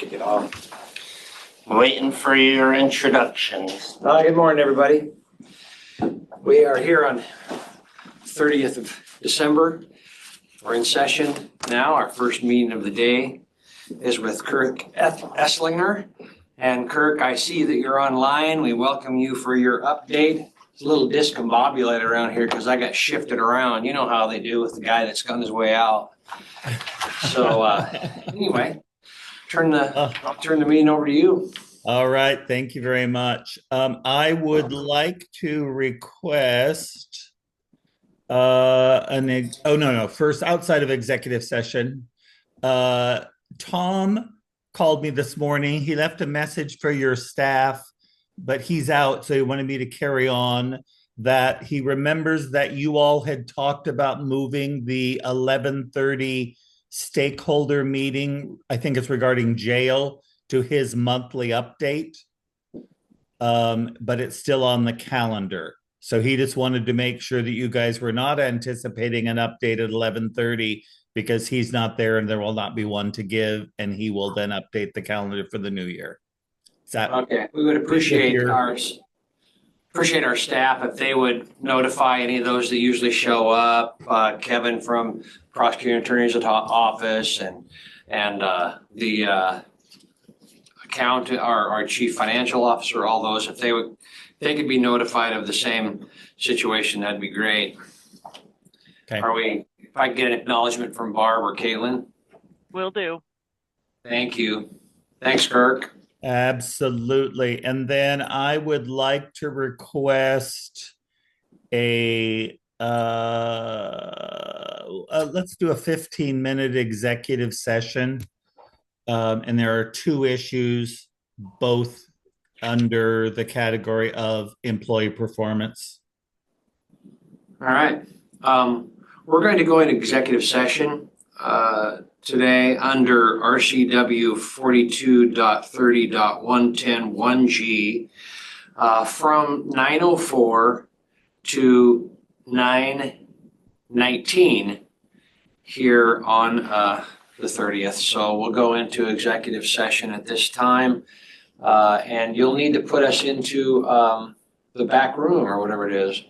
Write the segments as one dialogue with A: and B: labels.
A: kick it off. Waiting for your introductions.
B: Good morning, everybody. We are here on 30th of December. We're in session now. Our first meeting of the day is with Kirk Esslinger. And Kirk, I see that you're online. We welcome you for your update. It's a little discombobulated around here because I got shifted around. You know how they do with the guy that's on his way out. So anyway, I'll turn the meeting over to you.
C: All right, thank you very much. I would like to request first, outside of executive session, Tom called me this morning. He left a message for your staff, but he's out, so he wanted me to carry on that he remembers that you all had talked about moving the 11:30 stakeholder meeting, I think it's regarding jail, to his monthly update, but it's still on the calendar. So he just wanted to make sure that you guys were not anticipating an update at 11:30 because he's not there and there will not be one to give, and he will then update the calendar for the new year. Is that
B: okay? We would appreciate our staff if they would notify any of those that usually show up. Kevin from prosecuting attorney's office and the accountant, our chief financial officer, all those, if they could be notified of the same situation, that'd be great. Okay. If I get an acknowledgement from Barb or Caitlin?
D: Will do.
B: Thank you. Thanks, Kirk.
C: Absolutely. And then I would like to request let's do a 15-minute executive session. And there are two issues, both under the category of employee performance.
B: All right. We're going to go into executive session today under RCW 42.30.110(1G from 9:04 to 9:19 here on the 30th. So we'll go into executive session at this time, and you'll need to put us into the back room or whatever it is.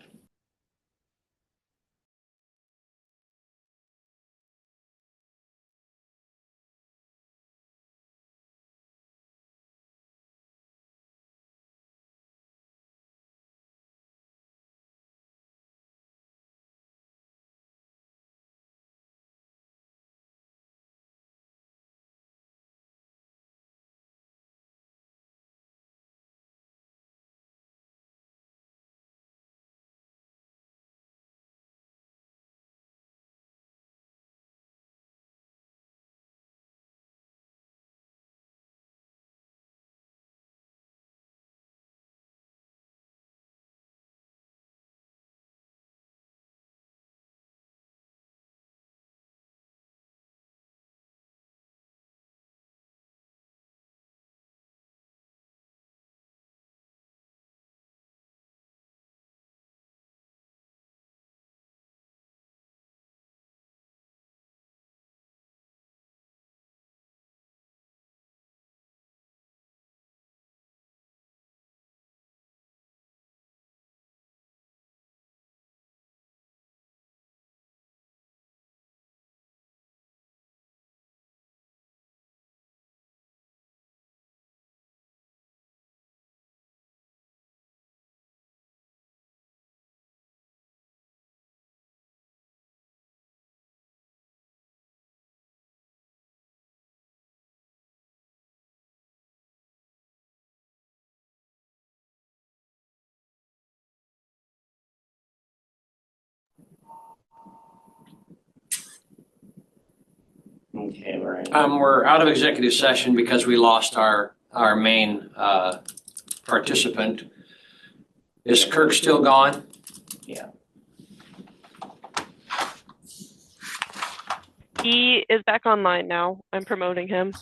A: Okay, right.
B: We're out of executive session because we lost our main participant. Is Kirk still gone?
A: Yeah.
D: He is back online now. I'm promoting him.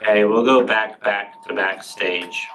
A: Okay, we'll go back to backstage.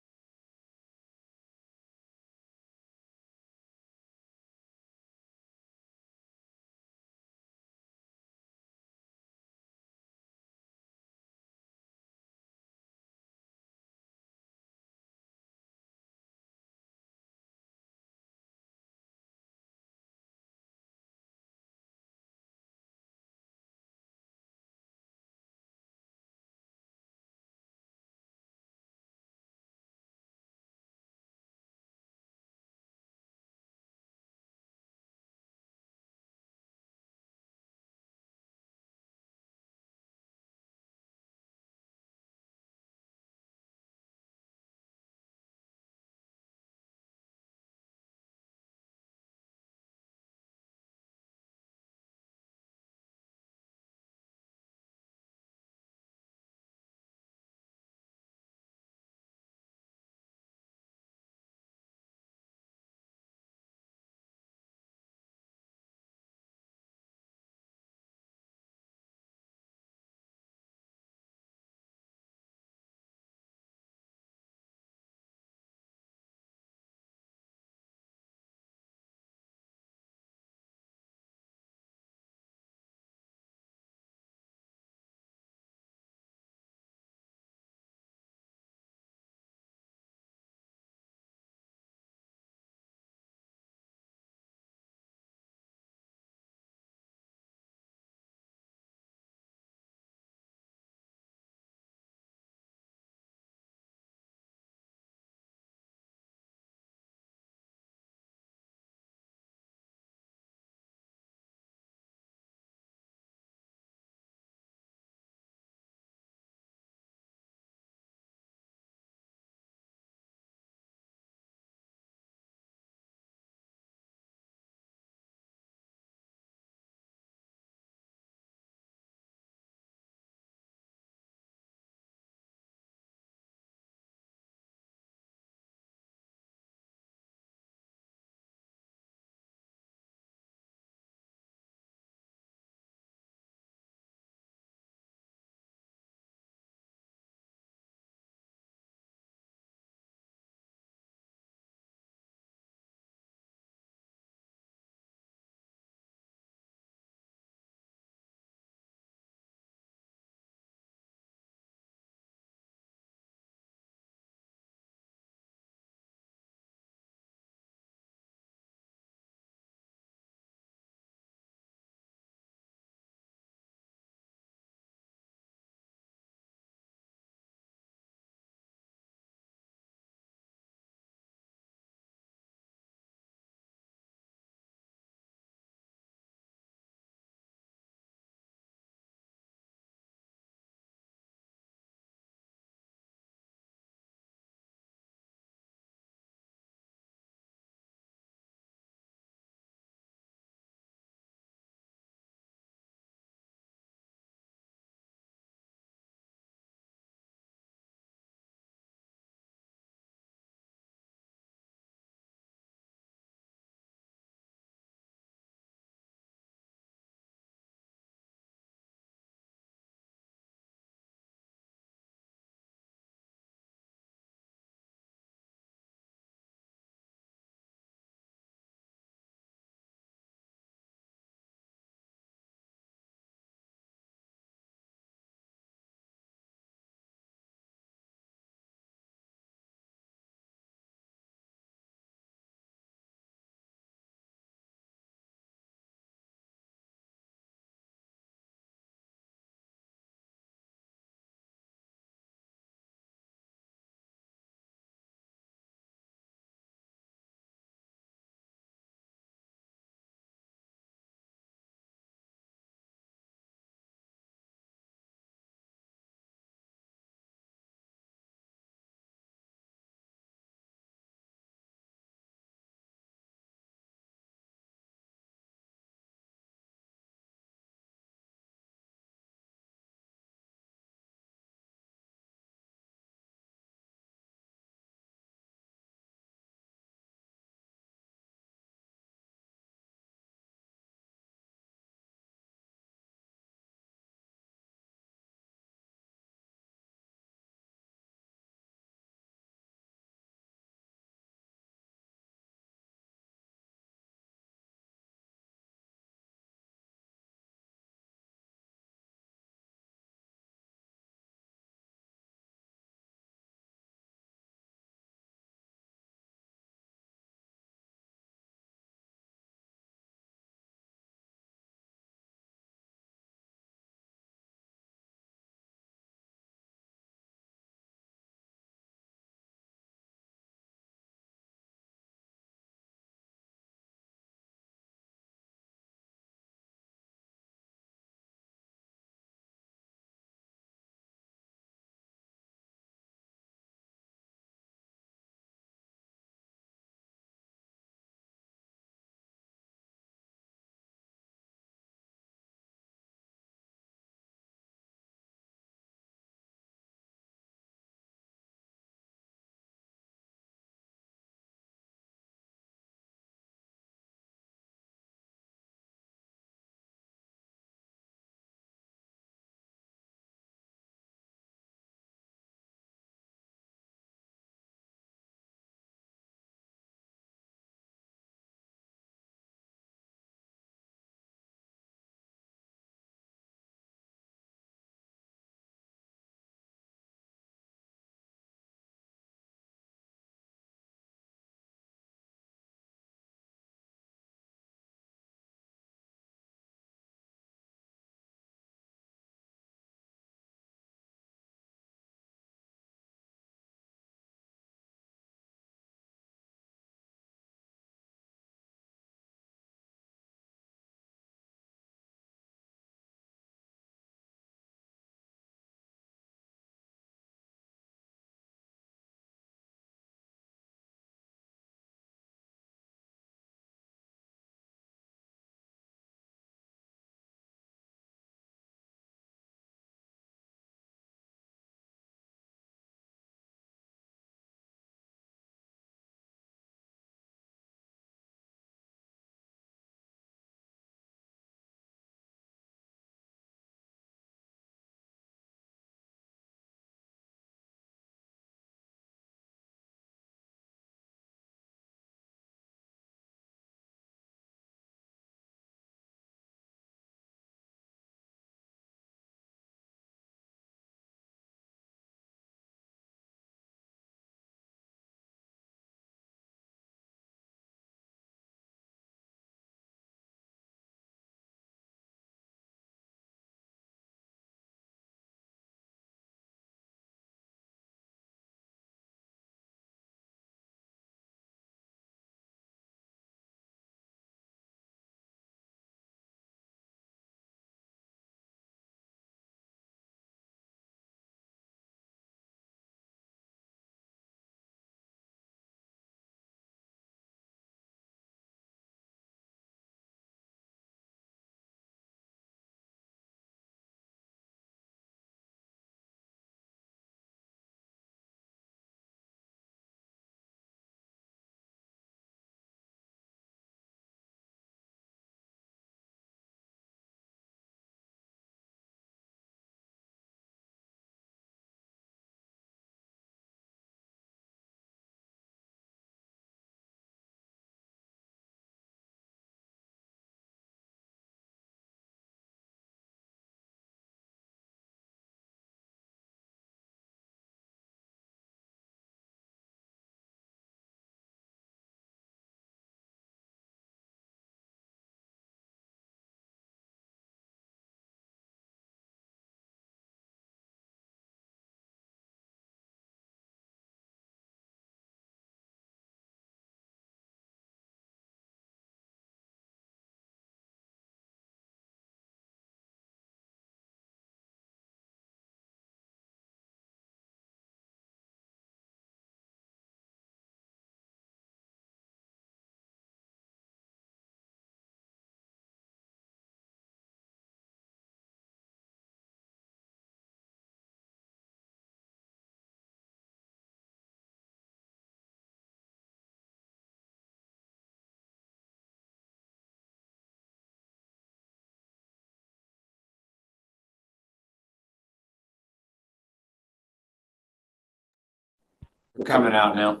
B: We're coming out now.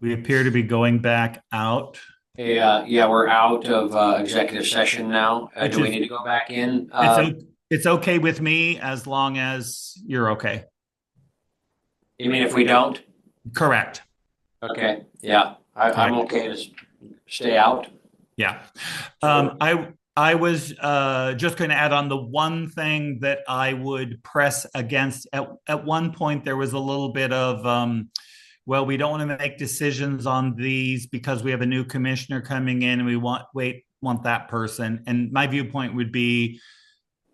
C: We appear to be going back out.
B: Yeah, we're out of executive session now.
C: Which
B: Do we
C: is-
B: need to go back in?
C: It's okay with me as long as you're okay.
B: You mean if we don't?
C: Correct.
B: Okay, yeah, I'm okay to stay out.
C: Yeah. I was just going to add on the one thing that I would press against. At one point, there was a little bit of, well, we don't want to make decisions on these because we have a new commissioner coming in and we want that person. And my viewpoint would be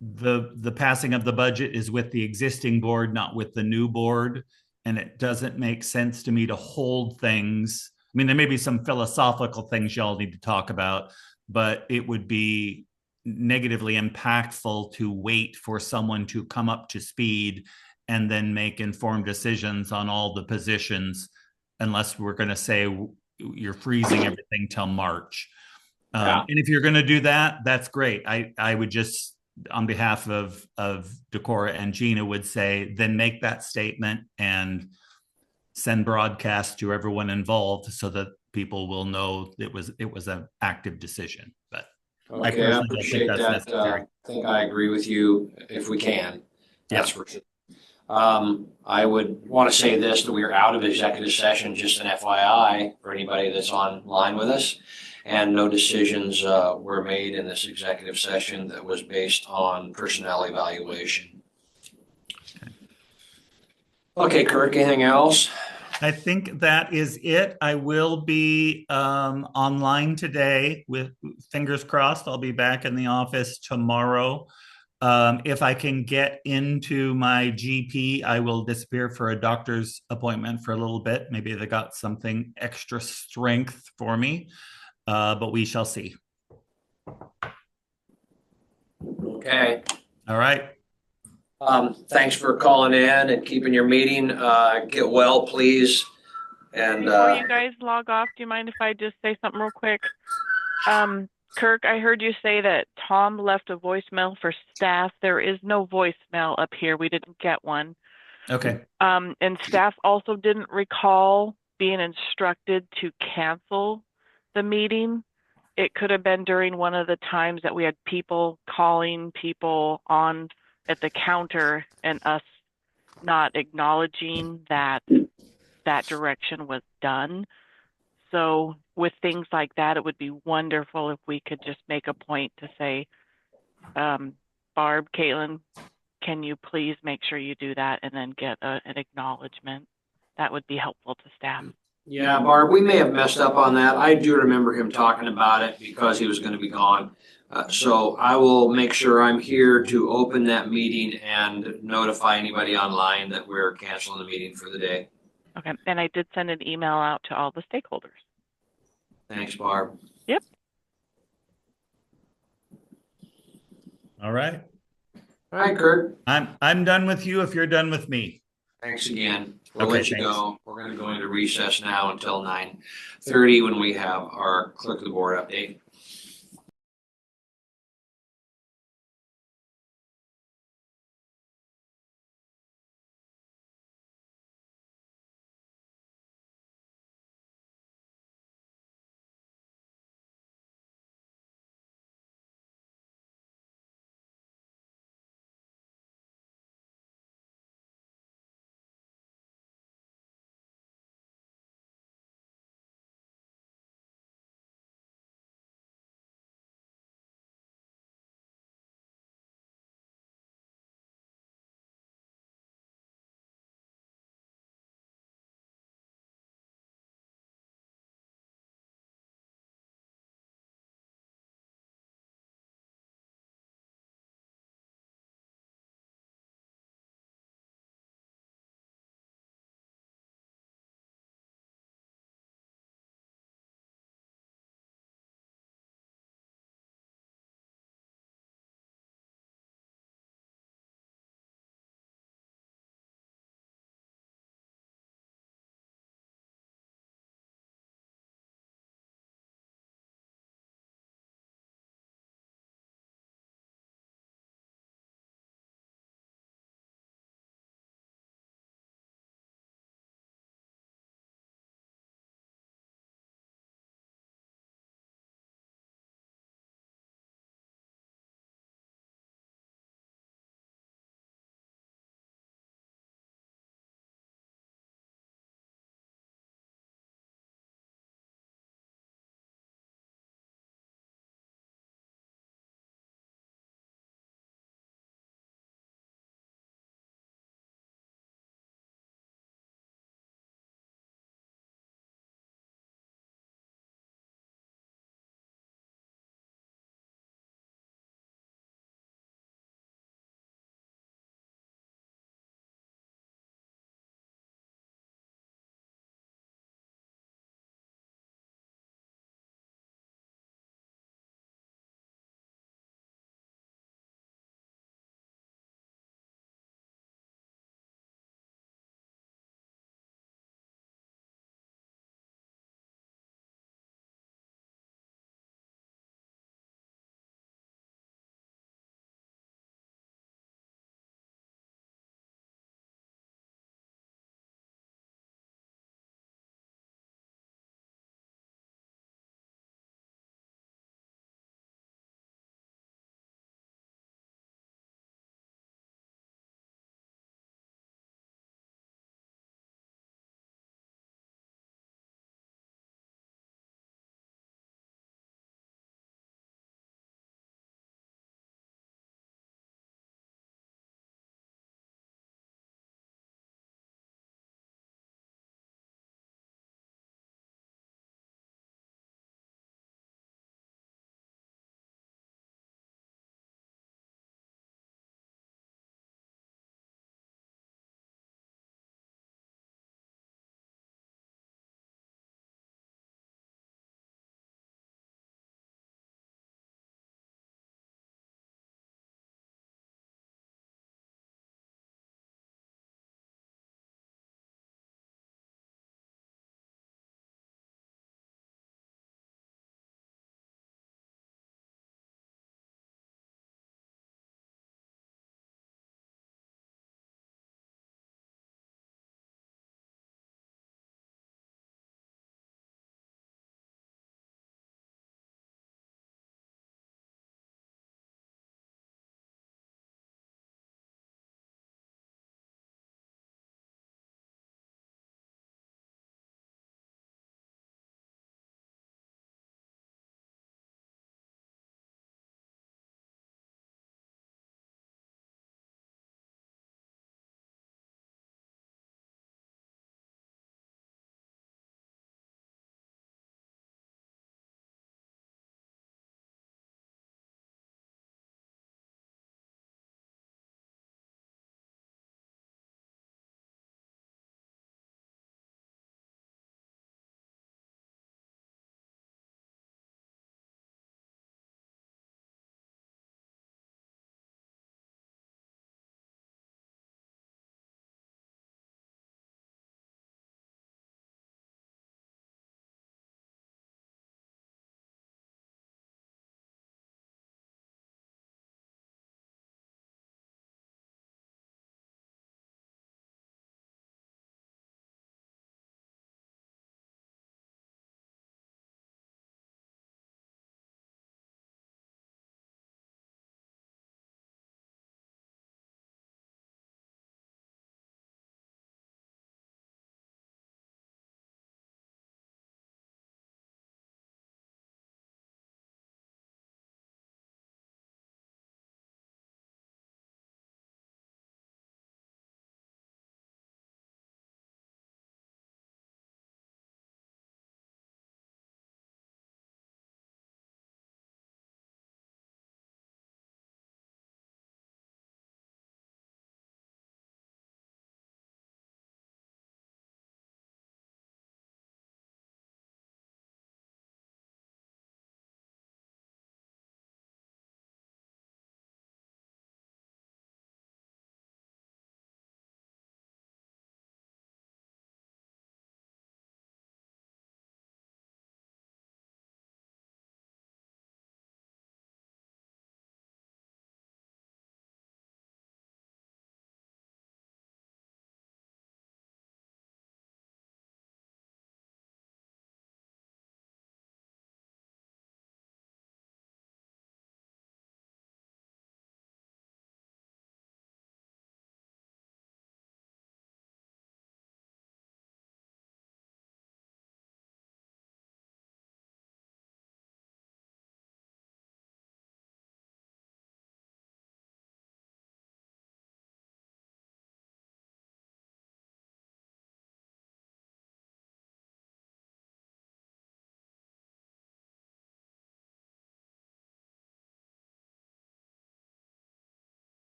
C: the passing of the budget is with the existing board, not with the new board. And it doesn't make sense to me to hold things. I mean, there may be some philosophical things y'all need to talk about, but it would be negatively impactful to wait for someone to come up to speed and then make informed decisions on all the positions, unless we're going to say you're freezing everything till March. And if you're going to do that, that's great. I would just, on behalf of Decorah and Gina, would say then make that statement and send broadcast to everyone involved so that people will know it was an active decision. But I
B: Okay, I
C: personally don't think
B: appreciate
C: that's
B: that.
C: necessary.
B: I think I agree with you if we can. That's for sure. I would want to say this, that we are out of executive session, just an FYI for anybody that's online with us. And no decisions were made in this executive session that was based on personnel evaluation. Okay, Kirk, anything else?
C: I think that is it. I will be online today with fingers crossed. I'll be back in the office tomorrow. If I can get into my GP, I will disappear for a doctor's appointment for a little bit. Maybe they got something extra strength for me, but we shall see.
B: Okay.
C: All right.
B: Thanks for calling in and keeping your meeting. Get well, please. And
D: Before you guys log off, do you mind if I just say something real quick? Kirk, I heard you say that Tom left a voicemail for staff. There is no voicemail up here. We didn't get one.
C: Okay.
D: And staff also didn't recall being instructed to cancel the meeting. It could have been during one of the times that we had people calling people on at the counter and us not acknowledging that that direction was done. So with things like that, it would be wonderful if we could just make a point to say, Barb, Caitlin, can you please make sure you do that and then get an acknowledgement? That would be helpful to staff.
B: yeah, Barb, we may have messed up on that. I do remember him talking about it because he was going to be gone. So I will make sure I'm here to open that meeting and notify anybody online that we're canceling the meeting for the day.
D: Okay, and I did send an email out to all the stakeholders.
B: Thanks, Barb.
D: Yep.
C: All right.
B: All right, Kurt.
C: I'm done with you if you're done with me.
B: Thanks again. We'll
C: Okay,
B: let you
C: thanks.
B: go. We're going to go into recess now until 9:30 when we have our clerk of the board update.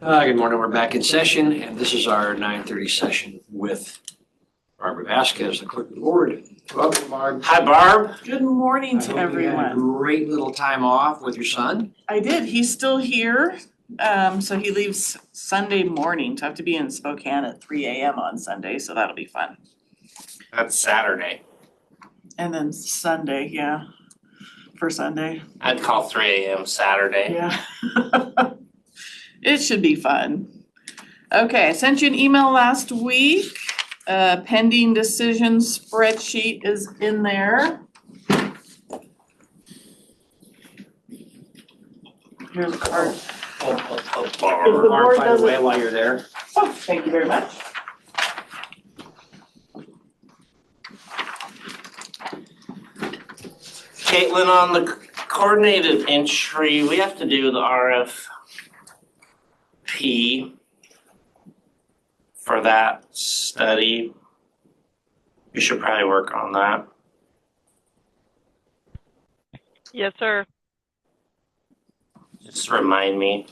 B: Good morning, we're back in session, and this is our 9:30 session with Barbara Vasquez, the clerk of the board. Welcome, Barb.
A: Hi, Barb.
E: Good morning
B: I
E: to
B: hope you had a
E: everyone.
B: great little time off with your son.
E: I did, he's still here, so he leaves Sunday morning, so I have to be in Spokane at 3 AM on Sunday, so that'll be fun.
A: That's Saturday.
E: And then Sunday, yeah, for Sunday,
A: I'd call 3 a.m. Saturday.
E: yeah. It should be fun. Okay, I sent you an email last week. Pending decision spreadsheet is in there. Here's a card.
A: Barb.
E: The board
B: Barb, by the
E: doesn't-
B: way, while you're there.
E: Oh, thank you very much.
A: Caitlin, on the coordinated entry, we have to do the RFP for that study. You should probably work on that.
D: Yes, sir.
A: Just remind me.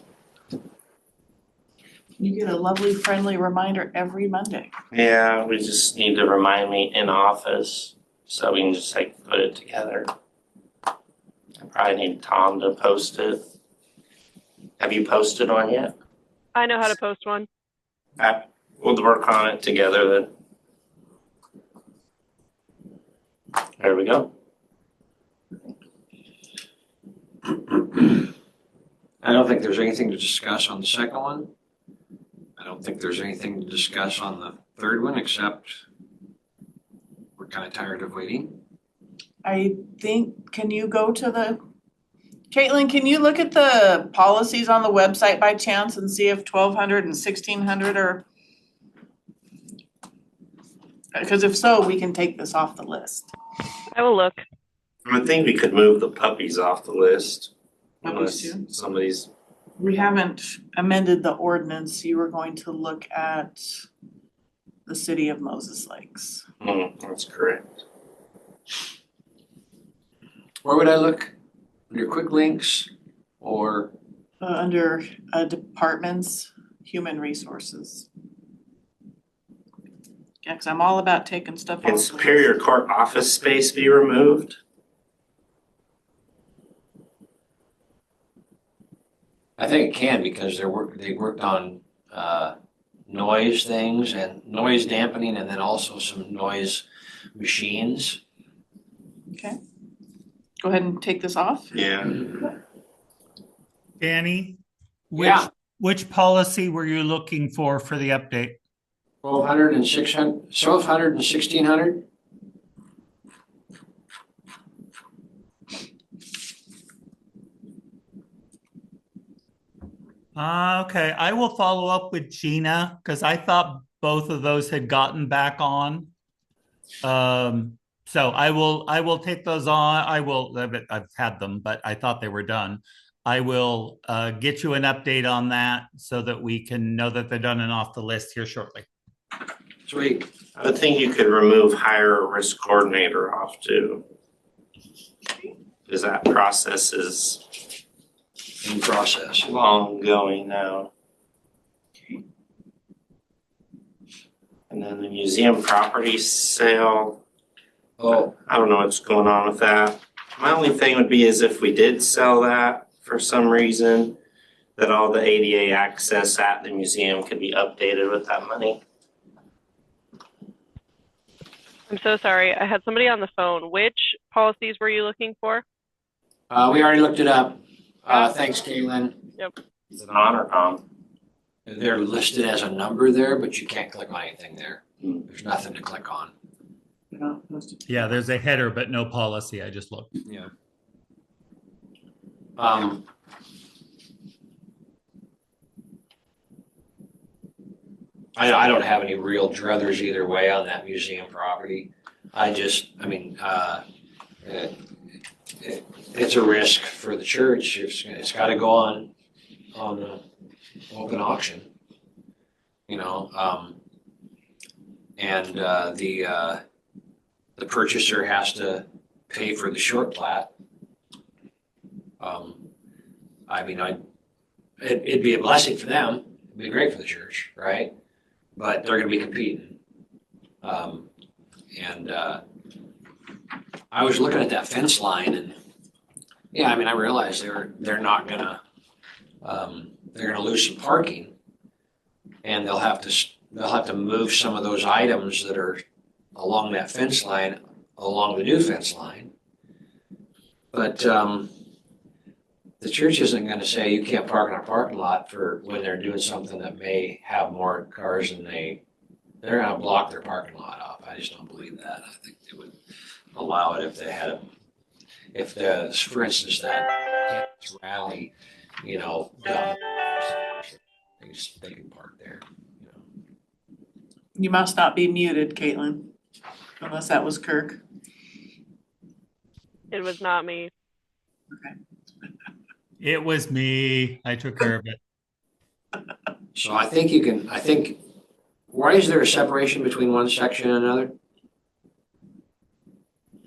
E: You get a lovely friendly reminder every Monday.
A: Yeah, we just need to remind me in office so we can just like put it together. I probably need Tom to post it. Have you posted one yet?
D: I know how to post one.
A: We'll work on it together then. There we go.
B: I don't think there's anything to discuss on the second one. I don't think there's anything to discuss on the third one, except we're kind of tired of waiting.
E: I think, can you go to the, Caitlin, can you look at the policies on the website by chance and see if 1,200 and 1,600 are? Because if so, we can take this off the list.
D: I will look.
A: I think we could move the puppies off the list.
E: Puppies
A: Unless
E: too?
A: somebody's,
E: We haven't amended the ordinance. You were going to look at the city of Moses Lakes.
A: that's correct.
B: Where would I look? Under quick links or,
E: Under departments, human resources. Yeah, because I'm all about taking stuff off.
A: Can
E: the
A: Superior
E: list.
A: Court office space be removed?
B: I think it can because they worked on noise things and noise dampening and then also some noise machines.
E: Okay. Go ahead and take this off.
A: Yeah.
C: Danny,
B: Yeah.
C: which policy were you looking for the update?
B: 1,200 and 600, 1,200 and 1,600?
C: Okay, I will follow up with Gina because I thought both of those had gotten back on. So I will take those on. I've had them, but I thought they were done. I will get you an update on that so that we can know that they're done and off the list here shortly.
B: Sweet.
A: I would think you could remove higher risk coordinator off too. Because that process is
B: In process.
A: long going now. And then the museum property sale,
B: Oh,
A: I don't know what's going on with that. My only thing would be is if we did sell that for some reason, that all the ADA access at the museum could be updated with that money.
D: I'm so sorry. I had somebody on the phone. Which policies were you looking for?
B: we already looked it up. Thanks, Caitlin.
A: Is it on or com?
B: They're listed as a number there, but you can't click on anything there. There's nothing to click on.
E: You're not supposed to.
C: Yeah, there's a header, but no policy. I just looked.
B: Yeah. I don't have any real druthers either way on that museum property. It's a risk for the church. It's gotta go on the open auction. You know, and the purchaser has to pay for the short plat. It'd be a blessing for them, be great for the church, right? But they're gonna be competing. I was looking at that fence line and, yeah, I mean, I realized they're not gonna, they're gonna lose some parking. And they'll have to move some of those items that are along that fence line, along the new fence line. But, the church isn't gonna say you can't park in our parking lot for when they're doing something that may have more cars than they're gonna block their parking lot off. I just don't believe that. I think they would allow it if they had for instance, that rally, down, they can park there,
E: You must not be muted, Caitlin, unless that was Kirk.
F: It was not me.
C: It was me. I took care of it.
B: So I think, why is there a separation between one section and another?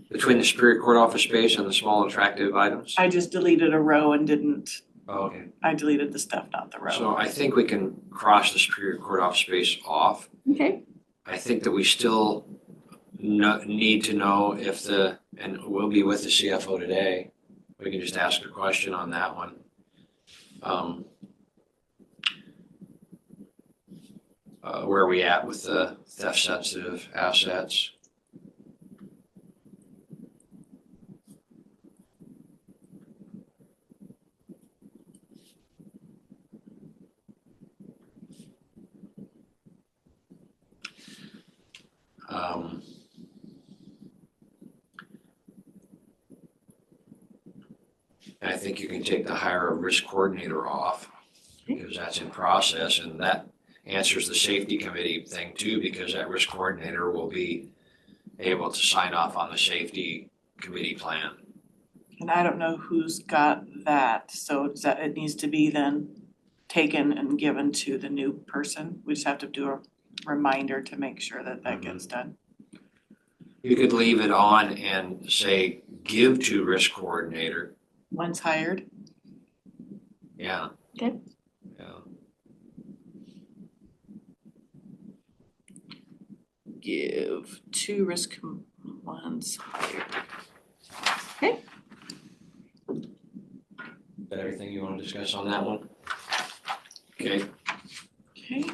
B: Between the Superior Court office space and the small attractive items?
E: I just deleted a row and didn't,
B: Oh, okay.
E: I deleted the stuff, not the row.
B: So I think we can cross the Superior Court office space off.
E: Okay.
B: I think that we still need to know and we'll be with the CFO today. We can just ask a question on that one. Where are we at with the theft sensitive assets? I think you can take the hire a risk coordinator off because that's in process, and that answers the safety committee thing too, because that risk coordinator will be able to sign off on the safety committee plan.
E: And I don't know who's got that, so it needs to be then taken and given to the new person. We just have to do a reminder to make sure that gets done.
B: You could leave it on and say, give to risk coordinator.
E: Once hired.
B: Yeah.
E: Okay.
B: Yeah.
E: Give to risk once hired. Okay.
B: Is that everything you want to discuss on that one? Okay.
E: Okay.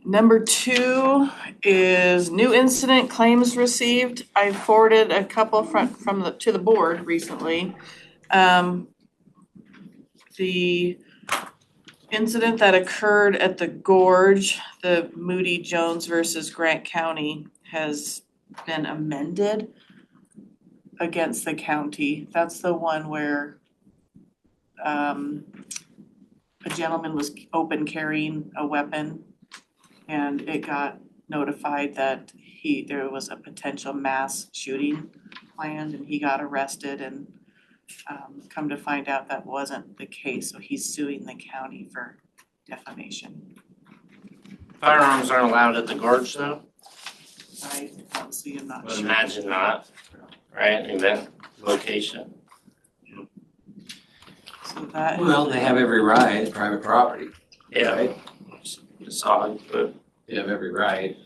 E: Number 2 is new incident claims received. I forwarded a couple to the board recently. The incident that occurred at the Gorge, the Moody Jones versus Grant County, has been amended against the county. That's the one where a gentleman was open carrying a weapon, and it got notified that there was a potential mass shooting planned, and he got arrested, and come to find out that wasn't the case, so he's suing the county for defamation.
A: Firearms aren't allowed at the gorge though?
E: I honestly am not
A: Would
E: sure.
A: imagine not, right, event location.
E: So that.
B: Well, they have every right, private property.
A: Yeah,
B: Right?
A: it's odd, but
B: They have every right.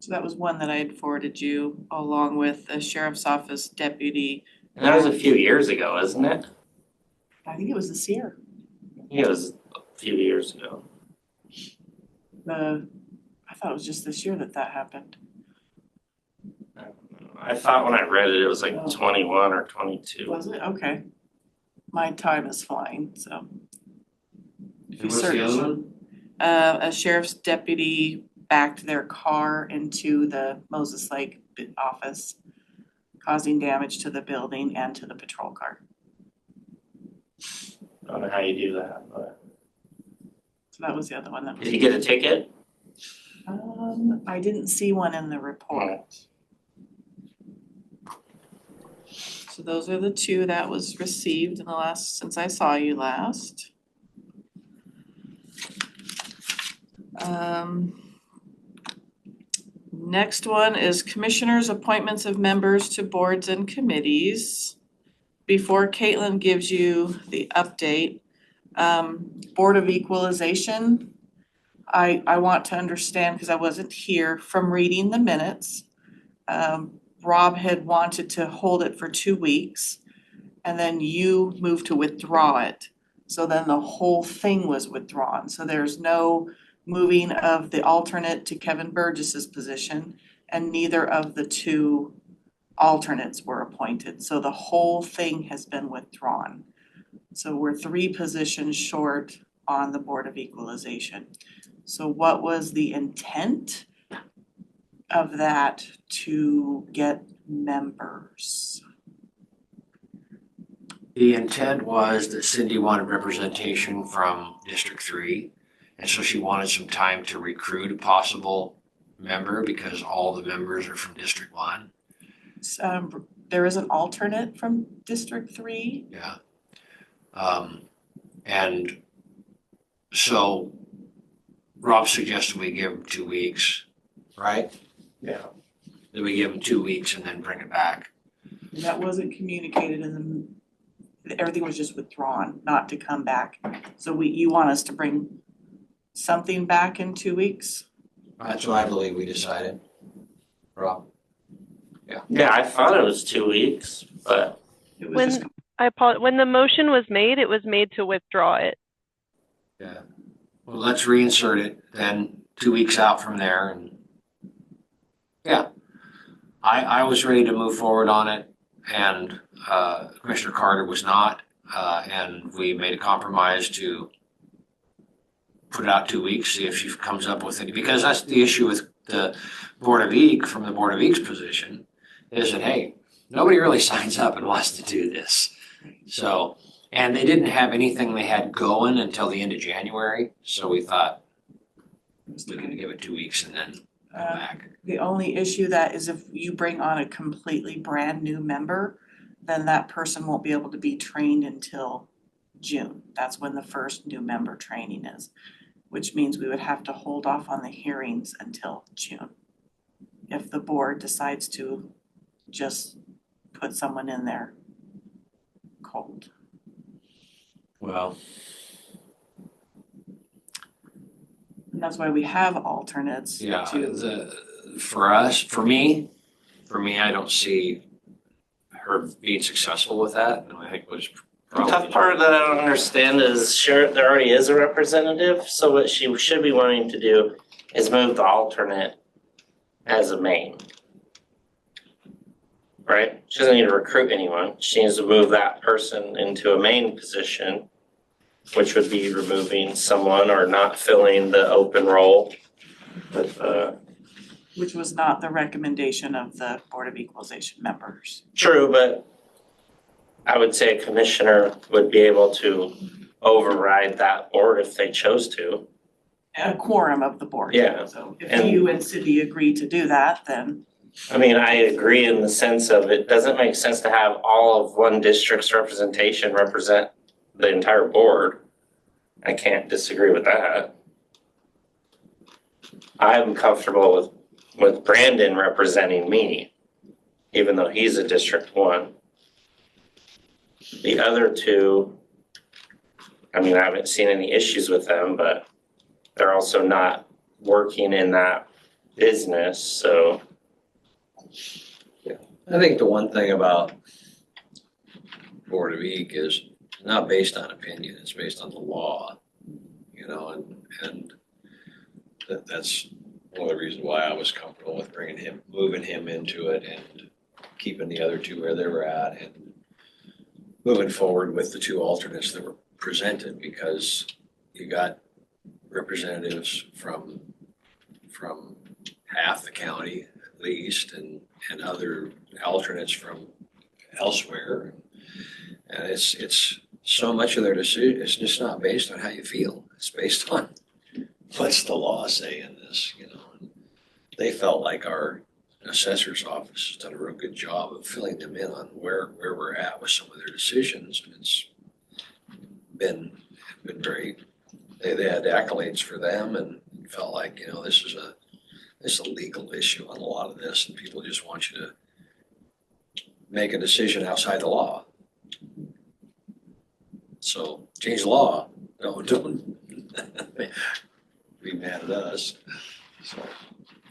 E: So that was one that I had forwarded you, along with the sheriff's office deputy.
A: and that was a few years ago, isn't it?
E: I think it was this year.
A: It was a few years ago.
E: I thought it was just this year that happened.
A: I thought when I read it, it was like 21 or 22.
E: Was it? Okay. My time is flying, so. If you
B: And what's
E: search,
B: the other one?
E: a sheriff's deputy backed their car into the Moses Lake office, causing damage to the building and to the patrol car.
A: I don't know how you do that, but
E: So that was the other one that was.
A: did he get a ticket?
E: I didn't see one in the report. So those are the 2 that was received in since I saw you last. Next one is commissioners' appointments of members to boards and committees. before Caitlin gives you the update, Board of Equalization, I want to understand, because I wasn't here, from reading the minutes, Rob had wanted to hold it for 2 weeks, and then you moved to withdraw it. So then the whole thing was withdrawn, so there's no moving of the alternate to Kevin Burgess's position, and neither of the two alternates were appointed, so the whole thing has been withdrawn. So we're 3 positions short on the Board of Equalization. So what was the intent of that to get members?
B: The intent was that Cindy wanted representation from District 3, and so she wanted some time to recruit a possible member because all the members are from District 1.
E: There is an alternate from District 3.
B: Yeah. And so Rob suggested we give him 2 weeks, right?
A: Yeah.
B: That we give him 2 weeks and then bring it back.
E: That wasn't communicated everything was just withdrawn, not to come back. So you want us to bring something back in 2 weeks?
B: That's what I believe we decided. Rob?
A: Yeah, I thought it was 2 weeks, but
E: It was just,
F: When the motion was made, it was made to withdraw it.
B: Yeah. Well, let's reinsert it then 2 weeks out from there and yeah. I was ready to move forward on it and Commissioner Carter was not. And we made a compromise to put it out 2 weeks, see if she comes up with it. Because that's the issue with the Board of Eq, from the Board of Eq's position, is that, hey, nobody really signs up and wants to do this. So, and they didn't have anything they had going until the end of January. So we thought we're gonna give it 2 weeks and then come back.
E: the only issue that is if you bring on a completely brand new member, then that person won't be able to be trained until June. That's when the first new member training is, which means we would have to hold off on the hearings until June. If the board decides to just put someone in there cold.
B: Well,
E: And that's why we have alternates
B: yeah,
E: to,
B: for me, I don't see her being successful with that. And I think was
A: the tough part that I don't understand is sure, there already is a representative, so what she should be wanting to do is move the alternate as a main. Right? She doesn't need to recruit anyone, she needs to move that person into a main position, which would be removing someone or not filling the open role with
E: which was not the recommendation of the Board of Equalization members.
A: true, but I would say a commissioner would be able to override that board if they chose to.
E: A quorum of the board.
A: Yeah.
E: So if
A: And-
E: you and Cindy agree to do that, then
A: I mean, I agree in the sense of it doesn't make sense to have all of one district's representation represent the entire board. I can't disagree with that. I'm comfortable with Brandon representing me, even though he's a District 1. The other two, I mean, I haven't seen any issues with them, but they're also not working in that business, so.
B: I think the one thing about Board of Eq is not based on opinion, it's based on the law, you know, and that's one of the reasons why I was comfortable with moving him into it and keeping the other two where they were at and moving forward with the 2 alternates that were presented, because you got representatives from half the county at least and other alternates from elsewhere. And it's so much of their decision, it's just not based on how you feel. It's based on what's the law say in this, you know. And they felt like our assessor's office has done a real good job of filling them in on where we're at with some of their decisions. And it's been very, they had accolades for them and felt like, you know, this is a legal issue on a lot of this, and people just want you to make a decision outside the law. So change the law. Don't be mad at us. So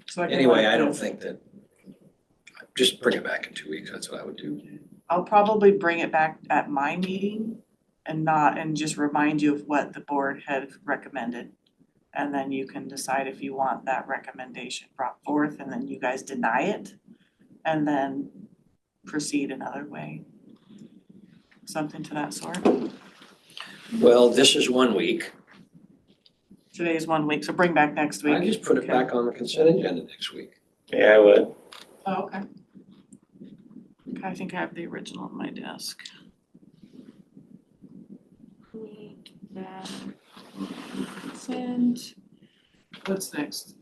E: So I can
B: anyway,
E: let
B: I don't
E: the-
B: think that, just bring it back in 2 weeks. That's what I would do.
E: I'll probably bring it back at my meeting and just remind you of what the board had recommended. And then you can decide if you want that recommendation brought forth and then you guys deny it and then proceed another way. Something to that sort.
B: Well, this is 1 week.
E: Today is 1 week, so bring back next week.
B: I just put it
E: Okay.
B: back on the consent agenda next week.
A: Yeah, I would.
E: Oh, okay. Okay, I think I have the original on my desk. Put that consent. What's next?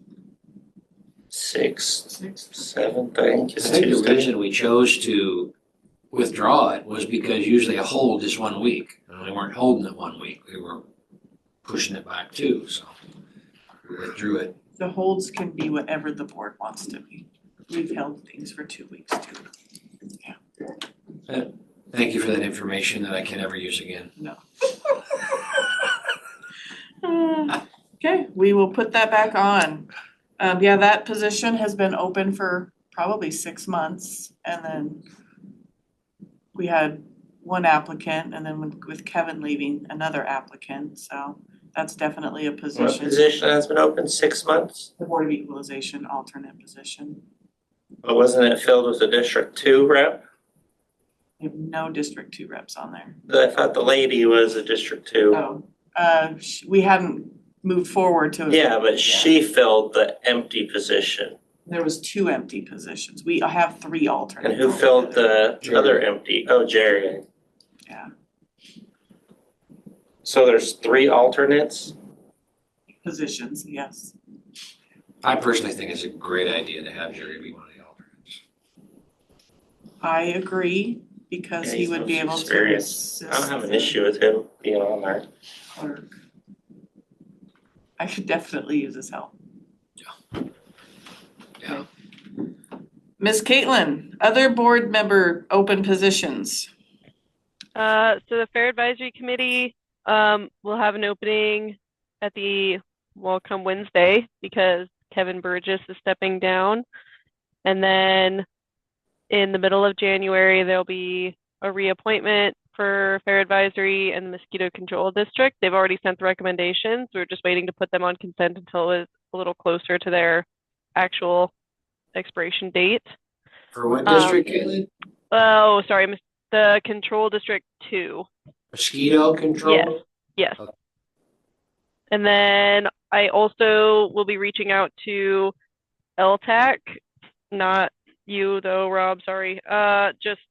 A: 6th,
E: Sixth?
A: 7th, I think
B: I
A: is
B: think the
A: Tuesday.
B: reason we chose to withdraw it was because usually a hold is 1 week. And we weren't holding it 1 week. We were pushing it back too, so we withdrew it.
E: The holds can be whatever the board wants to be. We've held things for 2 weeks too.
B: Thank you for that information that I can never use again.
E: Okay, we will put that back on. Yeah, that position has been open for probably 6 months and then we had one applicant and then with Kevin leaving, another applicant, so that's definitely a
A: What
E: position.
A: position has been open 6 months?
E: The Board of Equalization alternate position.
A: But wasn't it filled with a District 2 rep?
E: We have no District 2 reps on there.
A: I thought the lady was a District 2.
E: Oh, we hadn't moved forward to.
A: Yeah, but she filled the empty position.
E: There was 2 empty positions. We have 3 alternates.
A: And who filled the
B: Jerry.
A: other empty? Oh, Jerry.
E: Yeah.
A: So there's 3 alternates?
E: Positions, yes.
B: I personally think it's a great idea to have Jerry be one of the alternates.
E: I agree because
A: Yeah,
E: he
A: he's
E: would be
A: most
E: able to
A: experienced.
E: assist.
A: I don't have an issue with him being on there.
E: Clerk. I could definitely use his help.
B: Yeah.
E: Ms. Caitlin, other board member open positions.
F: So the Fair Advisory Committee, will have an opening come Wednesday because Kevin Burgess is stepping down. And then in the middle of January, there'll be a reappointment for Fair Advisory and the Mosquito Control District. They've already sent the recommendations. We're just waiting to put them on consent until it's a little closer to their actual expiration date.
B: For what district, Caitlin?
F: Oh, sorry, the Control District 2.
B: Mosquito control?
F: Yes.
B: Okay.
F: And then I also will be reaching out to LTAC, not you though, Rob, sorry. Just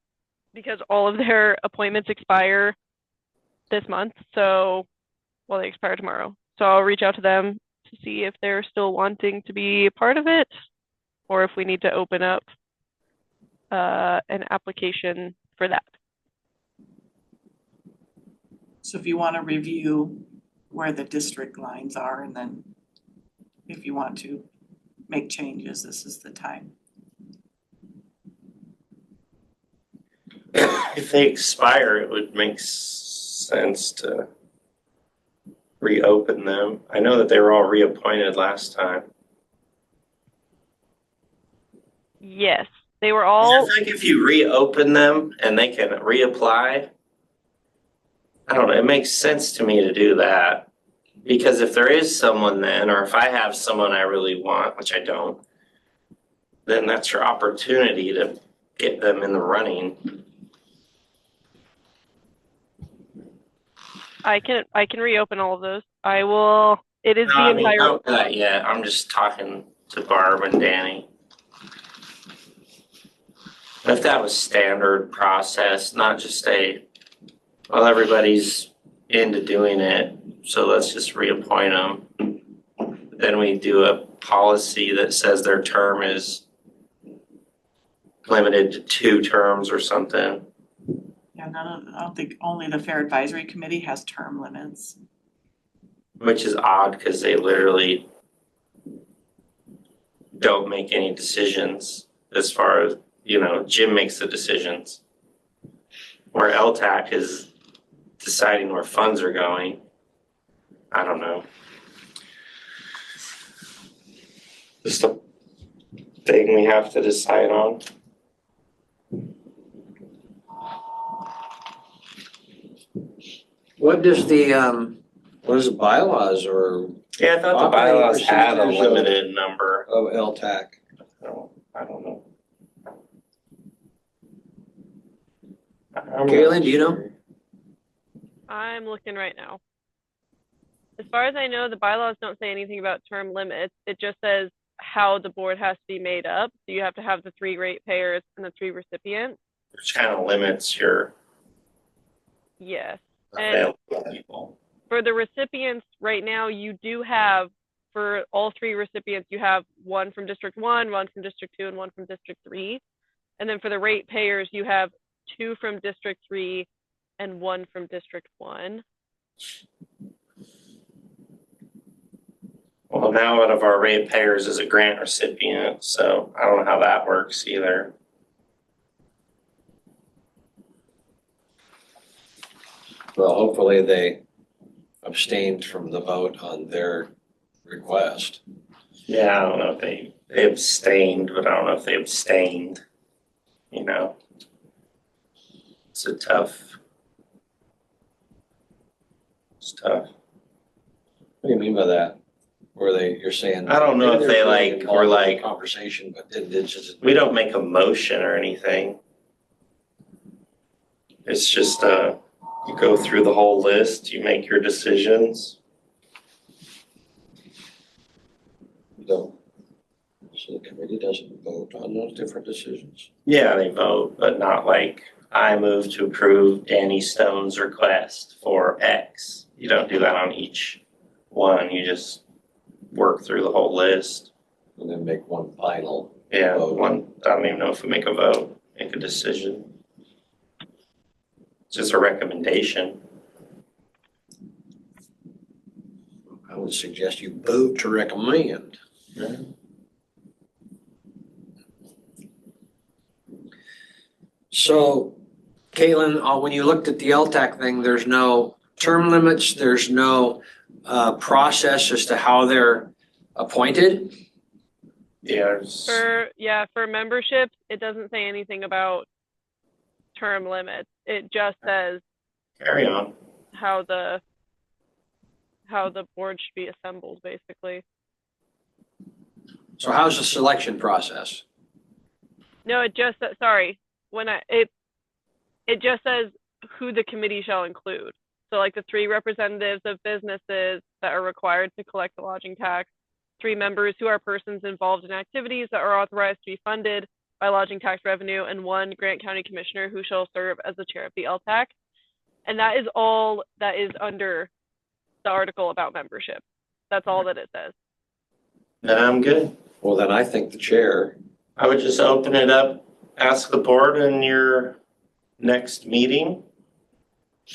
F: because all of their appointments expire this month, they expire tomorrow. So I'll reach out to them to see if they're still wanting to be a part of it or if we need to open up an application for that.
E: So if you want to review where the district lines are and then if you want to make changes, this is the time.
A: If they expire, it would make sense to reopen them. I know that they were all reappointed last time.
F: Yes, they were
A: I
F: all.
A: think if you reopen them and they can reapply, I don't know, it makes sense to me to do that. Because if there is someone then, or if I have someone I really want, which I don't, then that's your opportunity to get them in the running.
F: I can reopen all of those. I will. It is
A: No,
F: the
A: I mean,
F: entire.
A: don't do that yet. I'm just talking to Barb and Danny. If that was standard process, not just everybody's into doing it, so let's just reappoint them. Then we do a policy that says their term is limited to 2 terms or something.
E: Yeah, I don't think only the Fair Advisory Committee has term limits.
A: Which is odd because they literally don't make any decisions as far as, Jim makes the decisions. Where LTAC is deciding where funds are going. I don't know. Just a thing we have to decide on.
B: What does the, what is the bylaws or
A: Yeah, I thought the
B: Operating
A: bylaws had a
B: procedures of-
A: limited number.
B: of LTAC?
A: I don't know.
B: Kaylin, do you know?
F: I'm looking right now. As far as I know, the bylaws don't say anything about term limits. It just says how the board has to be made up. So you have to have the 3 ratepayers and the 3 recipients.
A: Which kind of limits your
F: Yes. And
A: available people.
F: for the recipients right now, you do have, for all 3 recipients, you have 1 from District 1, 1 from District 2, and 1 from District 3. And then for the ratepayers, you have 2 from District 3 and 1 from District 1.
A: Well, now one of our ratepayers is a grant recipient, so I don't know how that works either.
B: Well, hopefully they abstained from the vote on their request.
A: Yeah, I don't know if they abstained, but I don't know if they abstained. You know, it's tough. It's tough.
B: What do you mean by that? You're saying?
A: I don't know
B: maybe
A: if they
B: they're
A: like
B: involved
A: were
B: in the
A: like
B: conversation, but didn't just.
A: we don't make a motion or anything. It's just you go through the whole list, you make your decisions.
B: No. So the committee doesn't vote on those different decisions?
A: Yeah, they vote, but not like I move to approve Danny Stone's request for X. You don't do that on each one. You just work through the whole list.
B: And then make one final
A: Yeah,
B: vote.
A: I don't even know if we make a vote, make a decision. It's just a recommendation.
B: I would suggest you vote to recommend.
A: Yeah.
B: So, Caitlin, when you looked at the LTAC thing, there's no term limits, there's no process as to how they're appointed?
A: Yeah.
F: For memberships, it doesn't say anything about term limits. It just says
A: Carry on.
F: how the board should be assembled, basically.
B: So how's the selection process?
F: No, it just sorry. It just says who the committee shall include. So like the 3 representatives of businesses that are required to collect the lodging tax, 3 members who are persons involved in activities that are authorized to be funded by lodging tax revenue, and 1 Grant County Commissioner who shall serve as the chair of the LTAC. And that is all that is under the article about membership. That's all that it says.
A: Then I'm good.
B: Well, then I think the chair.
A: I would just open it up, ask the board in your next meeting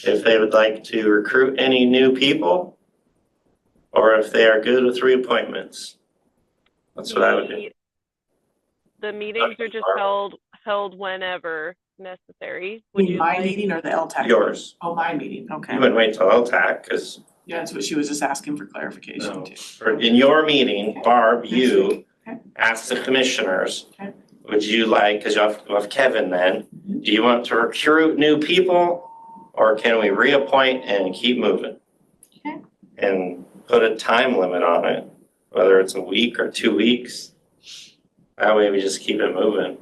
A: if they would like to recruit any new people or if they are good with reappointments. That's what I would do.
F: The meetings are just held whenever necessary.
E: Would you my meeting or the LTAC?
A: Yours.
E: Oh, my meeting, okay.
A: You wouldn't wait till LTAC because
E: Yeah, that's what she was just asking for clarification too.
A: in your meeting, Barb, you
E: Okay.
A: ask the commissioners,
E: Okay.
A: would you like, because you'll have Kevin then, do you want to recruit new people or can we reappoint and keep moving?
E: Okay.
A: And put a time limit on it, whether it's a week or 2 weeks. That way we just keep it moving.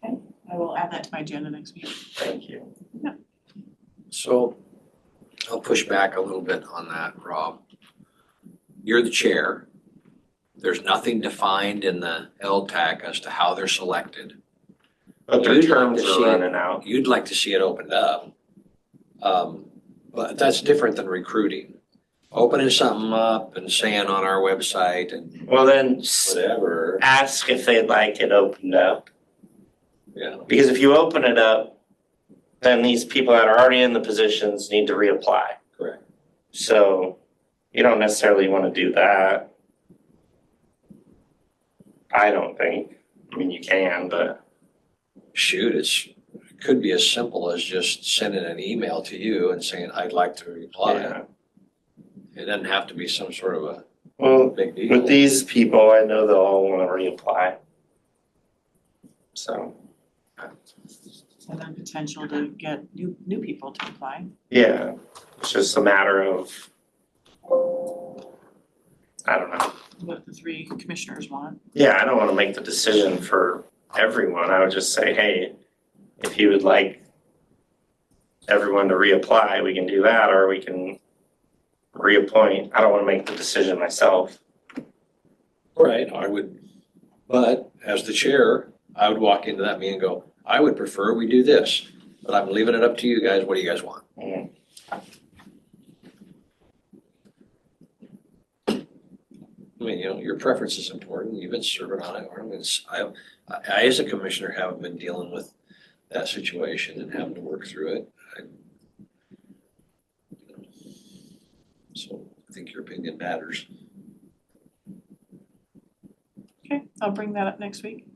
E: I will add that to my agenda next week.
A: Thank you.
B: So I'll push back a little bit on that, Rob. You're the chair. There's nothing defined in the LTAC as to how they're selected.
A: But their
B: You'd like
A: terms
B: to
A: are
B: see it-
A: running out.
B: You'd like to see it opened up. But that's different than recruiting. Opening something up and saying on our website and
A: Well, then
B: whatever.
A: ask if they'd like it opened up.
B: Yeah.
A: Because if you open it up, then these people that are already in the positions need to reapply.
B: Correct.
A: So you don't necessarily want to do that. I don't think. I mean, you can, but
B: Shoot, it's could be as simple as just sending an email to you and saying, I'd like to reply.
A: Yeah.
B: It doesn't have to be some sort of a
A: Well,
B: big deal.
A: with these people, I know they'll all want to reapply. So,
E: And then potential to get new people to apply.
A: yeah, it's just a matter of, I don't know.
E: What the 3 commissioners want.
A: Yeah, I don't want to make the decision for everyone. I would just say, hey, if you would like everyone to reapply, we can do that, or we can reappoint. I don't want to make the decision myself.
B: Right, I would, but as the chair, I would walk into that meeting and go, I would prefer we do this, but I'm leaving it up to you guys. What do you guys want?
A: Mm.
B: I mean, your preference is important. You've been serving on it. I, as a commissioner, haven't been dealing with that situation and having to work through it. So I think your opinion matters.
E: Okay, I'll bring that up next week.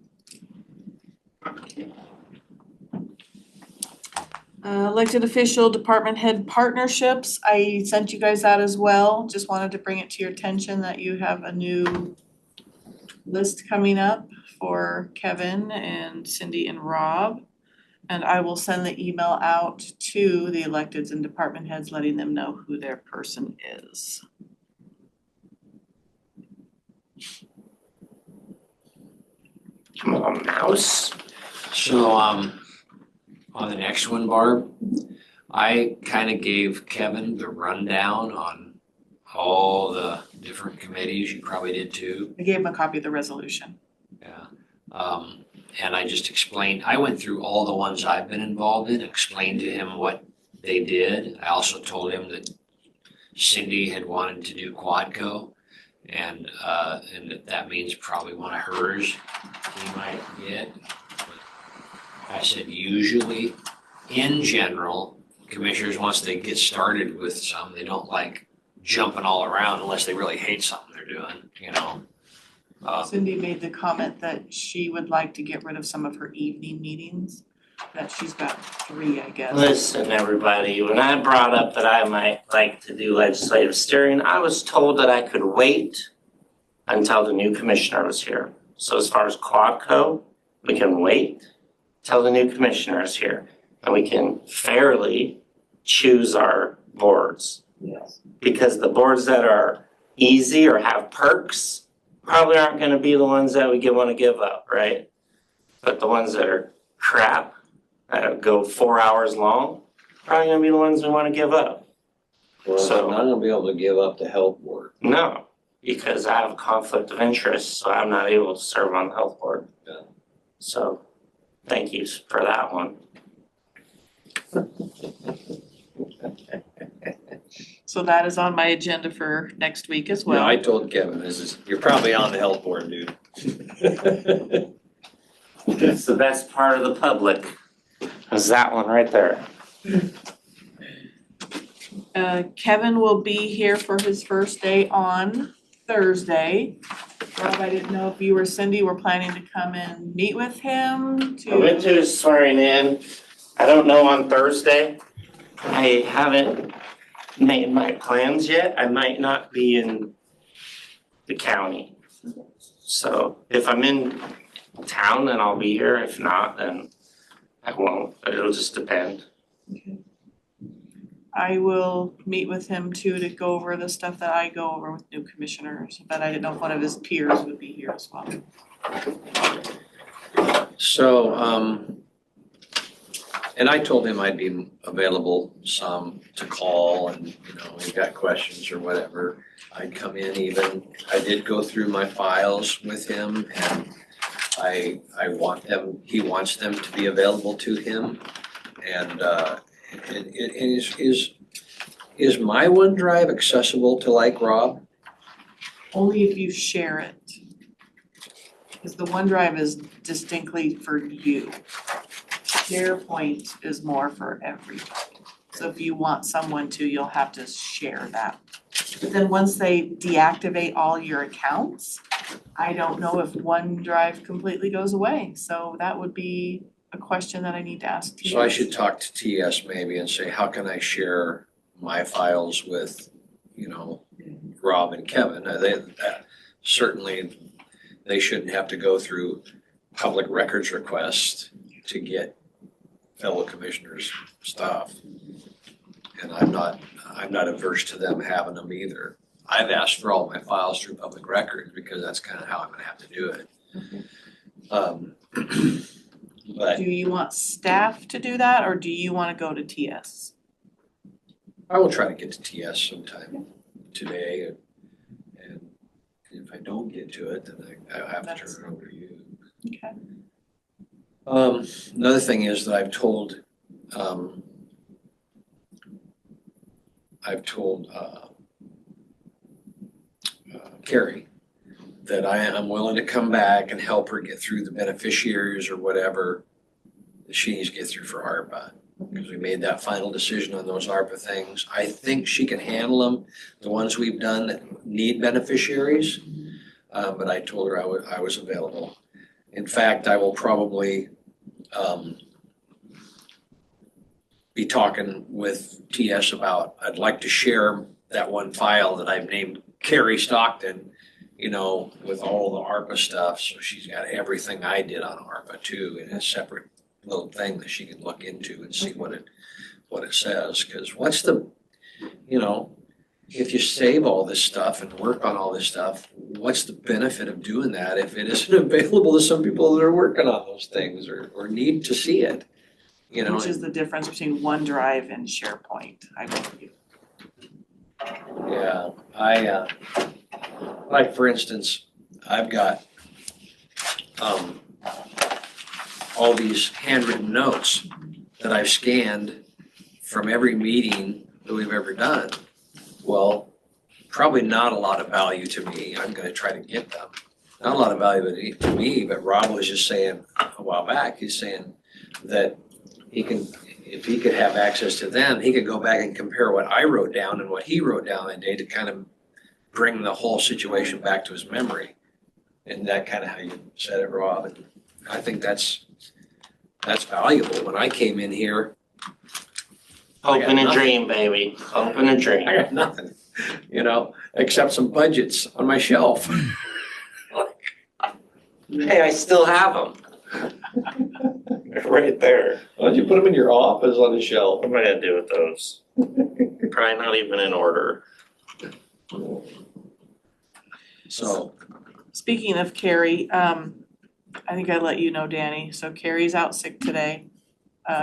E: Elected official department head partnerships, I sent you guys that as well. Just wanted to bring it to your attention that you have a new list coming up for Kevin and Cindy and Rob. And I will send the email out to the electeds and department heads, letting them know who their person is.
A: Come on, mouse.
B: So, on the next one, Barb, I kind of gave Kevin the rundown on all the different committees. You probably did too.
E: I gave him a copy of the resolution.
B: Yeah. And I just explained, I went through all the ones I've been involved in, explained to him what they did. I also told him that Cindy had wanted to do Quadco, and that means probably one of hers he might get. I said usually, in general, commissioners, once they get started with some, they don't like jumping all around unless they really hate something they're doing, you know?
E: Cindy made the comment that she would like to get rid of some of her evening meetings, that she's got 3, I guess.
A: Listen, everybody, when I brought up that I might like to do legislative steering, I was told that I could wait until the new commissioner was here. So as far as Quadco, we can wait till the new commissioner is here, and we can fairly choose our boards.
E: Yes.
A: Because the boards that are easy or have perks probably aren't gonna be the ones that we wanna give up, right? But the ones that are crap, that go 4 hours long, probably gonna be the ones we wanna give up.
B: Well,
A: So-
B: I'm not gonna be able to give up the health board.
A: No, because I have a conflict of interest, so I'm not able to serve on the health board.
B: Yeah.
A: So, thank you for that one.
E: So that is on my agenda for next week as
B: Yeah, I
E: well.
B: told Kevin, you're probably on the health board, dude.
A: It's the best part of the public. Is that one right there.
E: Kevin will be here for his first day on Thursday. Rob, I didn't know if you or Cindy were planning to come and meet with him
A: I went to
E: to.
A: his swearing in, I don't know on Thursday. I haven't made my plans yet, I might not be in the county. So if I'm in town, then I'll be here, if not, then I won't, but it'll just depend.
E: I will meet with him too to go over the stuff that I go over with new commissioners, but I didn't know if one of his peers would be here as well.
B: So, and I told him I'd be available some to call and, if you got questions or whatever, I'd come in even. I did go through my files with him and I want them, he wants them to be available to him. And is my OneDrive accessible to like Rob?
E: Only if you share it. Because the OneDrive is distinctly for you. SharePoint is more for everybody. So if you want someone to, you'll have to share that. But then once they deactivate all your accounts, I don't know if OneDrive completely goes away. So that would be a question that I need to ask TS?
B: So I should talk to TS maybe and say, how can I share my files with, Rob and Kevin? Certainly, they shouldn't have to go through public records requests to get fellow commissioners' stuff. And I'm not averse to them having them either. I've asked for all my files through public records because that's kind of how I'm gonna have to do it. But
E: Do you want staff to do that, or do you wanna go to TS?
B: I will try to get to TS sometime today, and if I don't get to it, then I'll have to turn it over to you.
E: Okay.
B: Another thing is that I've told Carrie that I'm willing to come back and help her get through the beneficiaries or whatever that she needs to get through for ARPA. Because we made that final decision on those ARPA things. I think she can handle them, the ones we've done that need beneficiaries. But I told her I was available. In fact, I will probably be talking with TS about, I'd like to share that one file that I've named Carrie Stockton, with all the ARPA stuff. So she's got everything I did on ARPA too in a separate little thing that she can look into and see what it says. Because what's the, if you save all this stuff and work on all this stuff, what's the benefit of doing that if it isn't available to some people that are working on those things or need to see it?
E: Which is the difference between OneDrive and SharePoint, I believe.
B: Yeah, like for instance, I've got all these handwritten notes that I've scanned from every meeting that we've ever done. Well, probably not a lot of value to me. I'm gonna try to get them. Not a lot of value to me, but Rob was just saying a while back, he's saying that if he could have access to them, he could go back and compare what I wrote down and what he wrote down that day to kind of bring the whole situation back to his memory. And that kind of how you said it, Rob. And I think that's valuable. When I came in here,
A: Hope and a dream, baby. Hope and a dream.
B: I got nothing, except some budgets on my shelf.
A: Hey, I still have them. They're right there.
B: Why don't you put them in your office on the shelf?
A: What am I gonna do with those? Probably not even in order.
B: So,
E: Speaking of Carrie, I think I let you know, Danny, so Carrie's out sick today.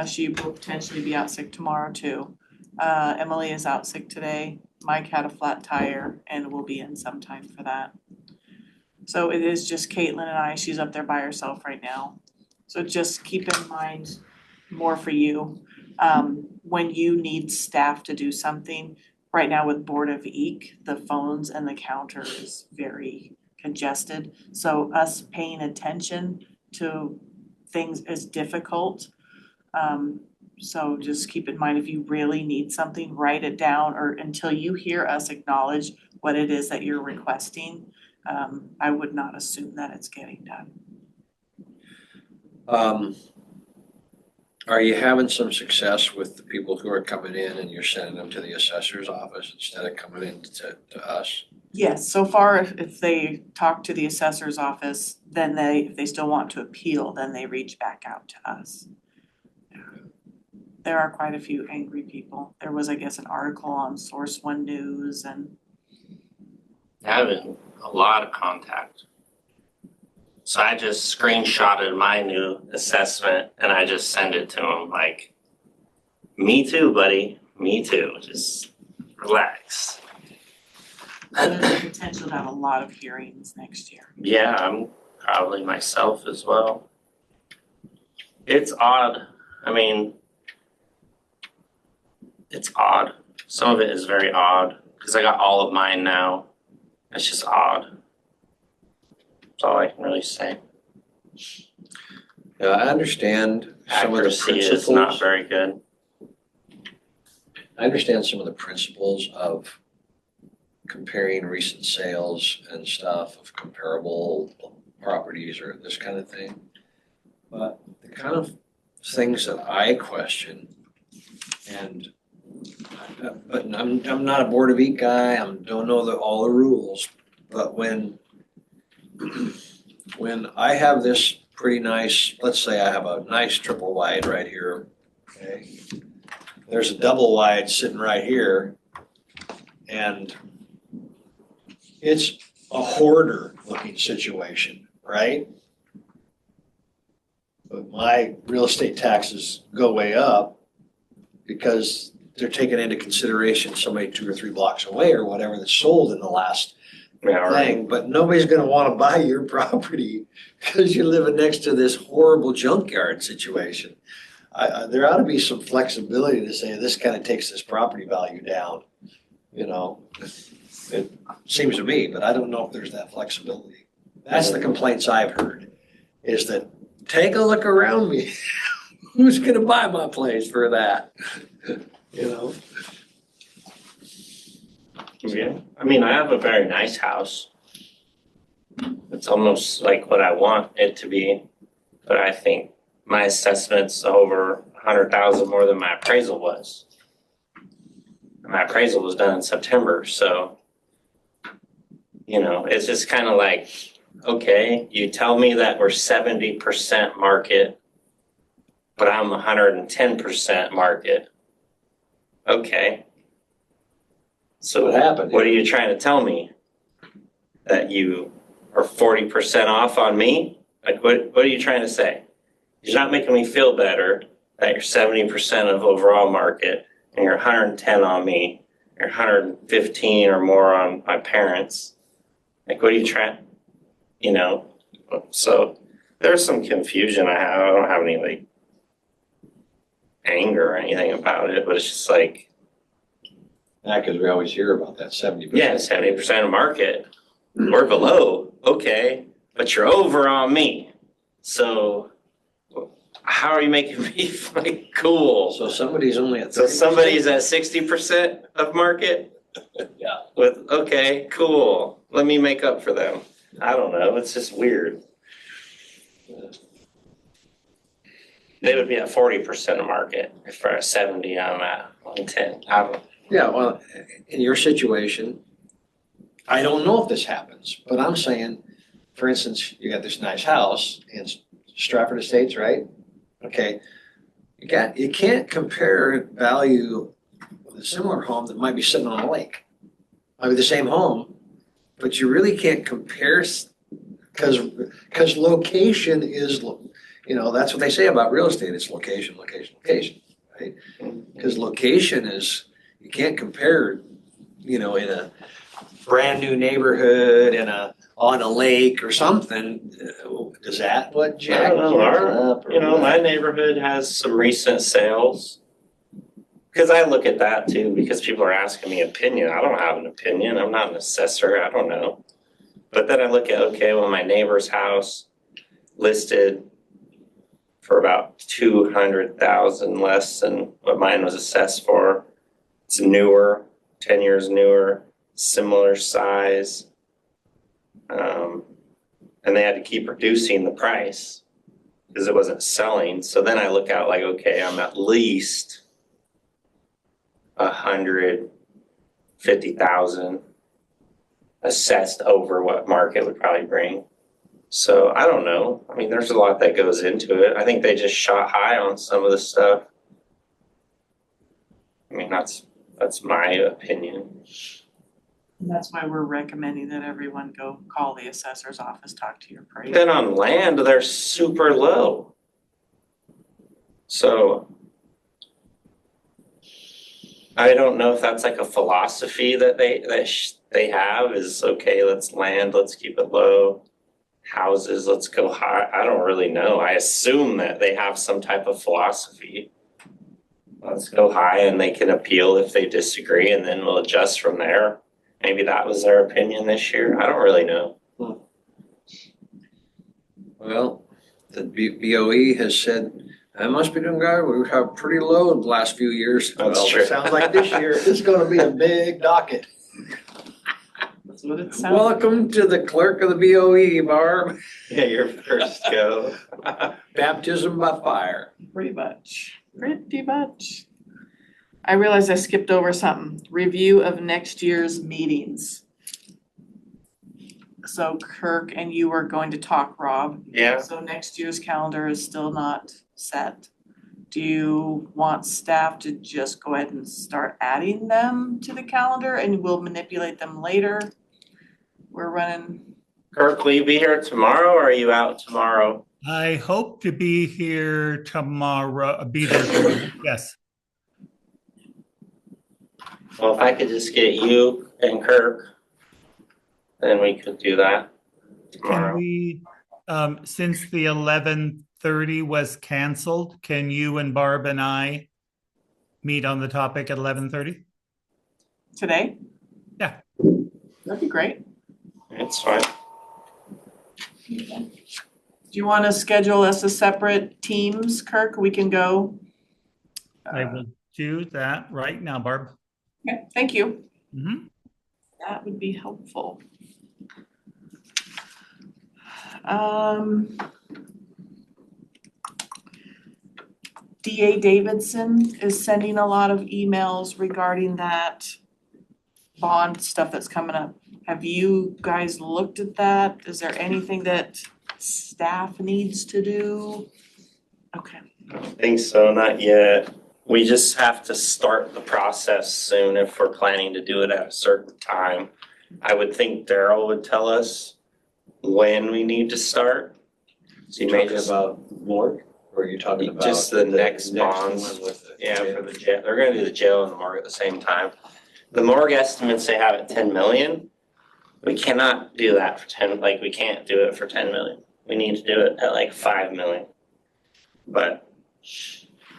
E: She will potentially be out sick tomorrow too. Emily is out sick today. Mike had a flat tire and will be in sometime for that. So it is just Caitlin and I, she's up there by herself right now. So just keep in mind, more for you, when you need staff to do something, right now with Board of Eke, the phones and the counter is very congested. So us paying attention to things is difficult. So just keep in mind, if you really need something, write it down, or until you hear us acknowledge what it is that you're requesting, I would not assume that it's getting done.
B: are you having some success with the people who are coming in and you're sending them to the assessor's office instead of coming in to us?
E: Yes, so far, if they talk to the assessor's office, then if they still want to appeal, then they reach back out to us. There are quite a few angry people. There was, I guess, an article on Source One News and
A: Having a lot of contact. So I just screenshotted my new assessment and I just send it to him like, me too, buddy, me too, just relax.
E: there's the potential to have a lot of hearings next year.
A: Yeah, I'm probably myself as well. It's odd. I mean, it's odd. Some of it is very odd because I got all of mine now. It's just odd. That's all I can really say.
B: Yeah, I understand some of the
A: Accuracy is not
B: principles.
A: very good.
B: I understand some of the principles of comparing recent sales and stuff of comparable properties or this kind of thing. But the kind of things that I question. And, but I'm not a Board of Eat guy, I don't know all the rules. But when I have this pretty nice, let's say I have a nice triple wide right here, okay? There's a double wide sitting right here, and it's a hoarder looking situation, right? But my real estate taxes go way up because they're taking into consideration somebody 2 or 3 blocks away or whatever that's sold in the last thing. But nobody's gonna wanna buy your property because you're living next to this horrible junkyard situation. There ought to be some flexibility to say this kind of takes this property value down, you know? It seems to me, but I don't know if there's that flexibility. That's the complaints I've heard, is that take a look around me. Who's gonna buy my place for that? You know?
A: Yeah, I mean, I have a very nice house. It's almost like what I want it to be, but I think my assessment's over 100,000 more than my appraisal was. My appraisal was done in September, so, you know, it's just kind of like, okay, you tell me that we're 70% market, but I'm 110% market. Okay. So
B: What happened?
A: what are you trying to tell me? That you are 40% off on me? Like, what are you trying to say? You're not making me feel better that you're 70% of overall market and you're 110 on me, you're 115 or more on my parents. Like, what are you trying, you know? So there's some confusion I have. I don't have any like anger or anything about it, but it's just like,
B: Yeah, because we always hear about that 70%.
A: yeah, 70% of market. We're below, okay, but you're over on me. So how are you making me like cool?
B: So somebody's only at 30%?
A: So somebody's at 60% of market?
B: Yeah.
A: With, okay, cool. Let me make up for them. I don't know. It's just weird. They would be at 40% of market. If for a 70, I'm at 110. I don't know.
B: Yeah, well, in your situation, I don't know if this happens, but I'm saying, for instance, you got this nice house in Stratford Estates, right? Okay, you can't compare value with a similar home that might be sitting on a lake. Might be the same home, but you really can't compare because location is, you know, that's what they say about real estate. It's location, location, location, right? Because location is, you can't compare, you know, in a brand new neighborhood on a lake or something. Is that what Jack?
A: I don't know. You know, my neighborhood has some recent sales. Because I look at that too, because people are asking me opinion. I don't have an opinion. I'm not an assessor. I don't know. But then I look at, okay, well, my neighbor's house listed for about 200,000 less than what mine was assessed for. It's newer, 10 years newer, similar size. And they had to keep reducing the price because it wasn't selling. So then I look out like, okay, I'm at least 150,000 assessed over what market would probably bring. So I don't know. I mean, there's a lot that goes into it. I think they just shot high on some of the stuff. I mean, that's my opinion.
E: And that's why we're recommending that everyone go call the assessor's office, talk to your appraiser.
A: Then on land, they're super low. So I don't know if that's like a philosophy that they have is, okay, let's keep it low. Houses, let's go high. I don't really know. I assume that they have some type of philosophy. Let's go high and they can appeal if they disagree and then we'll adjust from there. Maybe that was their opinion this year. I don't really know.
B: Well, the BOE has said, I must be doing good. We have pretty low in the last few years.
A: That's
B: Well,
A: true.
B: it sounds like this year is gonna be a big docket.
E: That's what it sounds.
B: Welcome to the clerk of the BOE, Barb.
A: Yeah, your first go.
B: Baptism by fire.
E: Pretty much. I realized I skipped over something. Review of next year's meetings. So Kirk and you were going to talk, Rob.
A: Yeah,
E: So next year's calendar is still not set. Do you want staff to just go ahead and start adding them to the calendar and we'll manipulate them later? We're running,
A: Kirk, will you be here tomorrow or are you out tomorrow?
C: I hope to be here tomorrow, be there tomorrow. Yes.
A: Well, if I could just get you and Kirk, then we could do that
C: Can
A: tomorrow.
C: we, since the 11:30 was canceled, can you and Barb and I meet on the topic at 11:30?
E: today?
C: Yeah.
E: That'd be great.
A: It's fine.
E: Do you want to schedule us a separate teams, Kirk? We can go.
C: I will do that right now, Barb.
E: Okay, thank you.
C: Mhm.
E: That would be helpful. DA Davidson is sending a lot of emails regarding that bond stuff that's coming up. Have you guys looked at that? Is there anything that staff needs to do? Okay.
A: I don't think so, not yet. We just have to start the process soon if we're planning to do it at a certain time. I would think Daryl would tell us when we need to start. So you may
B: Talking
A: just,
B: about morgue, or are you talking about?
A: just the next bonds.
B: one with the-
A: Yeah, for the jail, they're gonna do the jail and the morgue at the same time. The morgue estimates they have at 10 million. We cannot do that for 10, like, we can't do it for 10 million. We need to do it at like 5 million. But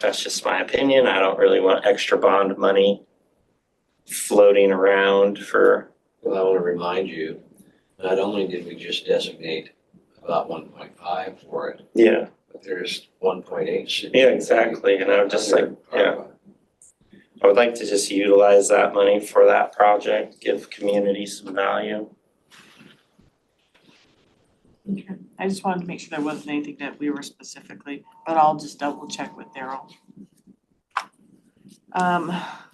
A: that's just my opinion. I don't really want extra bond money floating around for,
B: Well, I want to remind you, not only did we just designate about 1.5 for it,
A: yeah,
B: but there's 1.8 sitting.
A: yeah, exactly. And I'm just like, yeah, I would like to just utilize that money for that project, give community some value.
E: Okay. I just wanted to make sure there wasn't anything that we were specifically, but I'll just double check with Daryl.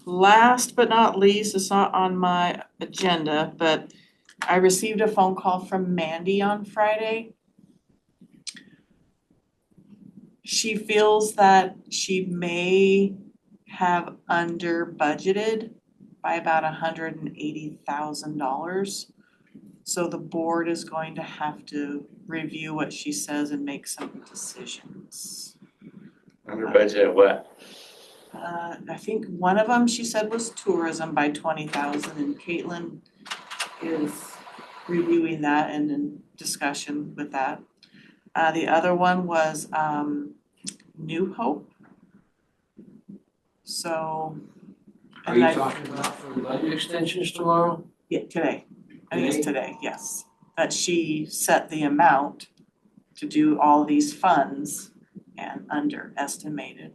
E: Last but not least, it's not on my agenda, but I received a phone call from Mandy on Friday. She feels that she may have under budgeted by about $180,000. So the board is going to have to review what she says and make some decisions.
A: Under budget, what?
E: I think one of them, she said, was tourism by 20,000, and Caitlin is reviewing that and in discussion with that. The other one was New Hope. So.
B: Are you talking about for the budget extensions tomorrow?
E: Yeah, today. I think it's today, yes. That she set the amount to do all these funds and underestimated.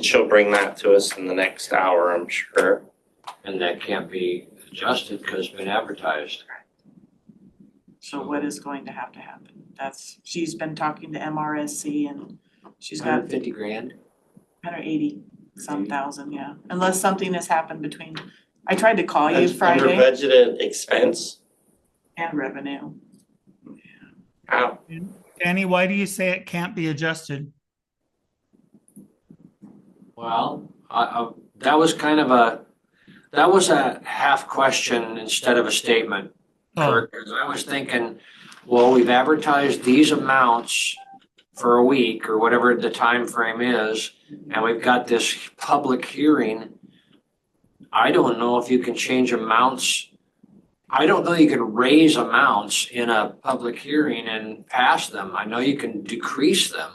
A: She'll bring that to us in the next hour, I'm sure.
B: And that can't be adjusted because it's been advertised.
E: So what is going to happen? She's been talking to MRSC and she's got
B: 150 grand?
E: 180 some thousand, yeah. Unless something has happened between, I tried to call you
A: Under
E: Friday
A: budgeted expense?
E: and revenue.
A: How?
C: Danny, why do you say it can't be adjusted?
B: Well, that was kind of that was a half question instead of a statement.
C: Oh,
B: Because I was thinking, well, we've advertised these amounts for a week or whatever the time frame is, and we've got this public hearing. I don't know if you can change amounts. I don't know you can raise amounts in a public hearing and pass them. I know you can decrease them.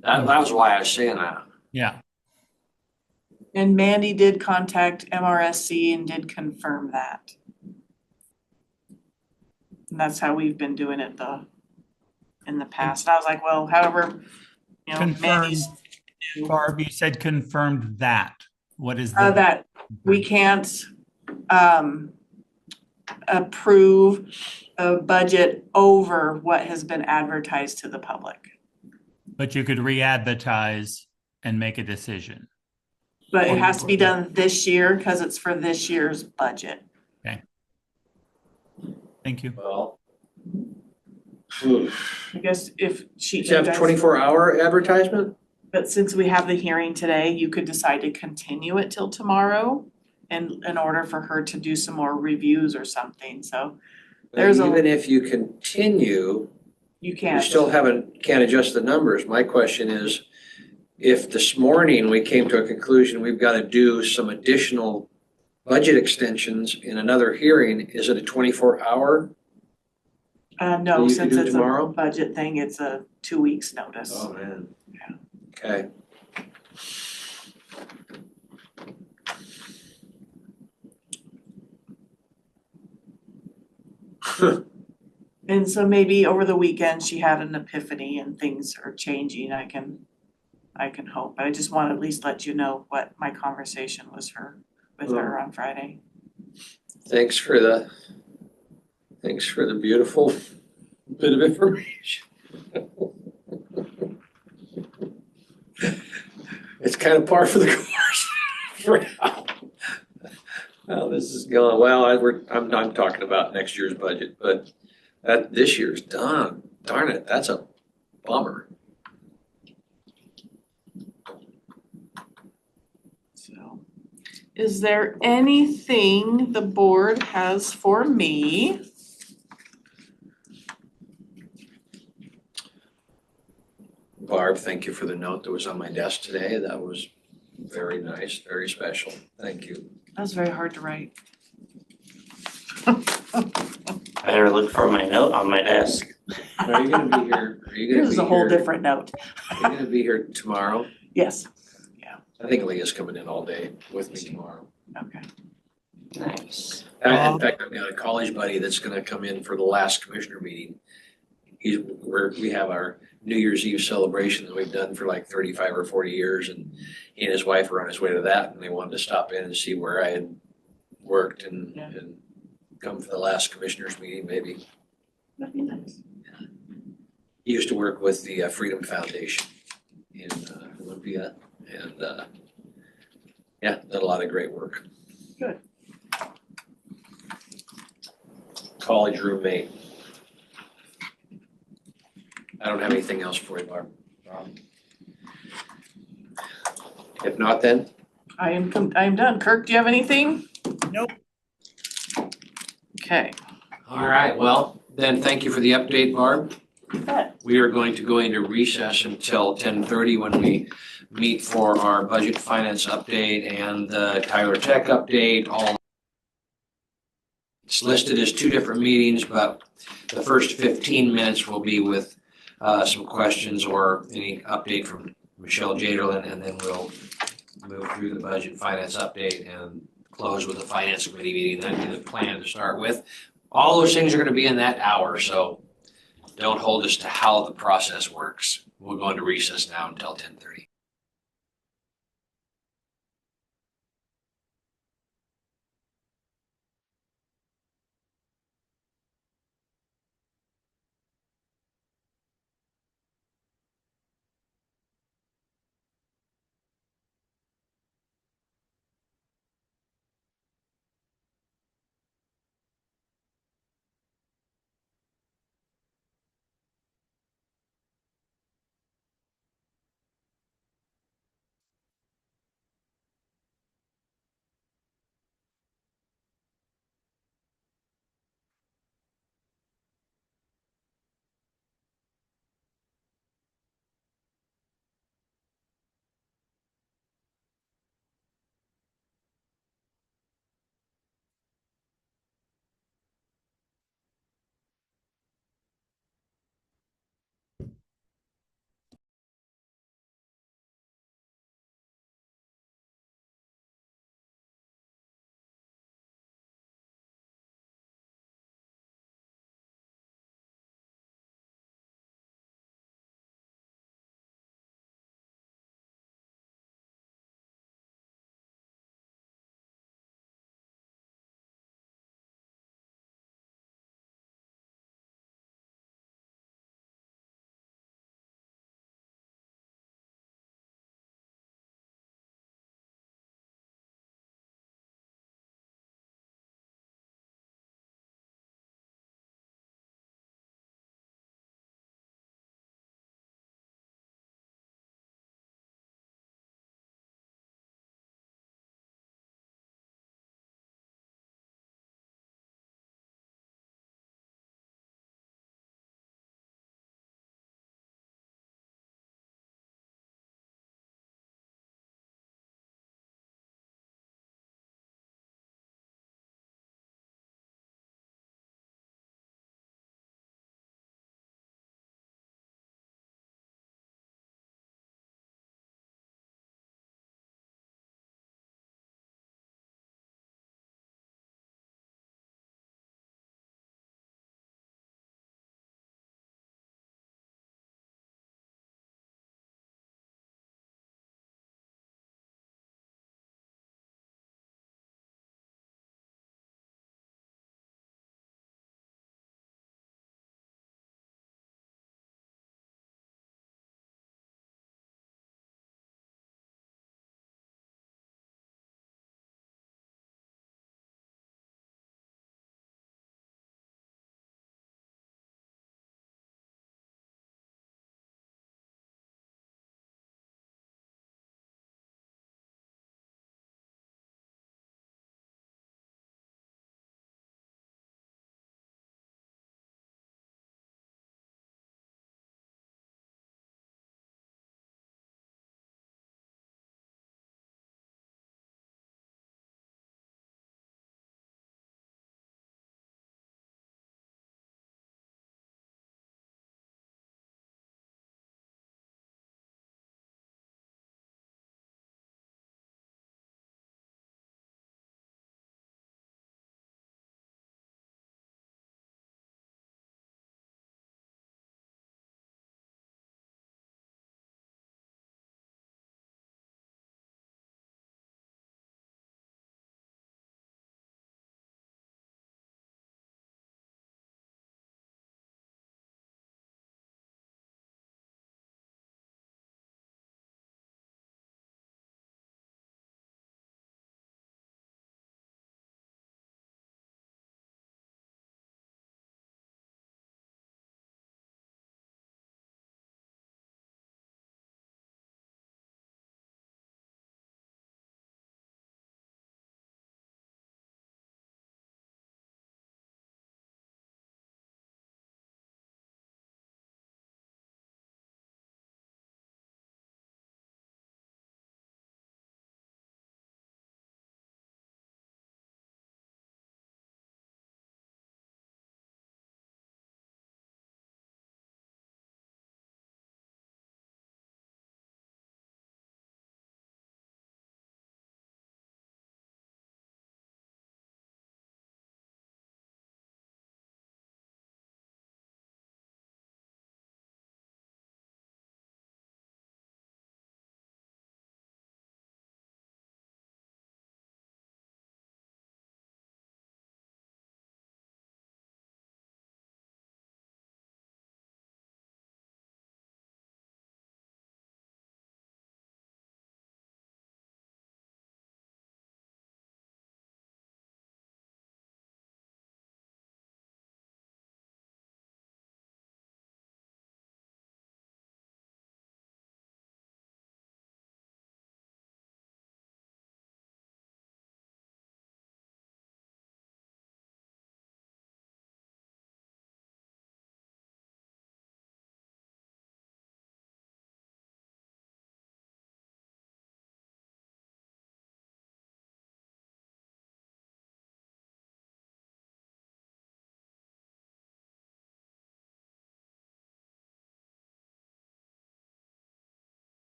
B: That was why I was saying that.
C: yeah.
E: And Mandy did contact MRSC and did confirm that. And that's how we've been doing it in the past. And I was like, well, however,
C: Confirmed.
E: Mandy's.
C: Barb, you said confirmed that. What is that?
E: That we can't approve a budget over what has been advertised to the public.
C: But you could re-advertise and make a decision.
E: But
C: Or
E: it has to be
C: you-
E: done this year because it's for this year's budget.
C: Thank you.
B: Well.
E: I guess if she.
B: You have 24-hour advertisement?
E: But since we have the hearing today, you could decide to continue it till tomorrow in order for her to do some more reviews or something, so There's a-
B: Even if you continue,
E: you
B: you
E: can't.
B: still can't adjust the numbers. My question is, if this morning we came to a conclusion, we've got to do some additional budget extensions in another hearing, is it a 24-hour?
E: No,
B: You could
E: since
B: do it
E: it's a
B: tomorrow?
E: budget thing, it's a 2 weeks notice.
B: Oh, man. Okay.
E: And so maybe over the weekend, she had an epiphany and things are changing, I can hope, but I just want to at least let you know what my conversation was with her on Friday.
B: Thanks for the beautiful bit of information. It's kind of par for the course for how this is going. Well, I'm talking about next year's budget, but this year's done. Darn it, that's a bummer.
E: So, is there anything the board has for me?
B: Barb, thank you for the note that was on my desk today. That was very nice, very special. Thank you.
E: That was very hard to write.
A: Better look for my note on my desk.
B: Are you gonna be here? Are you gonna
E: This
B: be
E: is a whole
B: here?
E: different note.
B: Are you gonna be here tomorrow?
E: Yes,
B: I think Leah's coming in all day with me tomorrow.
E: okay.
A: Nice.
B: In fact, I've got a college buddy that's gonna come in for the last commissioner meeting. We have our New Year's Eve celebration that we've done for like 35 or 40 years, and he and his wife were on his way to that, and they wanted to stop in and see where I had worked and come for the last commissioners meeting maybe.
E: That'd be nice.
B: He used to work with the Freedom Foundation in Olympia, and did a lot of great work.
E: Good.
B: College roommate. I don't have anything else for you, Barb. If not, then
E: I am done. Kirk, do you have anything?
C: Nope.
E: Okay.
B: all right, well, then thank you for the update, Barb.
E: You bet.
B: We are going to go into recess until 10:30 when we meet for our budget finance update and the Tyler Tech update. It's listed as two different meetings, but the first 15 minutes will be with some questions or any update from Michelle Jaderlin, and then we'll move through the budget finance update and close with the finance committee meeting. That'd be the plan to start with. All those things are gonna be in that hour, so don't hold us to how the process works. We'll go into recess now until 10:30.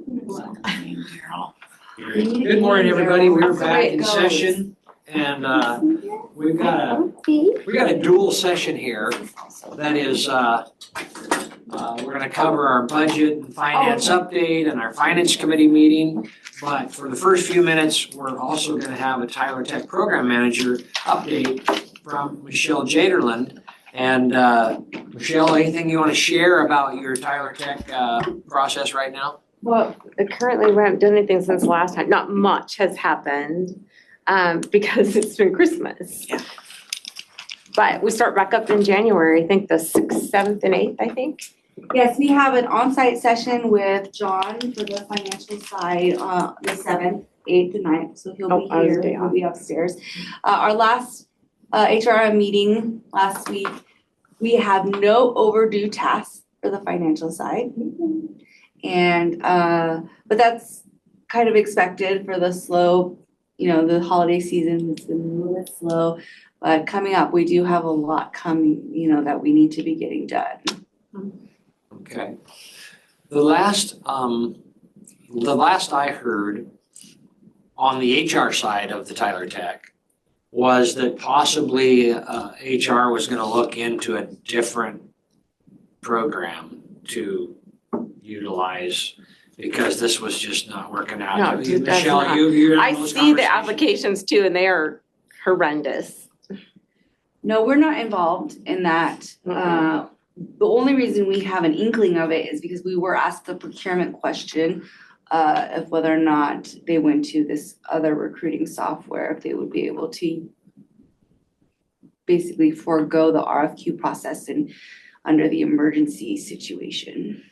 B: Good morning, everybody. We're back in session and we've got a dual session here. That is, we're gonna cover our budget and finance update and our finance committee meeting. But for the first few minutes, we're also gonna have a Tyler Tech Program Manager update from Michelle Jaderland. And Michelle, anything you wanna share about your Tyler Tech process right now?
G: Well, currently we haven't done anything since last time. Not much has happened because it's been Christmas.
E: Yeah.
G: But we start back up in January, I think the 6th, 7th, and 8th, I think.
H: Yes, we have an on-site session with John for the financial side, the 7th, 8th, and 9th, so he'll be
G: I was
H: here,
G: day
H: he'll
G: off.
H: be upstairs. Our last HRM meeting last week, we have no overdue tasks for the financial side. And, but that's kind of expected for the slow, the holiday season, it's been a little bit slow. But coming up, we do have a lot coming, that we need to be getting done.
B: Okay. The last I heard on the HR side of the Tyler Tech was that possibly HR was gonna look into a different program to utilize because this was just not working out.
G: No, dude, that's
B: Michelle,
G: not.
B: you're in
G: I
B: those
G: see the
B: conversations?
G: applications too, and they are horrendous.
H: No, we're not involved in that. The only reason we have an inkling of it is because we were asked the procurement question of whether or not they went to this other recruiting software, if they would be able to basically forego the RFQ process and under the emergency situation.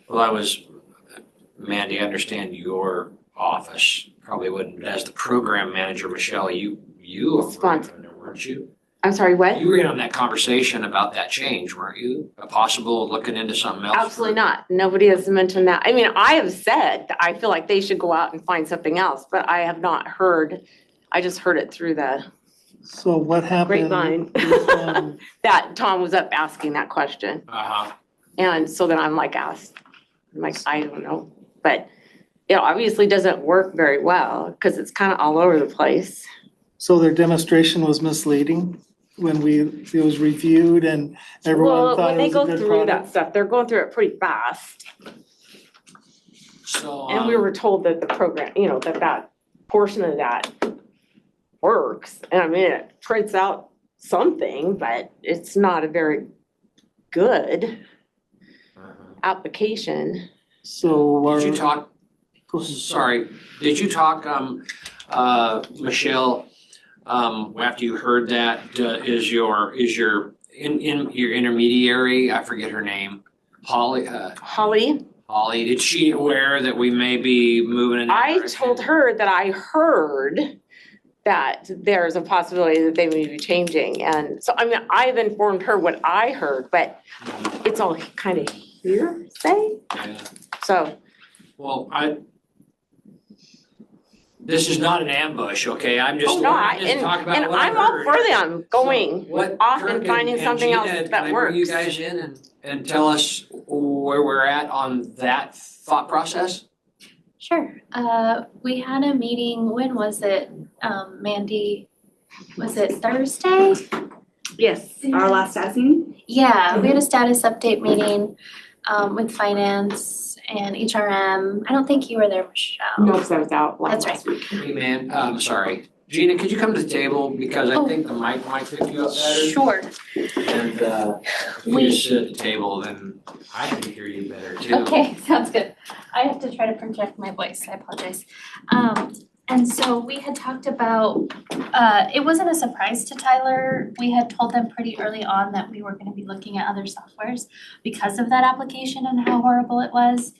B: Well, Mandy, I understand your office probably wouldn't, as the program manager, Michelle, you were in there, weren't you?
G: I'm sorry, what?
B: You were in on that conversation about that change, weren't you? A possible looking into something else?
G: Absolutely not. Nobody has mentioned that. I mean, I have said that I feel like they should go out and find something else, but I have not heard. I just heard it through the
I: So what happened?
G: grapevine
I: is,
G: that Tom was up asking that question.
B: Uh-huh.
G: And so then I'm like, I don't know. But it obviously doesn't work very well because it's kind of all over the place.
I: So their demonstration was misleading when it was reviewed and everyone
G: Well,
I: thought
G: when
I: it
G: they
I: was a
G: go
I: good
G: through that
I: product?
G: stuff, they're going through it pretty fast.
B: So,
G: And we were told that the program, that portion of that works. And I mean, it prints out something, but it's not a very good application.
I: So
B: did you talk,
I: go ahead.
B: sorry, did you talk, Michelle, after you heard that, is your intermediary, I forget her name, Holly,
G: Holly,
B: is she aware that we may be moving in that
G: I
B: direction?
G: told her that I heard that there's a possibility that they may be changing. And so, I mean, I've informed her what I heard, but it's all kind of hearsay.
B: Yeah.
G: So,
B: Well, this is not an ambush, okay? I'm just,
G: oh no,
B: I'm just talking about
G: and
B: what I
G: I'm all
B: heard.
G: for them going
B: So what
G: off
B: Kirk
G: and finding something
B: Gina,
G: else
B: can
G: that
B: I bring you
G: works.
B: guys in and tell us where we're at on that thought process?
J: Sure. We had a meeting, when was it, Mandy? Was it Thursday?
H: Yes, our last status meeting?
J: Yeah, we had a status update meeting with finance and HRM. I don't think you were there, Michelle.
G: No, because I was out
J: That's
G: last week.
B: Hey, man, sorry. Gina, could you come to the table because I think the mic might pick you up better?
J: Sure.
B: And if you just sit at the table, then I can hear you better too.
J: Okay, sounds good. I have to try to project my voice, I apologize. And so we had talked about, it wasn't a surprise to Tyler. We had told them pretty early on that we were gonna be looking at other softwares because of that application and how horrible it was.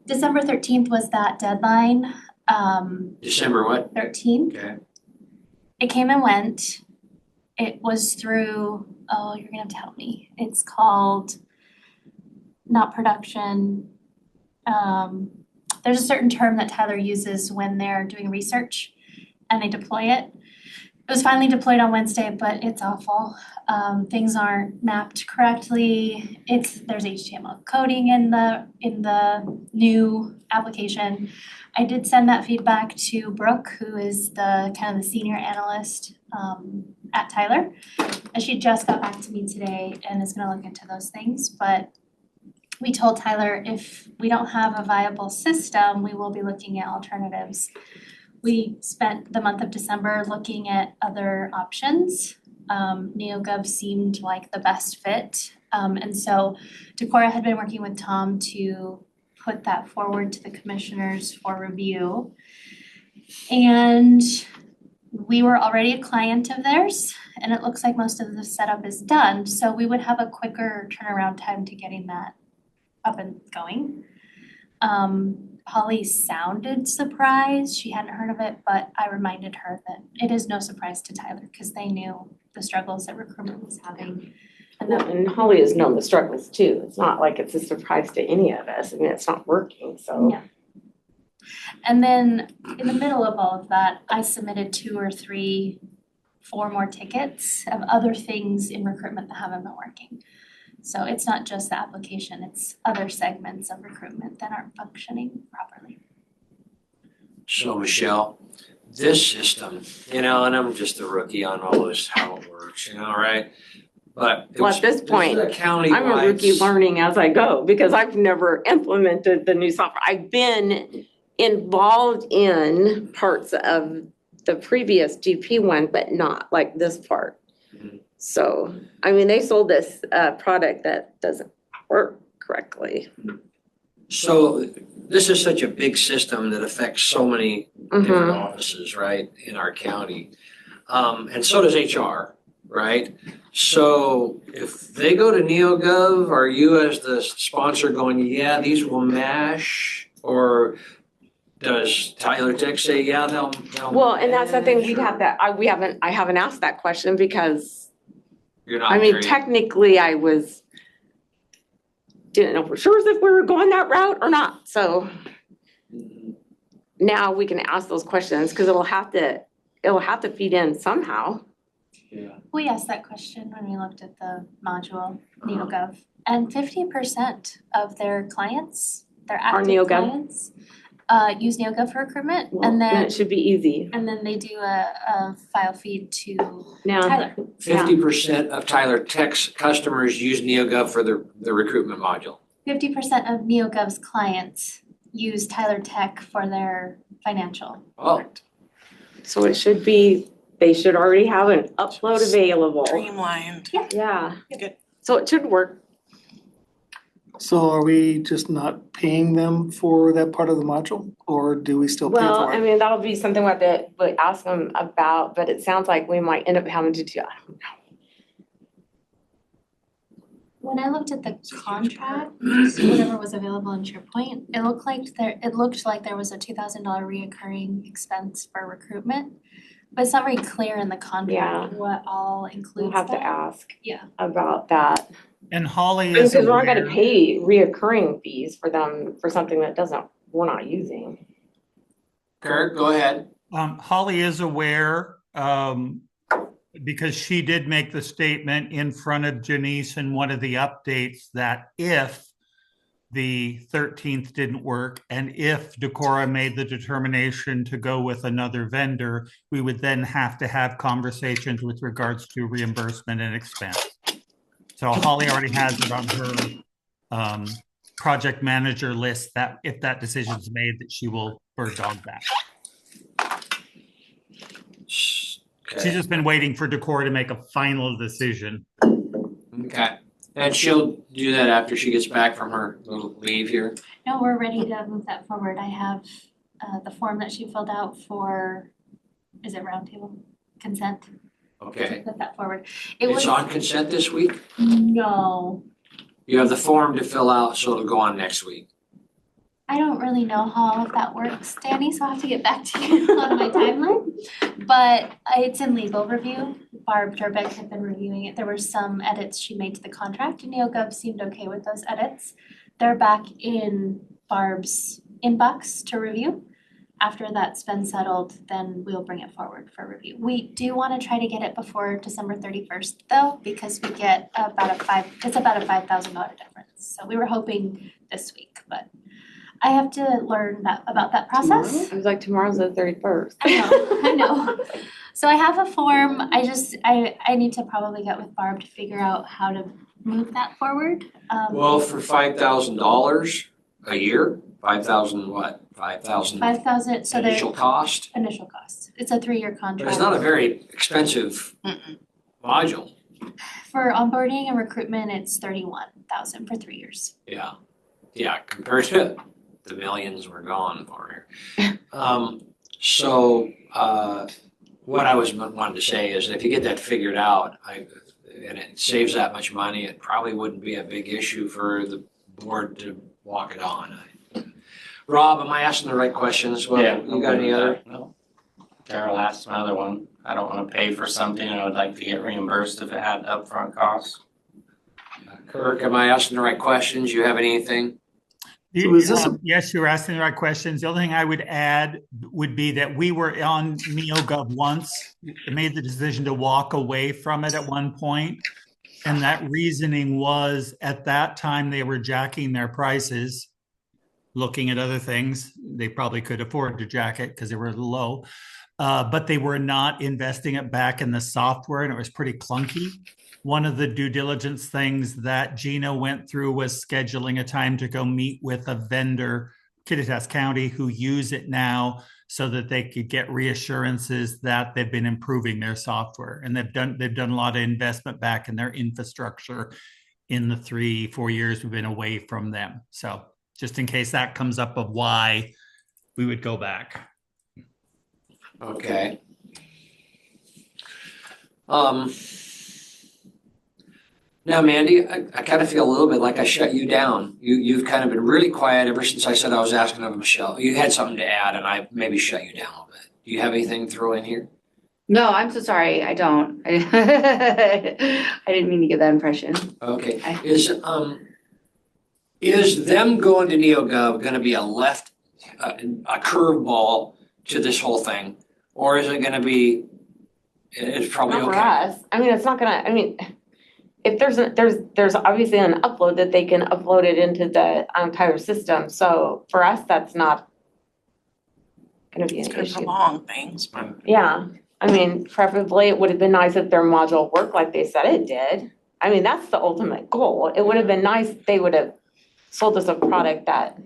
J: December 13th was that deadline,
B: December what?
J: 13th.
B: Okay.
J: It came and went. It was through, oh, you're gonna have to help me. It's called, not production. There's a certain term that Tyler uses when they're doing research and they deploy it. It was finally deployed on Wednesday, but it's awful. Things aren't mapped correctly. There's HTML coding in the new application. I did send that feedback to Brooke, who is the kind of the senior analyst at Tyler. And she just got back to me today and is gonna look into those things, but we told Tyler if we don't have a viable system, we will be looking at alternatives. We spent the month of December looking at other options. NeoGov seemed like the best fit. And so Decorah had been working with Tom to put that forward to the commissioners for review. And we were already a client of theirs, and it looks like most of the setup is done. So we would have a quicker turnaround time to getting that up and going. Holly sounded surprised, she hadn't heard of it, but I reminded her that it is no surprise to Tyler because they knew the struggles that recruitment was having.
G: And Holly has known the struggles too. It's not like it's a surprise to any of us. I mean, it's not working, so.
J: Yeah. And then in the middle of all of that, I submitted 2 or 3, 4 more tickets of other things in recruitment that haven't been working. So it's not just the application, it's other segments of recruitment that aren't functioning properly.
B: So Michelle, this system, and I'm just a rookie on all this, how it works, right? But
G: Well, at this point,
B: a county
G: I'm a rookie learning as I go because I've never implemented the new software. I've been involved in parts of the previous GP one, but not like this part. So, I mean, they sold this product that doesn't work correctly.
B: So this is such a big system that affects so many different offices, right, in our county. And so does HR, right? So if they go to NeoGov, are you as the sponsor going, yeah, these will mash? Or does Tyler Tech say, yeah, they'll
G: Well, and that's the thing,
B: mash,
G: we'd
B: or
G: have that, I haven't asked that question because
B: you're not
G: I mean,
B: sure yet?
G: technically I didn't know for sure if we were going that route or not, so now we can ask those questions, cause it'll have to feed in somehow.
B: Yeah.
J: We asked that question when we looked at the module, NeoGov, and 50% of their clients, their active
G: NeoGov?
J: clients, use NeoGov for recruitment,
G: Well,
J: and
G: then
J: then
G: it should be easy.
J: they do a file feed to
G: Now,
J: Tyler.
B: 50% of Tyler Tech's customers use NeoGov for the recruitment module.
J: 50% of NeoGov's clients use Tyler Tech for their financial.
B: Oh,
G: so it should be, they should already have an upload available.
E: Streamlined.
G: Yeah.
E: Good.
G: So it should work.
I: So are we just not paying them for that part of the module, or do we still pay
G: Well,
I: for
G: I
I: it?
G: mean, that'll be something we'll ask them about, but it sounds like we might end up having to do, I don't know.
J: When I looked at the contract, just whatever was available in SharePoint, it looked like there was a $2,000 reoccurring expense for recruitment. But it's not very clear in the contract what all includes
G: We'll have to
J: that.
G: ask
J: Yeah.
G: about that.
C: And Holly is
G: Because we're not
C: aware.
G: gonna pay reoccurring fees for them for something that we're not using.
B: Kurt, go ahead.
C: Holly is aware, because she did make the statement in front of Janice in one of the updates that if the 13th didn't work and if Decorah made the determination to go with another vendor, we would then have to have conversations with regards to reimbursement and expense. So Holly already has it on her project manager list that if that decision is made, that she will bird dog that. She's just been waiting for Decorah to make a final decision.
B: Okay. And she'll do that after she gets back from her little leave here?
J: No, we're ready to move that forward. I have the form that she filled out for, is it roundtable consent?
B: Okay.
J: Put that forward.
B: It's on consent this week?
J: No,
B: You have the form to fill out, so it'll go on next week.
J: I don't really know how if that works, Danny, so I'll have to get back to you on my timeline. But it's in legal review. Barb Durbeck had been reviewing it. There were some edits she made to the contract and NeoGov seemed okay with those edits. They're back in Barb's inbox to review. after that's been settled, then we'll bring it forward for review. We do wanna try to get it before December 31st though, because we get about a $5,000 difference. So we were hoping this week, but I have to learn about that process.
G: I was like, tomorrow's the 31st.
J: I know. So I have a form, I need to probably get with Barb to figure out how to move that forward.
B: Well, for $5,000 a year, 5,000 what? 5,000
J: 5,000, so there's
B: initial cost?
J: initial costs. It's a 3-year
B: But
J: contract.
B: it's not a very expensive module.
J: For onboarding and recruitment, it's 31,000 for 3 years.
B: Yeah, yeah, compared to the millions we're going for here. What I wanted to say is if you get that figured out, and it saves that much money, it probably wouldn't be a big issue for the board to walk it on. Rob, am I asking the right questions? Well,
A: Yeah.
B: you got any other?
A: No. Carol asked another one. I don't wanna pay for something, I would like to get reimbursed if it had upfront costs.
B: Kirk, am I asking the right questions? You have anything?
I: So is this
C: Yes, you're asking the right questions. The only thing I would add would be that we were on NeoGov once, made the decision to walk away from it at one point. And that reasoning was at that time they were jacking their prices, looking at other things. They probably could afford to jack it because they were low, but they were not investing it back in the software and it was pretty clunky. One of the due diligence things that Gina went through was scheduling a time to go meet with a vendor, Kittitas County, who use it now so that they could get reassurances that they've been improving their software. And they've done a lot of investment back in their infrastructure in the 3-4 years we've been away from them. So just in case that comes up of why we would go back.
B: Okay. Now, Mandy, I kind of feel a little bit like I shut you down. You've kind of been really quiet ever since I said I was asking of Michelle. You had something to add and I maybe shut you down a little bit. Do you have anything to throw in here?
H: No, I'm so sorry, I don't. I didn't mean to give that impression.
B: Okay, is them going to NeoGov gonna be a curveball to this whole thing? Or is it gonna be, it's probably
G: Not
B: okay?
G: for us. I mean, it's not gonna, I mean, if there's obviously an upload that they can upload it into the Tyler system. So for us, that's not gonna be
E: It's
G: an
E: gonna
G: issue.
E: prolong things, but.
G: Yeah, I mean, preferably it would have been nice if their module worked like they said it did. I mean, that's the ultimate goal. It would have been nice if they would have sold us a product that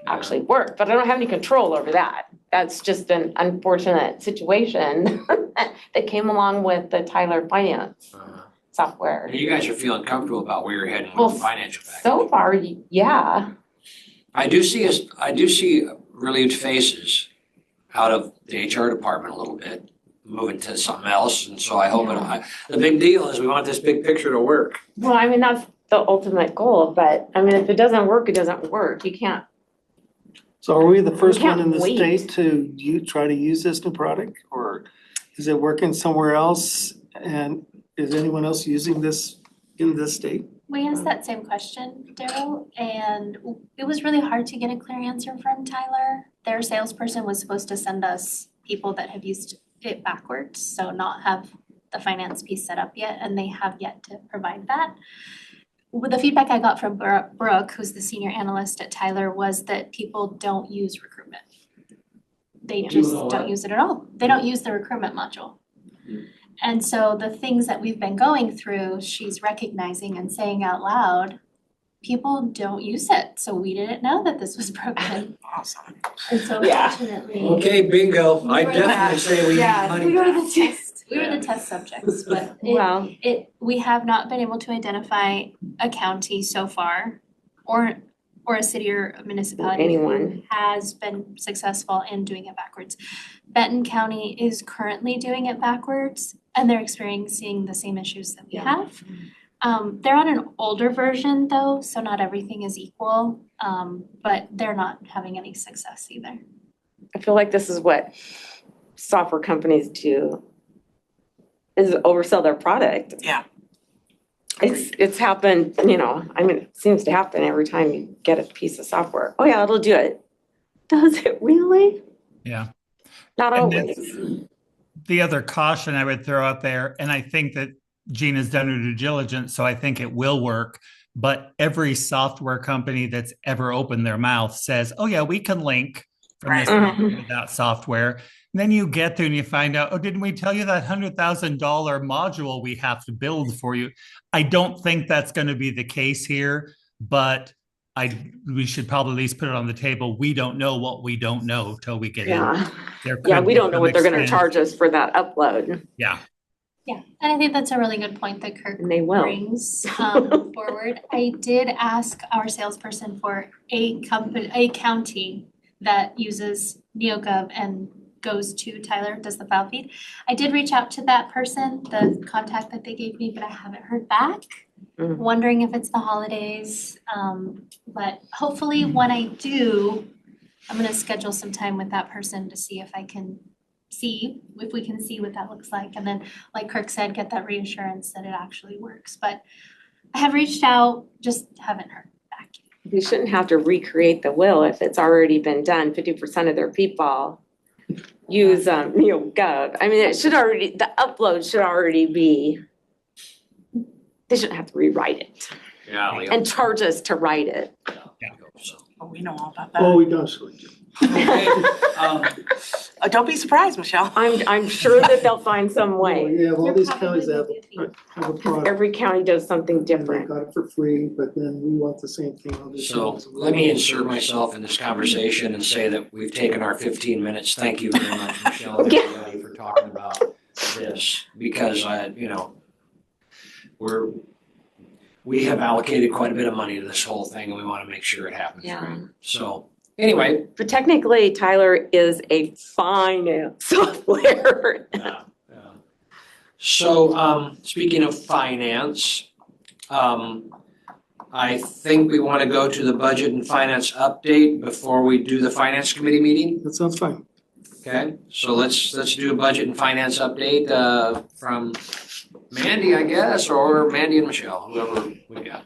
G: actually worked, but I don't have any control over that. That's just an unfortunate situation that came along with the Tyler Finance software.
B: You guys are feeling comfortable about where you're heading
G: Well,
B: with the financial package.
G: So far, yeah.
B: I do see relieved faces out of the HR department a little bit, moving to something else, and so I hope the big deal is we want this big picture to work.
G: Well, I mean, that's the ultimate goal, but I mean, if it doesn't work, it doesn't work. You can't.
I: So are we the first one in the
G: wait.
I: state to try to use this new product? Or is it working somewhere else? And is anyone else using this in this state?
J: We asked that same question, Daryl, and it was really hard to get a clear answer from Tyler. Their salesperson was supposed to send us people that have used it backwards, so not have the finance piece set up yet, and they have yet to provide that. With the feedback I got from Brooke, who's the senior analyst at Tyler, was that people don't use recruitment. They just don't use it at all. They don't use the recruitment module. And so the things that we've been going through, she's recognizing and saying out loud, people don't use it. So we didn't know that this was broken.
E: Awesome.
J: And so
G: Yeah.
J: fortunately.
B: Okay, bingo. I
J: We were
B: definitely say we need money
J: We were
B: back.
J: the test, we were the test subjects, but
G: Well,
J: we have not been able to identify a county so far or a city or a municipality who
G: anyone.
J: has been successful in doing it backwards. Benton County is currently doing it backwards and they're experiencing the same issues that we have. They're on an older version though, so not everything is equal, but they're not having any success either.
G: I feel like this is what software companies do, is oversell their product.
E: Yeah.
G: It's happened, I mean, it seems to happen every time you get a piece of software. Oh yeah, it'll do it. Does it really?
C: Yeah.
G: Not
C: And
G: always.
C: the other caution I would throw out there, and I think that Gina's done her due diligence, so I think it will work. But every software company that's ever opened their mouth says, "Oh yeah, we can link from this
G: Mhm.
C: to that software." And then you get there and you find out, "Oh, didn't we tell you that $100,000 module we have to build for you?" I don't think that's going to be the case here, but we should probably at least put it on the table. We don't know what we don't know till we get in.
G: Yeah.
C: There
G: Yeah,
C: could
G: we
C: be
G: don't know
C: some
G: what they're gonna
C: expense.
G: charge us for that upload,
C: Yeah.
J: Yeah, and I think that's a really good point that Kirk
G: and they will.
J: brings forward. I did ask our salesperson for a county that uses NeoGov and goes to Tyler, does the file feed. I did reach out to that person, the contact that they gave me, but I haven't heard back.
G: Mm.
J: Wondering if it's the holidays, but hopefully when I do, I'm gonna schedule some time with that person to see if we can see what that looks like. And then, like Kirk said, get that reassurance that it actually works. But I have reached out, just haven't heard back yet.
G: You shouldn't have to recreate the will if it's already been done. 50% of their people use Gov. I mean, the upload should already be, they shouldn't have to rewrite it
B: Yeah.
G: and charge us to write it.
E: Oh, we know all about
I: Oh,
E: that.
I: we don't.
B: Okay,
E: Don't be surprised, Michelle.
G: I'm sure that they'll find some way.
I: Yeah, all these
J: They're
I: counties have
J: probably
I: a product,
G: Every county does something
I: and they
G: different.
I: got it for free, but then we want the same thing. on this
B: so
I: one.
B: let me insert myself in this conversation and say that we've taken our 15 minutes. Thank you very much, Michelle, and everybody for talking about this, because we have allocated quite a bit of money to this whole thing, and we want to make sure it happens,
G: Yeah.
B: right? So, anyway.
G: But technically, Tyler is a finance software.
B: Yeah. So, speaking of finance, I think we want to go to the budget and finance update before we do the finance committee meeting.
I: That sounds fine.
B: Okay, so let's do a budget and finance update, from Mandy, I guess, or Mandy and Michelle, whoever we got.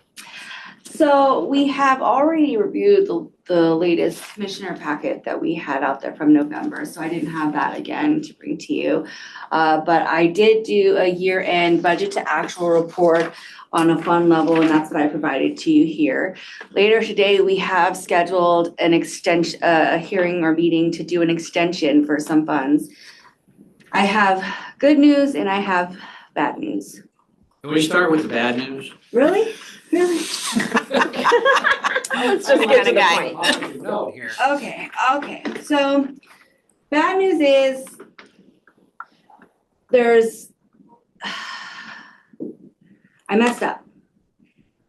H: So we have already reviewed the latest commissioner packet that we had out there from November, so I didn't have that again to bring to you. But I did do a year-end budget to actual report on a fund level, and that's what I provided to you here. Later today, we have scheduled an extension, a hearing or meeting to do an extension for some funds. I have good news and I have bad news.
B: Can we start with the bad news?
H: Really? Really?
G: Let's just get to the
E: guy.
G: point.
B: No, here.
H: Okay, so bad news is I messed up.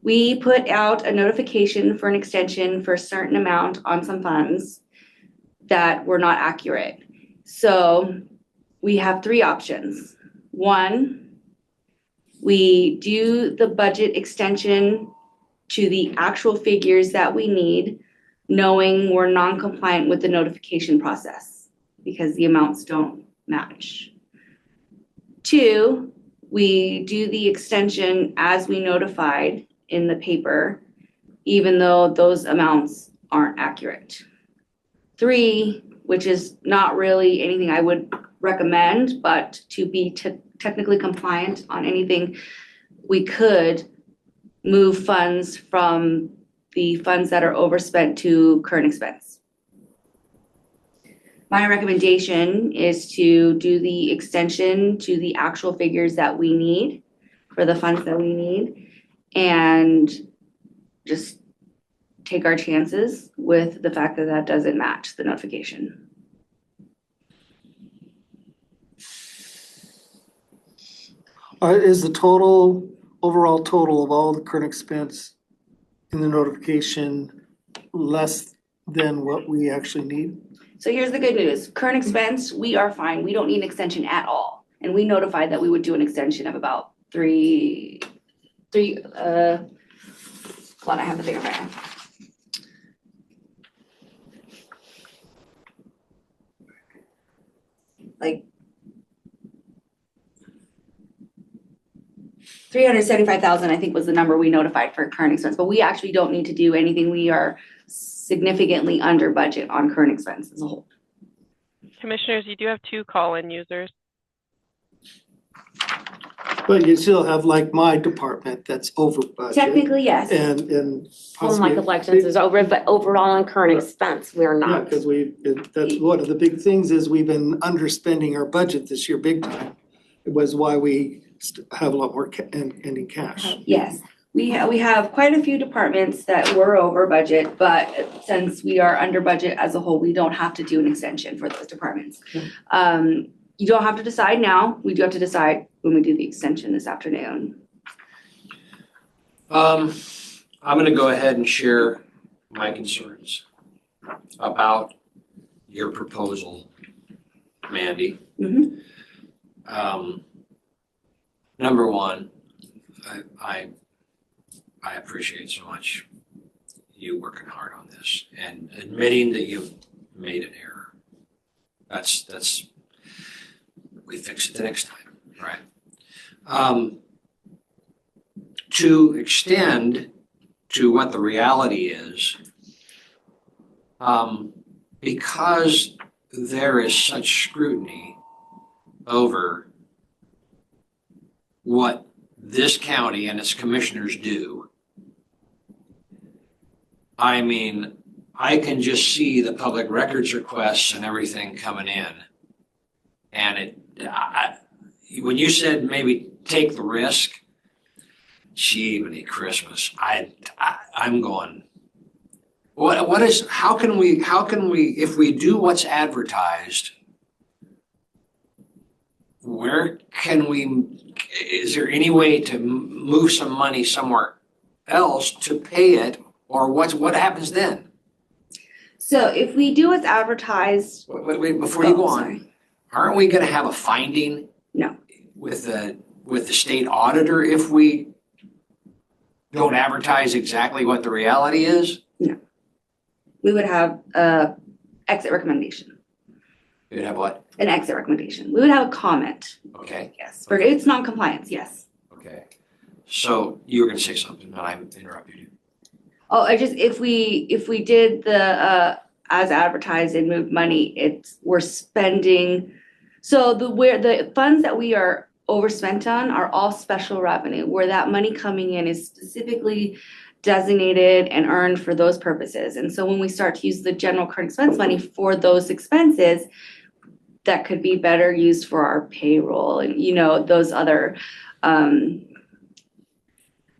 H: We put out a notification for an extension for a certain amount on some funds that were not accurate. So we have three options. One, we do the budget extension to the actual figures that we need, knowing we're non-compliant with the notification process because the amounts don't match. Two, we do the extension as we notified in the paper, even though those amounts aren't accurate. Three, which is not really anything I would recommend, but to be technically compliant on anything, we could move funds from the funds that are overspent to current expense. My recommendation is to do the extension to the actual figures that we need for the funds that we need and just take our chances with the fact that that doesn't match the notification.
I: Is the overall total of all the current expense in the notification less than what we actually need?
H: So here's the good news. Current expense, we are fine. We don't need an extension at all. And we notified that we would do an extension of about hold on, I have the figure right. Like 375,000, I think was the number we notified for current expense, but we actually don't need to do anything. We are significantly under budget on current expense as a whole.
F: Commissioners, you do have 2 call-in users.
I: But you still have like my department that's over budget.
H: Technically, yes.
I: And
G: Well,
I: possibly.
G: like elections is over, but overall on current expense, we're
I: Yeah,
G: not.
I: because that's one of the big things is we've been underspending our budget this year big time. It was why we have a lot more ending cash.
H: Yes, we have quite a few departments that were over budget, but since we are under budget as a whole, we don't have to do an extension for those departments. You don't have to decide now. We do have to decide when we do the extension this afternoon.
B: I'm gonna go ahead and share my concerns about your proposal, Mandy.
H: Mhm.
B: Number one, I appreciate so much you working hard on this and admitting that you've made an error. That's we fix it the next time, right? To extend to what the reality is, because there is such scrutiny over what this county and its commissioners do. I mean, I can just see the public records requests and everything coming in. And when you said maybe take the risk, gee, many Christmas, I'm going, how can we, if we do what's advertised, where can we, is there any way to move some money somewhere else to pay it, or what happens then?
H: So if we do what's advertised.
B: Wait, before you go on,
H: sorry.
B: aren't we gonna have a finding?
H: No.
B: With the state auditor if we don't advertise exactly what the reality is?
H: No. We would have exit recommendation.
B: You would have what?
H: An exit recommendation. We would have a comment.
B: Okay,
H: Yes, for it's non-compliance, yes.
B: okay. So you were gonna say something, and I interrupted you.
H: Oh, if we did the as advertised and moved money, we're spending. So the funds that we are overspent on are all special revenue, where that money coming in is specifically designated and earned for those purposes. And so when we start to use the general current expense money for those expenses, that could be better used for our payroll and, those other,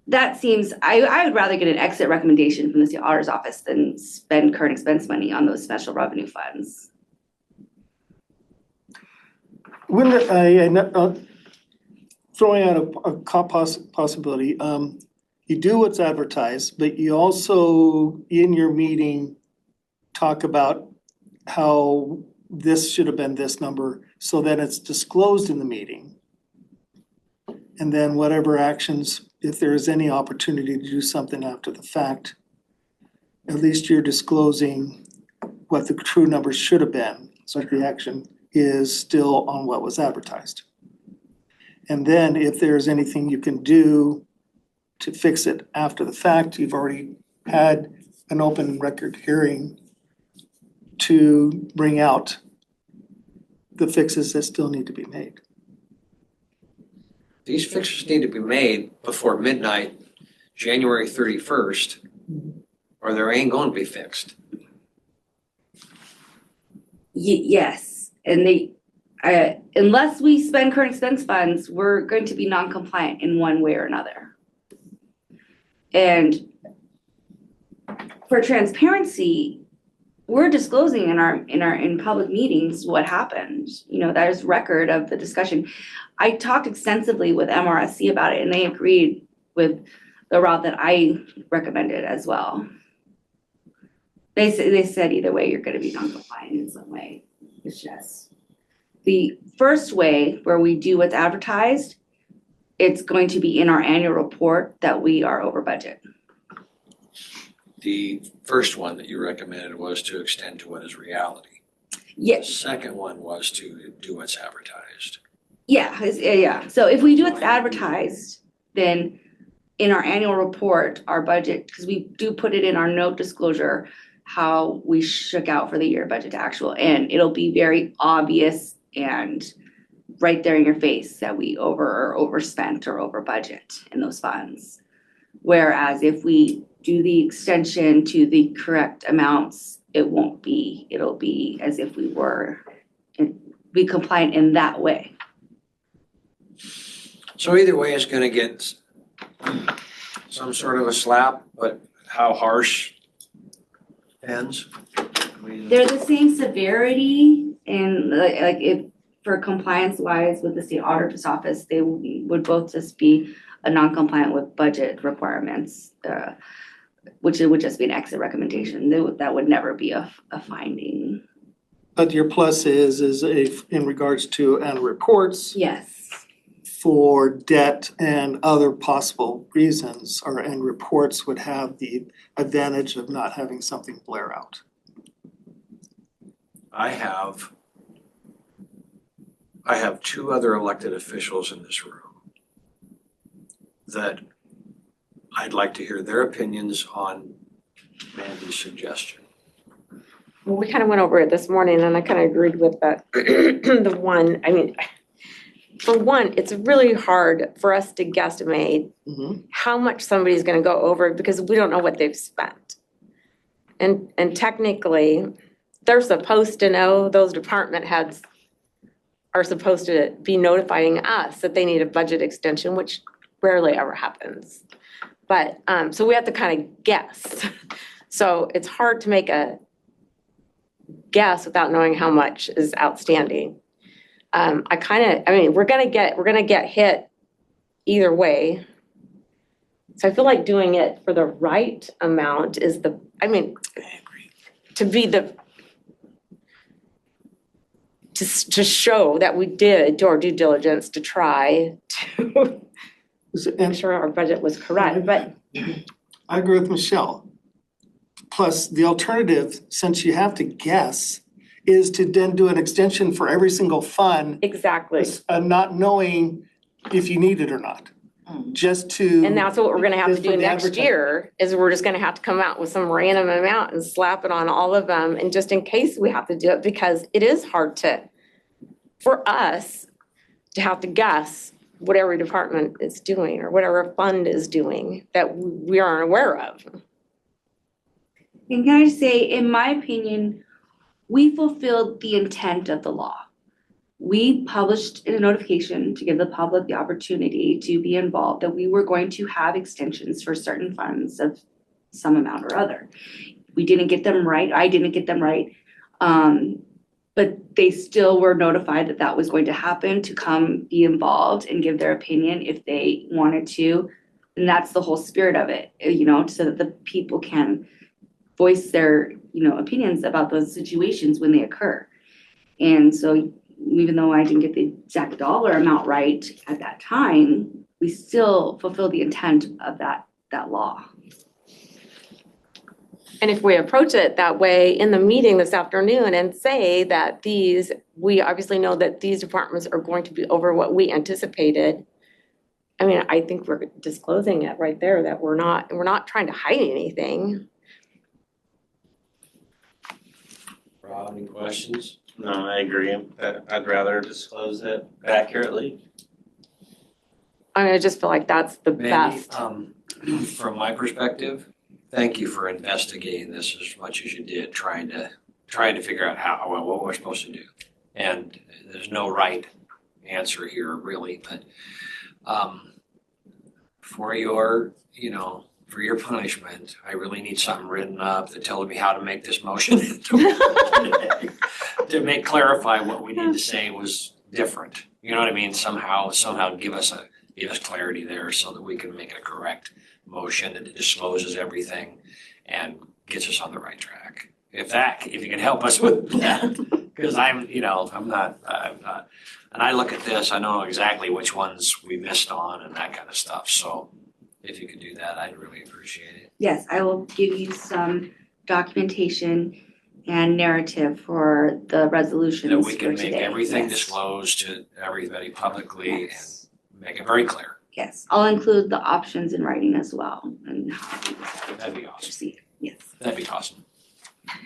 H: that seems, I would rather get an exit recommendation from the state auditor's office than spend current expense money on those special revenue funds.
I: Throwing out a possibility, you do what's advertised, but you also, in your meeting, talk about how this should have been this number, so that it's disclosed in the meeting. And then whatever actions, if there is any opportunity to do something after the fact, at least you're disclosing what the true numbers should have been, so the action is still on what was advertised. And then if there's anything you can do to fix it after the fact, you've already had an open record hearing to bring out the fixes that still need to be made.
B: These fixes need to be made before midnight, January 31st, or they ain't going to be fixed.
H: Yes, and unless we spend current expense funds, we're going to be non-compliant in one way or another. And for transparency, we're disclosing in public meetings what happened. There's record of the discussion. I talked extensively with MRSC about it, and they agreed with the route that I recommended as well. They said either way, you're going to be non-compliant in some way. It's just the first way where we do what's advertised, it's going to be in our annual report that we are over budget.
B: The first one that you recommended was to extend to what is reality.
H: Yes.
B: The second one was to do what's advertised.
H: Yeah. So if we do what's advertised, then in our annual report, our budget, because we do put it in our note disclosure, how we shook out for the year budget to actual. And it'll be very obvious and right there in your face that we overspent or over budget in those funds. Whereas if we do the extension to the correct amounts, it'll be as if we were be compliant in that way.
B: So either way, it's gonna get some sort of a slap, but how harsh ends?
H: They're the same severity and like if for compliance wise with the state auditor's office, they would both just be a non-compliant with budget requirements, which it would just be an exit recommendation. That would never be a finding.
I: But your plus is if in regards to annual reports
H: Yes.
I: for debt and other possible reasons, our end reports would have the advantage of not having something blare out.
B: I have two other elected officials in this room that I'd like to hear their opinions on Mandy's suggestion.
G: Well, we kind of went over it this morning and I kind of agreed with that. The one, I mean, for one, it's really hard for us to guesstimate how much somebody's gonna go over because we don't know what they've spent. And technically, they're supposed to know, those department heads are supposed to be notifying us that they need a budget extension, which rarely ever happens. But, so we have to kind of guess. So it's hard to make a guess without knowing how much is outstanding. We're gonna get hit either way. So I feel like doing it for the right amount is to show that we did do our due diligence to try to make sure our budget was correct, but.
I: I agree with Michelle. Plus, the alternative, since you have to guess, is to then do an extension for every single fund.
G: Exactly.
I: Not knowing if you need it or not, just to.
G: And that's what we're gonna have to
I: just for
G: do
I: the
G: next
I: advertising.
G: year, is we're just gonna have to come out with some random amount and slap it on all of them, and just in case we have to do it, because it is hard for us to have to guess what every department is doing, or whatever fund is doing that we aren't aware of.
H: And can I just say, in my opinion, we fulfilled the intent of the law. We published a notification to give the public the opportunity to be involved, that we were going to have extensions for certain funds of some amount or other. We didn't get them right, I didn't get them right. But they still were notified that that was going to happen, to come be involved and give their opinion if they wanted to. And that's the whole spirit of it, so that the people can voice their, opinions about those situations when they occur. And so even though I didn't get the exact dollar amount right at that time, we still fulfilled the intent of that law.
G: And if we approach it that way in the meeting this afternoon and say that we obviously know that these departments are going to be over what we anticipated, I think we're disclosing it right there, that we're not trying to hide anything.
B: Rob, any questions?
A: No, I agree. I'd rather disclose it accurately.
G: I just feel like that's the
B: Mandy,
G: best.
B: From my perspective, thank you for investigating this as much as you did, trying to figure out what we're supposed to do. And there's no right answer here really, but for your punishment, I really need something written up that tells me how to make this motion to clarify what we need to say was different. You know what I mean? Somehow give us clarity there so that we can make a correct motion that discloses everything and gets us on the right track. If you can help us with that, because I'm not, and I look at this, I know exactly which ones we missed on and that kind of stuff. So if you could do that, I'd really appreciate it.
H: Yes, I will give you some documentation and narrative for the resolutions
B: That we
H: for
B: can
H: today.
B: make everything
H: Yes.
B: disclosed to everybody publicly
H: Yes.
B: and make it very clear.
H: Yes, I'll include the options in writing as well and how we
B: That'd be awesome.
H: proceed. Yes.
B: That'd be awesome.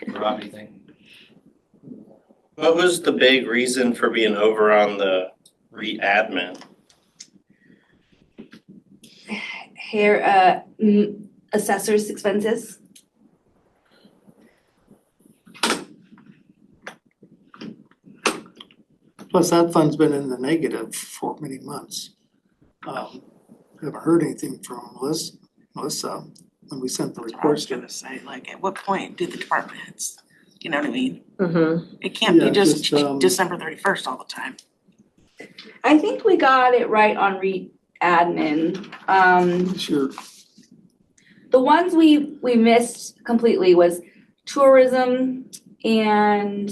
B: Rob, anything?
A: What was the big reason for being over on the re-admin?
H: Assessor's expenses.
I: Plus, that fund's been in the negative for many months. Haven't heard anything from Melissa when we sent the
E: I was
I: reports to.
E: gonna say, like, at what point do the department heads, you know what I mean?
G: Mm-hmm.
E: It can't be
I: Yeah,
E: just
I: just,
E: December 31st all the time.
H: I think we got it right on admin.
I: Sure.
H: The ones we missed completely was tourism and,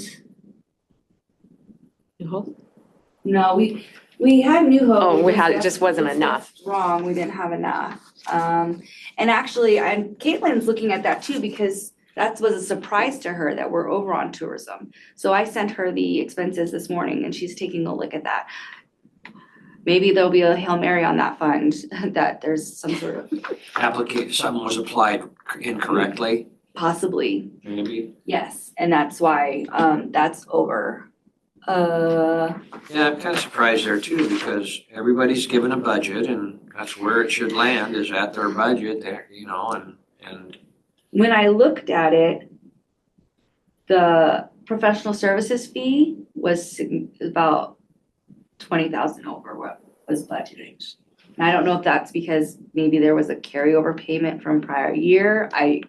H: no, we had New Hope.
G: Oh, we had, it just wasn't
H: that's
G: enough.
H: wrong, we didn't have enough. And actually, Caitlin's looking at that too, because that was a surprise to her that we're over on tourism. So I sent her the expenses this morning and she's taking a look at that. Maybe there'll be a Hail Mary on that fund, that there's some sort of,
B: Something was applied incorrectly,
H: possibly,
B: maybe?
H: yes, and that's why, that's over.
B: Yeah, I'm kind of surprised there too, because everybody's given a budget and that's where it should land, is at their budget there, you know, and
H: When I looked at it, the professional services fee was about 20,000 over what was budgeted. And I don't know if that's because maybe there was a carryover payment from prior year. I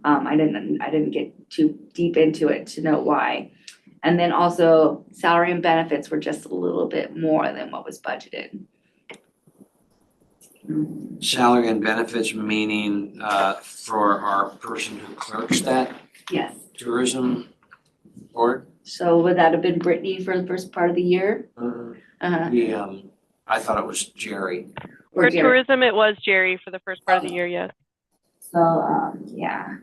H: didn't get too deep into it to know why. And then also salary and benefits were just a little bit more than what was budgeted.
B: salary and benefits, meaning for our person who clerks that
H: Yes.
B: tourism board.
H: So would that have been Brittany for the first part of the year? Uh-huh.
B: I thought it was Jerry.
H: Or
F: For
H: Jared?
F: tourism, it was Jerry for the first part of the year, yes.
H: So, yeah.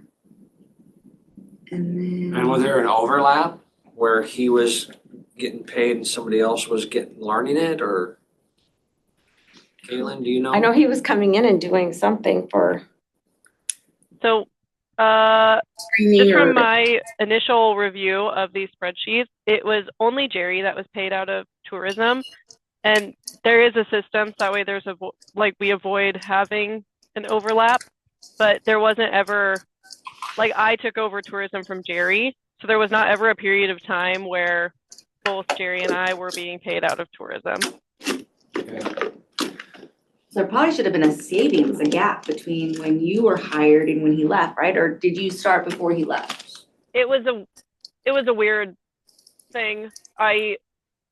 H: And
B: And was
H: then,
B: there an overlap where he was getting paid and somebody else was learning it, or? Kaylin, do you know?
G: I know he was coming in and doing something for
F: So,
G: training
F: just
G: or.
F: from my initial review of these spreadsheets, it was only Jerry that was paid out of tourism. And there is a system, so that way there's we avoid having an overlap, but there wasn't ever, I took over tourism from Jerry, so there was not ever a period of time where both Jerry and I were being paid out of tourism.
B: Okay.
H: so there probably should have been a savings, a gap between when you were hired and when he left, right? Or did you start before he left?
F: It was a weird thing.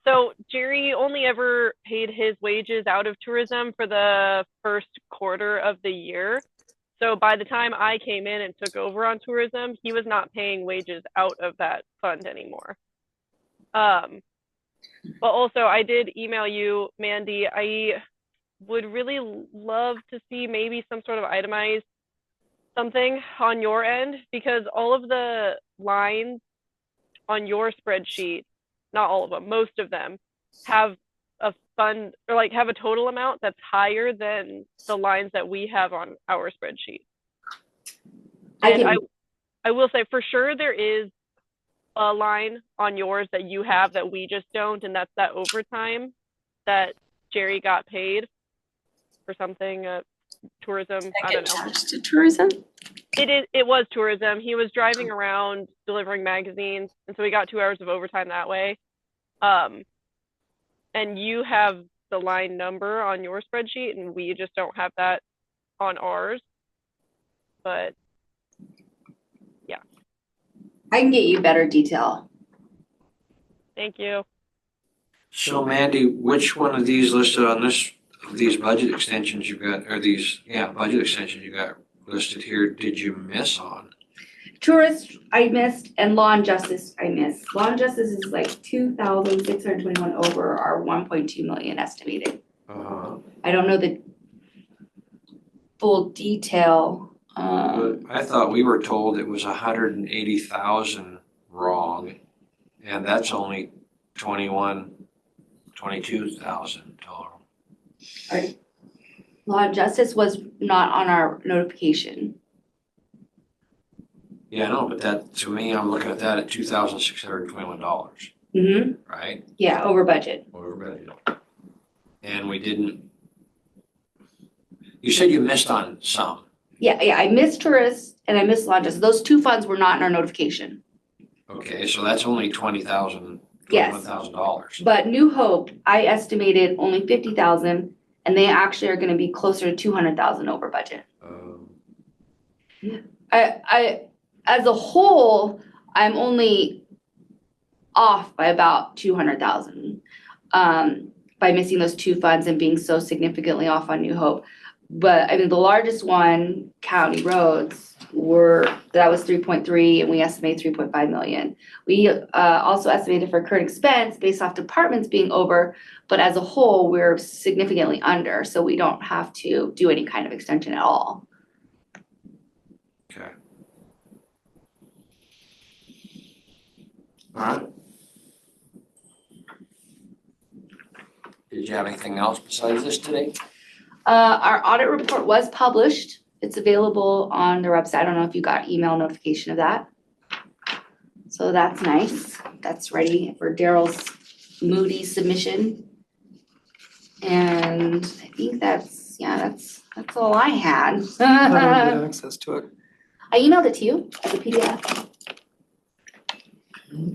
F: So Jerry only ever paid his wages out of tourism for the first quarter of the year. So by the time I came in and took over on tourism, he was not paying wages out of that fund anymore. But also I did email you, Mandy. I would really love to see maybe some sort of itemized something on your end, because all of the lines on your spreadsheet, not all of them, most of them have a fund or have a total amount that's higher than the lines that we have on our spreadsheet. I will say for sure there is a line on yours that you have that we just don't, and that's that overtime that Jerry got paid for something, tourism, I don't know.
G: Charged to tourism?
F: It was tourism. He was driving around delivering magazines, and so he got 2 hours of overtime that way. And you have the line number on your spreadsheet, and we just don't have that on ours. But yeah.
H: I can get you better detail.
F: Thank you.
B: So Mandy, which one of these listed on these budget extensions you got, or budget extensions you got listed here, did you miss on?
H: Tourist, I missed, and law and justice, I missed. Law and justice is like 2,621 over our 1.2 million estimated. I don't know the full detail.
B: But I thought we were told it was 180,000 wrong, and that's only 22,000 total.
H: Right. Law and justice was not on our notification.
B: Yeah, I know, but that, to me, I'm looking at that at $2,621,
H: Mm-hmm,
B: right?
H: yeah, over budget.
B: Over budget. And we didn't, you said you missed on some.
H: Yeah, I missed tourists and I missed lunches. Those two funds were not in our notification.
B: Okay, so that's only $21,000.
H: Yes. But New Hope, I estimated only 50,000 and they actually are gonna be closer to 200,000 over budget. I, as a whole, I'm only off by about 200,000. By missing those two funds and being so significantly off on New Hope. But I mean, the largest one, county roads, that was 3.3 and we estimate 3.5 million. We also estimated for current expense based off departments being over, but as a whole, we're significantly under, so we don't have to do any kind of extension at all.
B: Okay. All right. Did you have anything else besides this today?
H: Our audit report was published. It's available on their website. I don't know if you got email notification of that. So that's nice. That's ready for Daryl's Moody submission. And I think that's all I had.
I: I don't get access to it.
H: I emailed it to you as a PDF.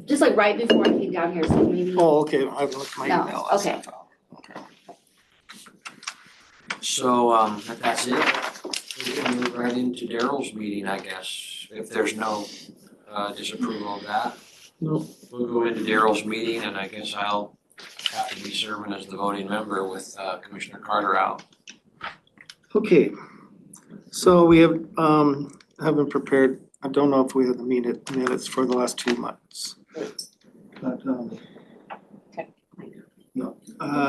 H: Just like right before I came down here, so maybe.
I: Oh, okay, I've looked at my
H: No,
I: email.
H: okay.
I: Okay.
B: So, that's it. We can move right into Daryl's meeting, I guess, if there's no disapproval of that.
I: No.
B: We'll go into Daryl's meeting and I guess I'll have to be serving as the voting member with Commissioner Carter out.
I: Okay, so we have, haven't prepared, I don't know if we have the minutes for the last 2 months. But,
H: Okay.
I: no,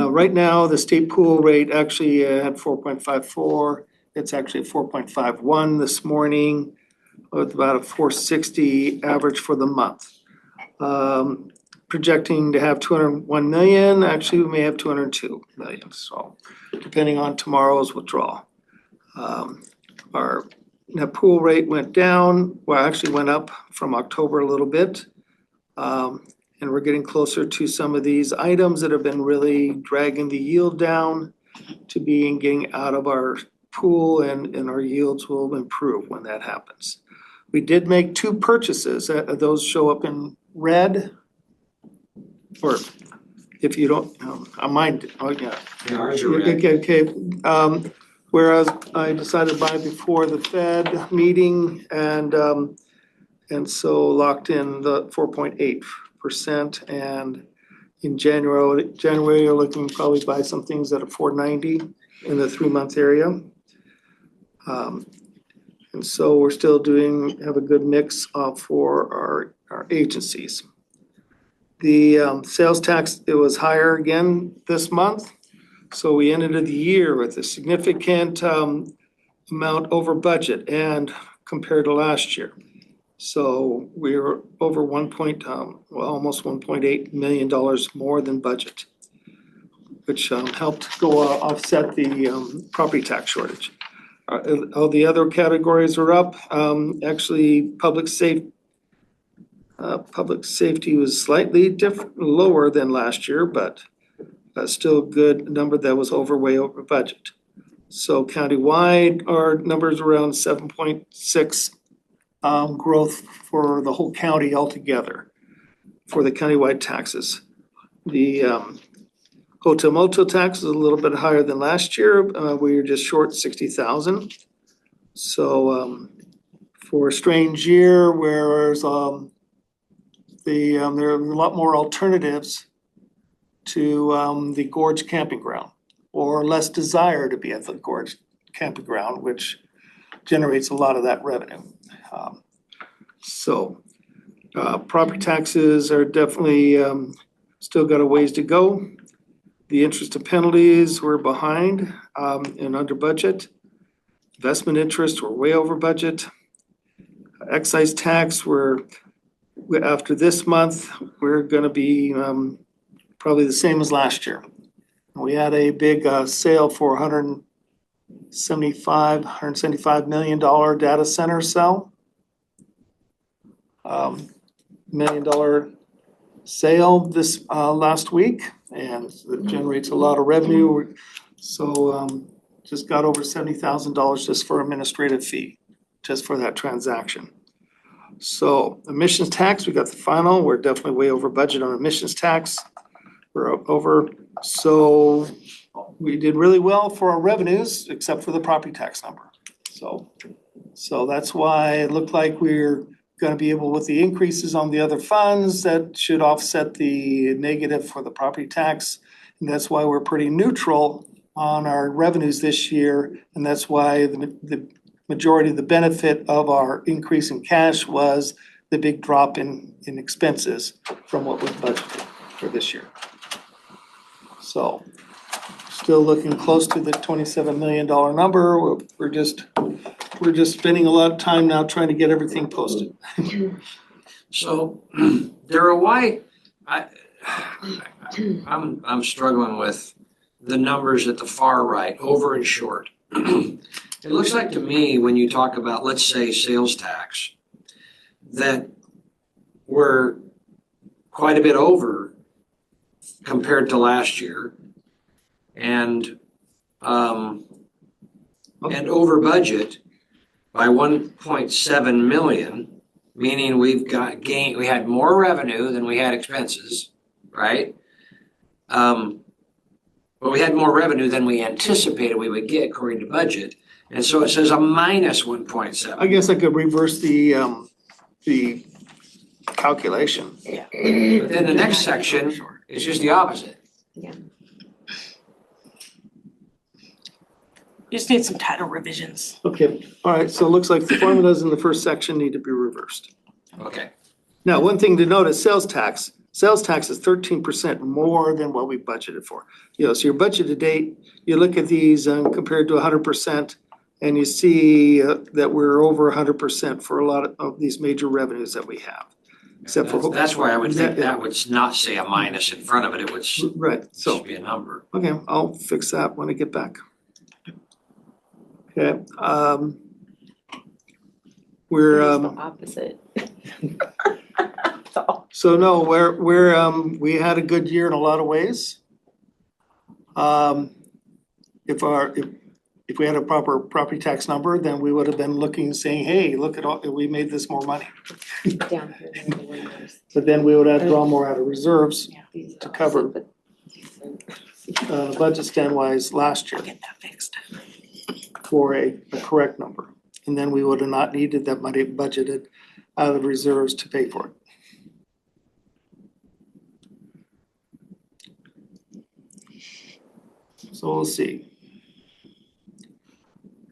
I: right now, the state pool rate actually had 4.54. It's actually 4.51 this morning, with about a 460 average for the month. Projecting to have 201 million, actually we may have 202 million, so depending on tomorrow's withdrawal. Our net pool rate went down, well, actually went up from October a little bit. And we're getting closer to some of these items that have been really dragging the yield down to being getting out of our pool, and our yields will improve when that happens. We did make 2 purchases, those show up in red. Or if you don't, I mind, oh yeah.
B: Yeah, ours are red.
I: Okay, whereas I decided to buy before the Fed meeting and so locked in the 4.8%, and in January you're looking probably buy some things at a 4.90 in the 3-month area. And so we're still have a good mix for our agencies. The sales tax, it was higher again this month. So we ended the year with a significant amount over budget and compared to last year. So we were over almost $1.8 million more than budget, which helped go offset the property tax shortage. All the other categories are up. Actually, public safety was slightly lower than last year, but still a good number that was way over budget. So countywide, our numbers around 7.6 growth for the whole county altogether for the countywide taxes. The hotel motel tax is a little bit higher than last year. We were just short 60,000. So for a strange year, whereas there are a lot more alternatives to the Gorge Camping Ground, or less desire to be at the Gorge Camping Ground, which generates a lot of that revenue. Property taxes are definitely still got a ways to go. The interest and penalties were behind and under budget. Investment interest were way over budget. Excise tax after this month, we're gonna be probably the same as last year. We had a big sale for $175 million data center sale. $1 million sale this last week, and it generates a lot of revenue. So just got over $70,000 just for administrative fee, just for that transaction. So emissions tax, we got the final. We're definitely way over budget on emissions tax. We're over. So we did really well for our revenues, except for the property tax number. So that's why it looked like we're gonna be able, with the increases on the other funds, that should offset the negative for the property tax. And that's why we're pretty neutral on our revenues this year. And that's why the majority of the benefit of our increase in cash was the big drop in expenses from what we budgeted for this year. So still looking close to the $27 million number. We're just spending a lot of time now trying to get everything posted.
B: So, Darryl, why, I'm struggling with the numbers at the far right, over and short. It looks like to me, when you talk about, let's say, sales tax, that we're quite a bit over compared to last year. And over budget by 1.7 million, meaning we had more revenue than we had expenses, right? But we had more revenue than we anticipated we would get according to budget. And so it says a minus 1.7.
I: I guess I could reverse the calculation.
E: Yeah.
B: But then the next section is just the opposite.
E: You just need some title revisions.
I: Okay, all right, so it looks like the formulas in the first section need to be reversed.
B: Okay.
I: Now, one thing to note is sales tax. Sales tax is 13% more than what we budgeted for. So your budget to date, you look at these compared to 100%, and you see that we're over 100% for a lot of these major revenues that we have. Except for
B: That's why I would think that would not say a minus in front of it. It would
I: right. So
B: be a number.
I: okay, I'll fix that when I get back. Okay. We're
G: opposite.
I: So no, we had a good year in a lot of ways. If we had a proper property tax number, then we would have been looking, saying, hey, look at all, we made this more money.
G: Down here, the windows.
I: But then we would have to draw more out of reserves to cover budget stand wise last year
E: Get that fixed.
I: for a correct number. And then we would have not needed that money budgeted out of reserves to pay for it. So we'll see.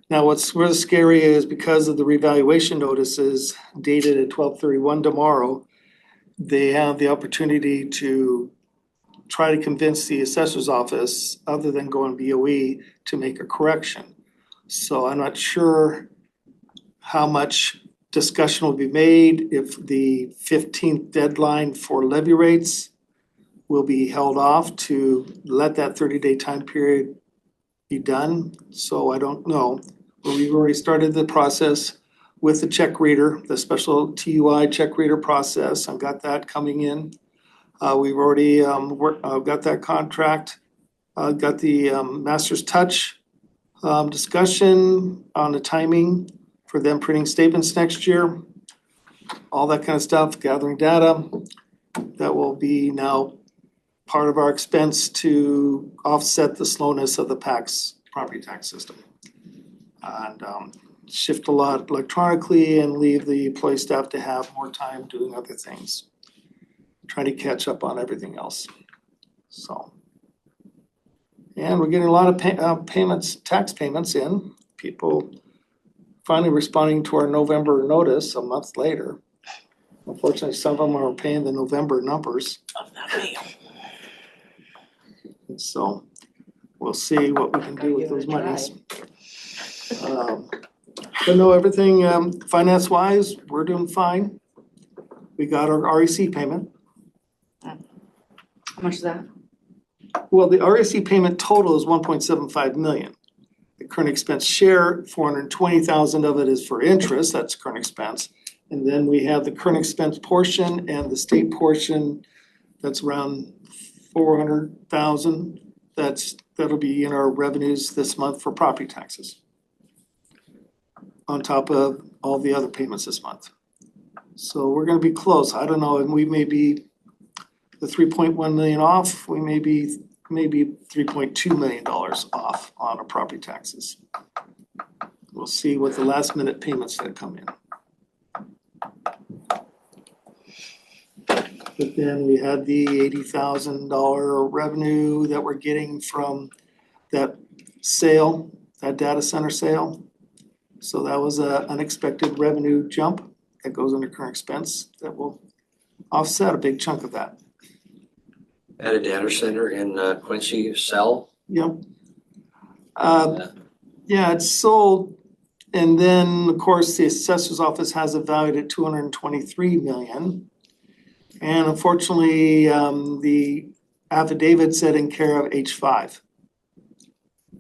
I: Now, what's really scary is because of the revaluation notices dated at 12/31 tomorrow, they have the opportunity to try to convince the assessor's office, other than going BOE, to make a correction. So I'm not sure how much discussion will be made if the 15th deadline for levy rates will be held off to let that 30-day time period be done. So I don't know. But we've already started the process with the check reader, the special TUI check reader process. I've got that coming in. We've already got that contract. Got the Master's Touch discussion on the timing for them printing statements next year. All that kind of stuff, gathering data. That will be now part of our expense to offset the slowness of the property tax system. And shift a lot electronically and leave the employee staff to have more time doing other things. Trying to catch up on everything else. So. And we're getting a lot of tax payments in. People finally responding to our November notice a month later. Unfortunately, some of them are paying the November numbers.
E: Of that mail.
I: And so we'll see what we can do with those monies. But no, everything finance wise, we're doing fine. We got our REC payment.
H: How much is that?
I: Well, the REC payment total is 1.75 million. The current expense share, 420,000 of it is for interest, that's current expense. And then we have the current expense portion and the state portion, that's around 400,000. That'll be in our revenues this month for property taxes. On top of all the other payments this month. So we're gonna be close. I don't know, and we may be the 3.1 million off, we may be maybe $3.2 million off on our property taxes. We'll see what the last minute payments that come in. But then we had the $80,000 revenue that we're getting from that sale, that data center sale. So that was a unexpected revenue jump that goes under current expense that will offset a big chunk of that.
B: At a data center in Quincy sell.
I: Yep. Yeah, it's sold, and then, of course, the assessor's office has it valued at 223 million. And unfortunately, the affidavit said in care of H5.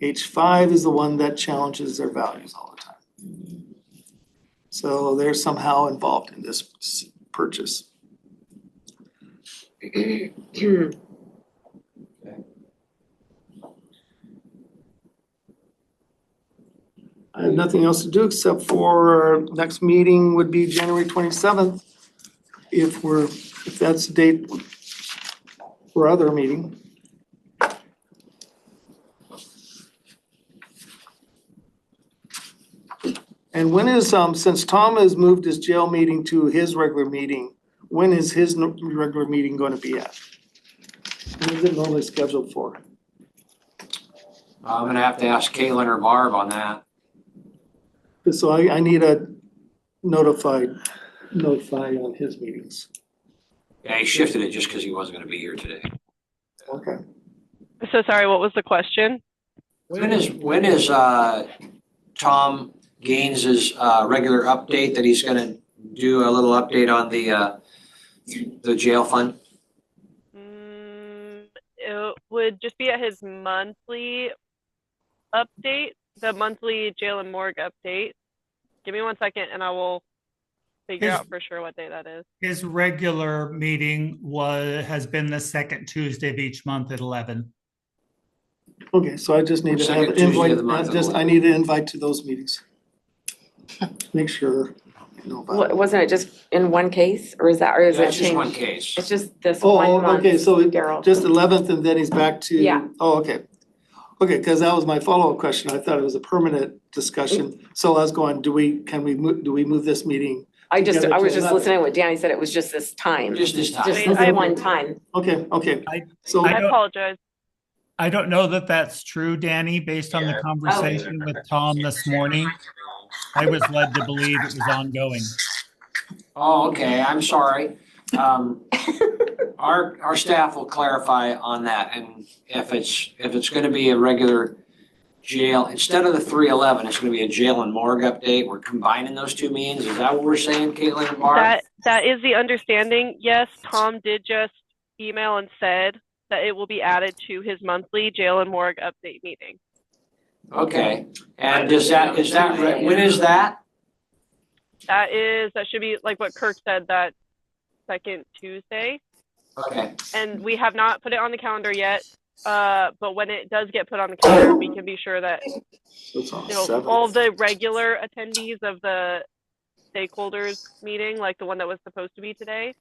I: H5 is the one that challenges their values all the time. So they're somehow involved in this purchase. I have nothing else to do except for our next meeting would be January 27th. If that's the date for other meeting. And when is, since Tom has moved his jail meeting to his regular meeting, when is his regular meeting going to be at? When is it normally scheduled for?
B: I'm gonna have to ask Caitlin or Barb on that.
I: So I need a notify on his meetings.
B: Yeah, he shifted it just because he wasn't gonna be here today.
I: Okay.
F: So sorry, what was the question?
B: When is Tom Gaines's regular update that he's gonna do a little update on the jail fund?
F: It would just be at his monthly update, the monthly jail and morgue update. Give me 1 second and I will figure out for sure what day that is.
C: His regular meeting has been the second Tuesday of each month at 11.
I: Okay, so I just need to have
B: Second
I: an
B: Tuesday of
I: invite,
B: the month at
I: I
B: 11.
I: need an invite to those meetings. Make sure you know about it.
G: Wasn't it just in one case, or is it
B: That's just one
G: changed?
B: case.
G: It's just this one
I: Oh,
G: month,
I: okay, so
G: Daryl.
I: just 11th and then he's back to.
G: Yeah.
I: Oh, okay. Okay, because that was my follow-up question. I thought it was a permanent discussion. So I was going, do we move this meeting?
G: I was
I: together to
G: just
I: 11?
G: listening to what Danny said, it was just this time.
B: Just this time.
G: Just
F: Wait,
G: this one time.
I: Okay. So,
C: I
F: I
C: don't-
F: apologize.
C: I don't know that that's true, Danny, based on the conversation with Tom this morning. I was led to believe it was ongoing.
B: Oh, okay, I'm sorry. Our staff will clarify on that, and if it's gonna be a regular jail, instead of the 311, it's gonna be a jail and morgue update. We're combining those two meetings. Is that what we're saying, Caitlin and Barb?
F: That is the understanding. Yes, Tom did just email and said that it will be added to his monthly jail and morgue update meeting.
B: Okay, and is that, when is that?
F: That should be like what Kirk said, that second Tuesday.
B: Okay,
F: And we have not put it on the calendar yet. But when it does get put on the calendar, we can be sure that
I: it's on
F: all
I: 7th.
F: the regular attendees of the stakeholders meeting, like the one that was supposed to be today,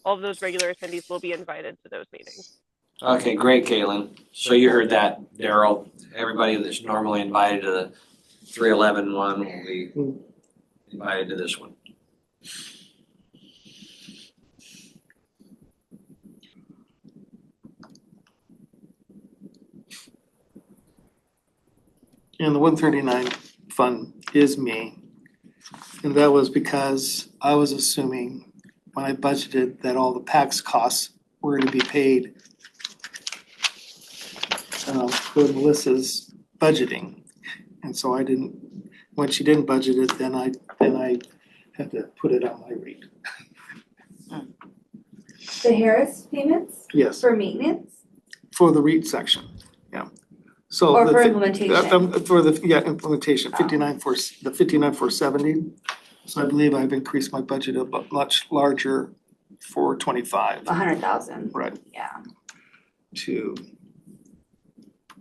F: all of those regular attendees will be invited to those meetings.
B: okay, great, Caitlin. So you heard that, Daryl. Everybody that's normally invited to the 311 one will be invited to this one.
I: And the 139 fund is me. And that was because I was assuming when I budgeted that all the PAX costs were to be paid for Melissa's budgeting. And so I didn't, when she didn't budget it, then I had to put it on my rate.
H: The Harris payments
I: Yes,
H: for maintenance
I: for the REIT section, yeah. So
H: or
I: the
H: for
I: fi-
H: implementation?
I: For the, implementation, 59,470. So I believe I've increased my budget a much larger for 25.
H: 100,000,
I: Right,
H: yeah.
I: to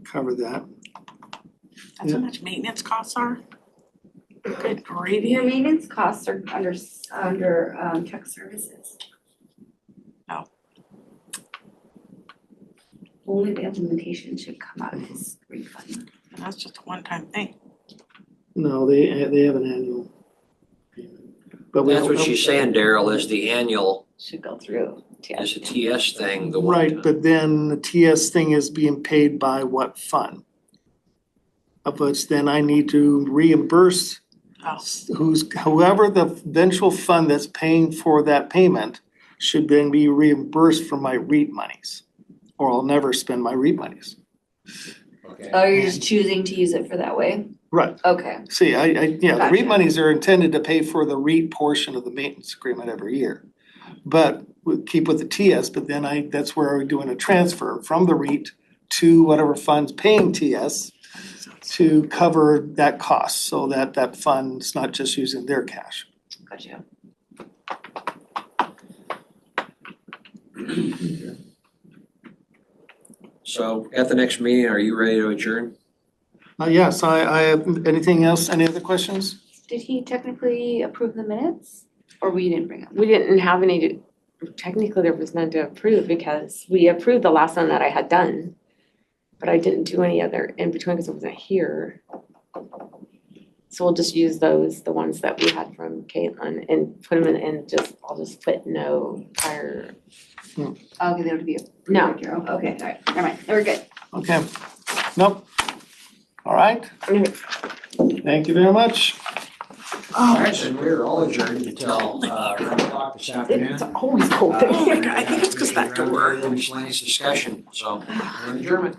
I: cover that.
E: That's how much maintenance costs are? Good
H: Your
E: gravy.
H: maintenance costs are under tech services.
E: Oh.
H: Only the implementation should come out of his refund.
E: And that's just a one-time thing.
I: No, they have an annual payment. But we
B: That's what
I: don't-
B: she's saying, Daryl, is the annual,
H: Should go through
B: is
H: TS.
B: a TS thing, the one.
I: Right, but then the TS thing is being paid by what fund? Of which then I need to reimburse
E: Oh.
I: whoever the eventual fund that's paying for that payment should then be reimbursed from my REIT monies. Or I'll never spend my REIT monies.
B: Okay.
H: Oh, you're just choosing to use it for that way?
I: Right,
H: Okay,
I: see, the
H: Gotcha.
I: REIT monies are intended to pay for the REIT portion of the maintenance agreement every year. But we keep with the TS, but then that's where we're doing a transfer from the REIT to whatever fund's paying TS to cover that cost, so that that fund's not just using their cash.
H: gotcha.
B: So at the next meeting, are you ready to adjourn?
I: Yes, I have, anything else, any other questions?
H: Did he technically approve the minutes? Or we didn't bring them?
G: We didn't have any, technically there was none to approve because we approved the last one that I had done. But I didn't do any other in between because I wasn't here. So we'll just use those, the ones that we had from Caitlin and put them in and I'll just put no prior.
H: Okay, they would be approved
G: No.
H: by Carol. Okay, all right, never mind, we're good.
I: Okay, nope. All right, thank you very much.
B: All right, so we're all adjourned until, 9 o'clock this afternoon.
G: It's always cold.
E: I think it's 'cause that door.
B: Miscellaneous discussion, so, we're in adjournment.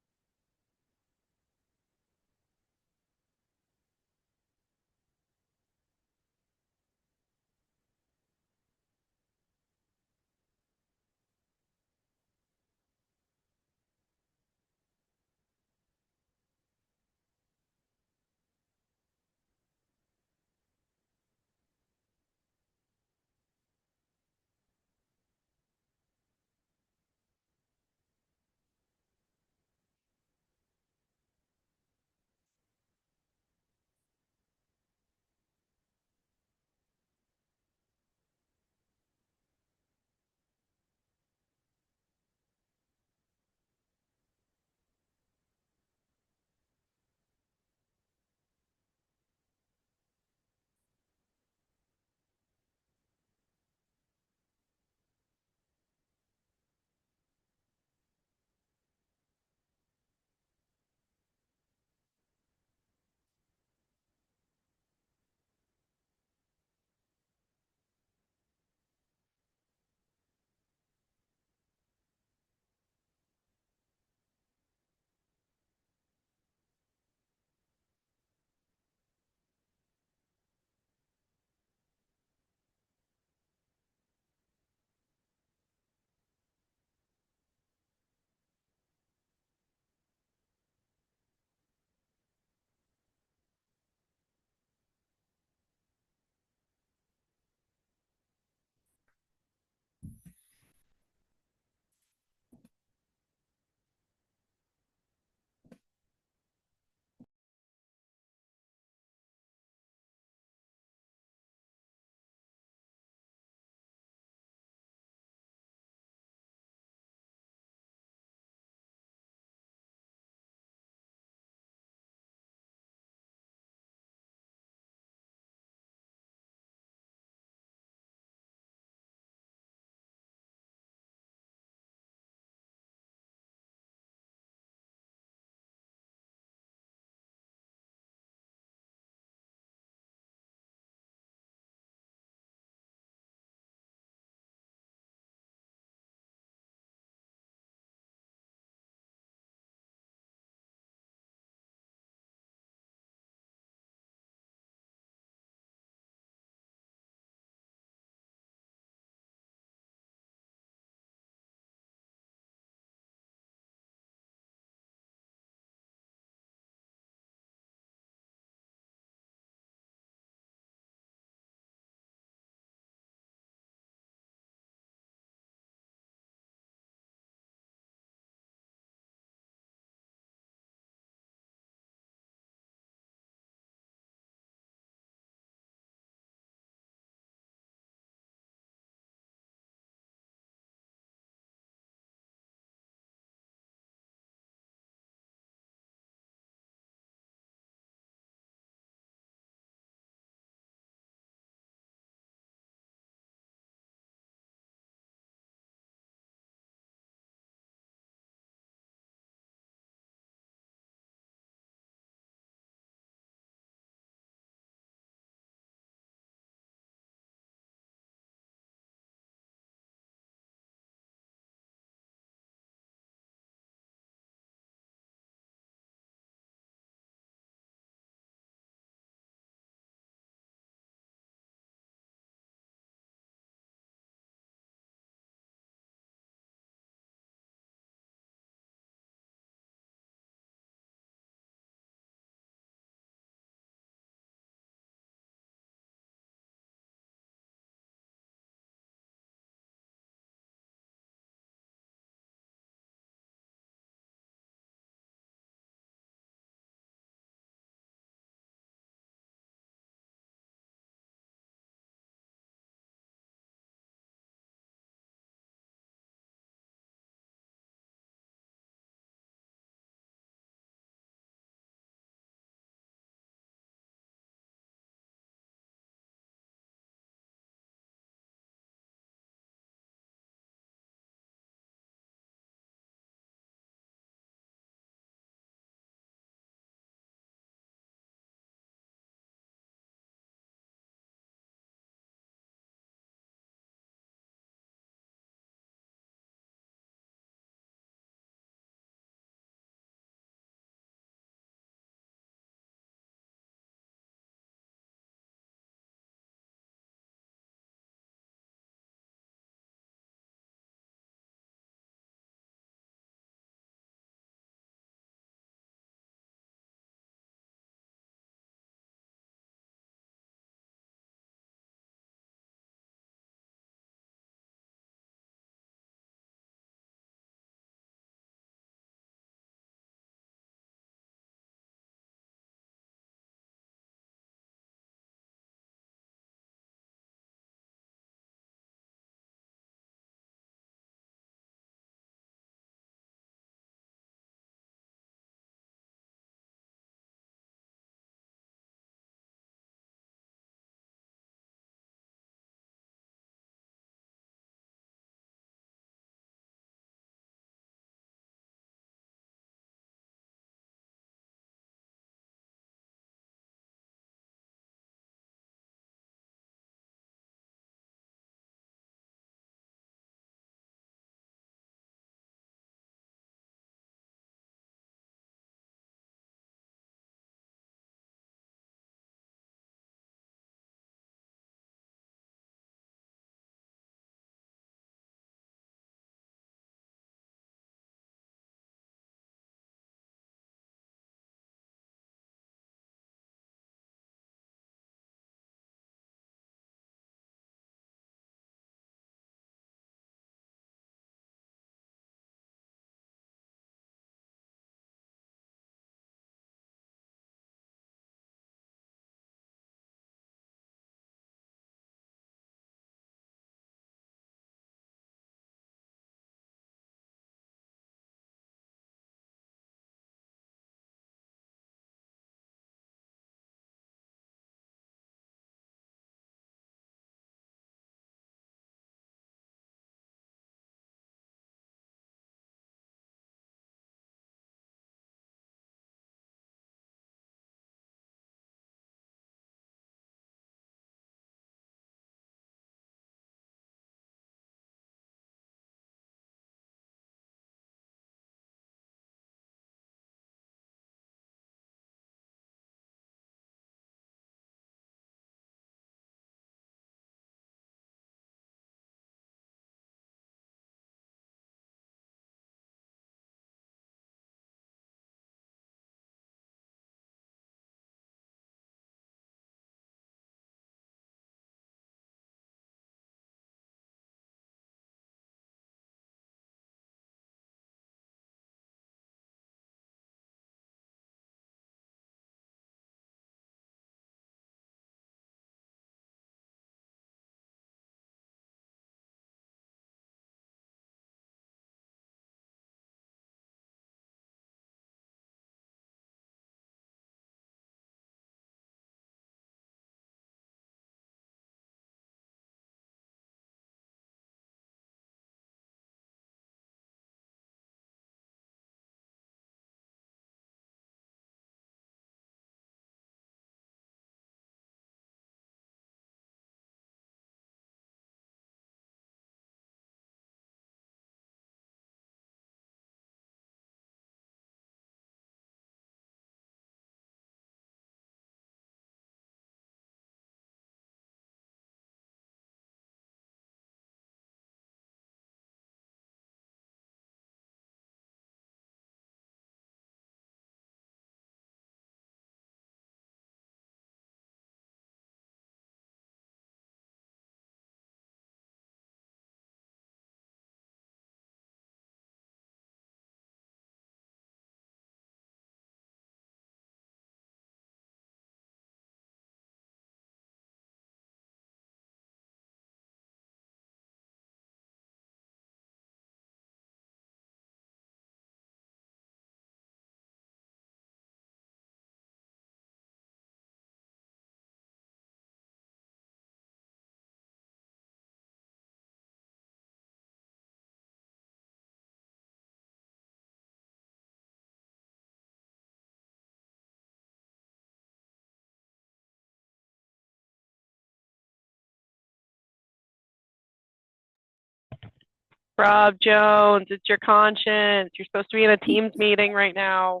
F: Rob Jones, it's your conscience. You're supposed to be in a Teams meeting right now.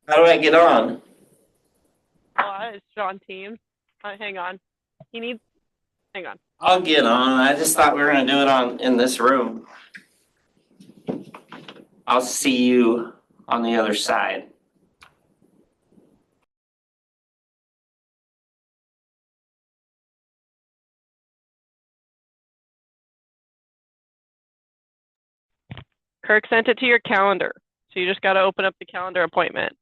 A: How do I get on?
F: It's on Teams. Hang on. Hang on.
A: I'll get on. I just thought we were gonna do it in this room. I'll see you on the other side.
F: Kirk sent it to your calendar. So you just got to open up the calendar appointment.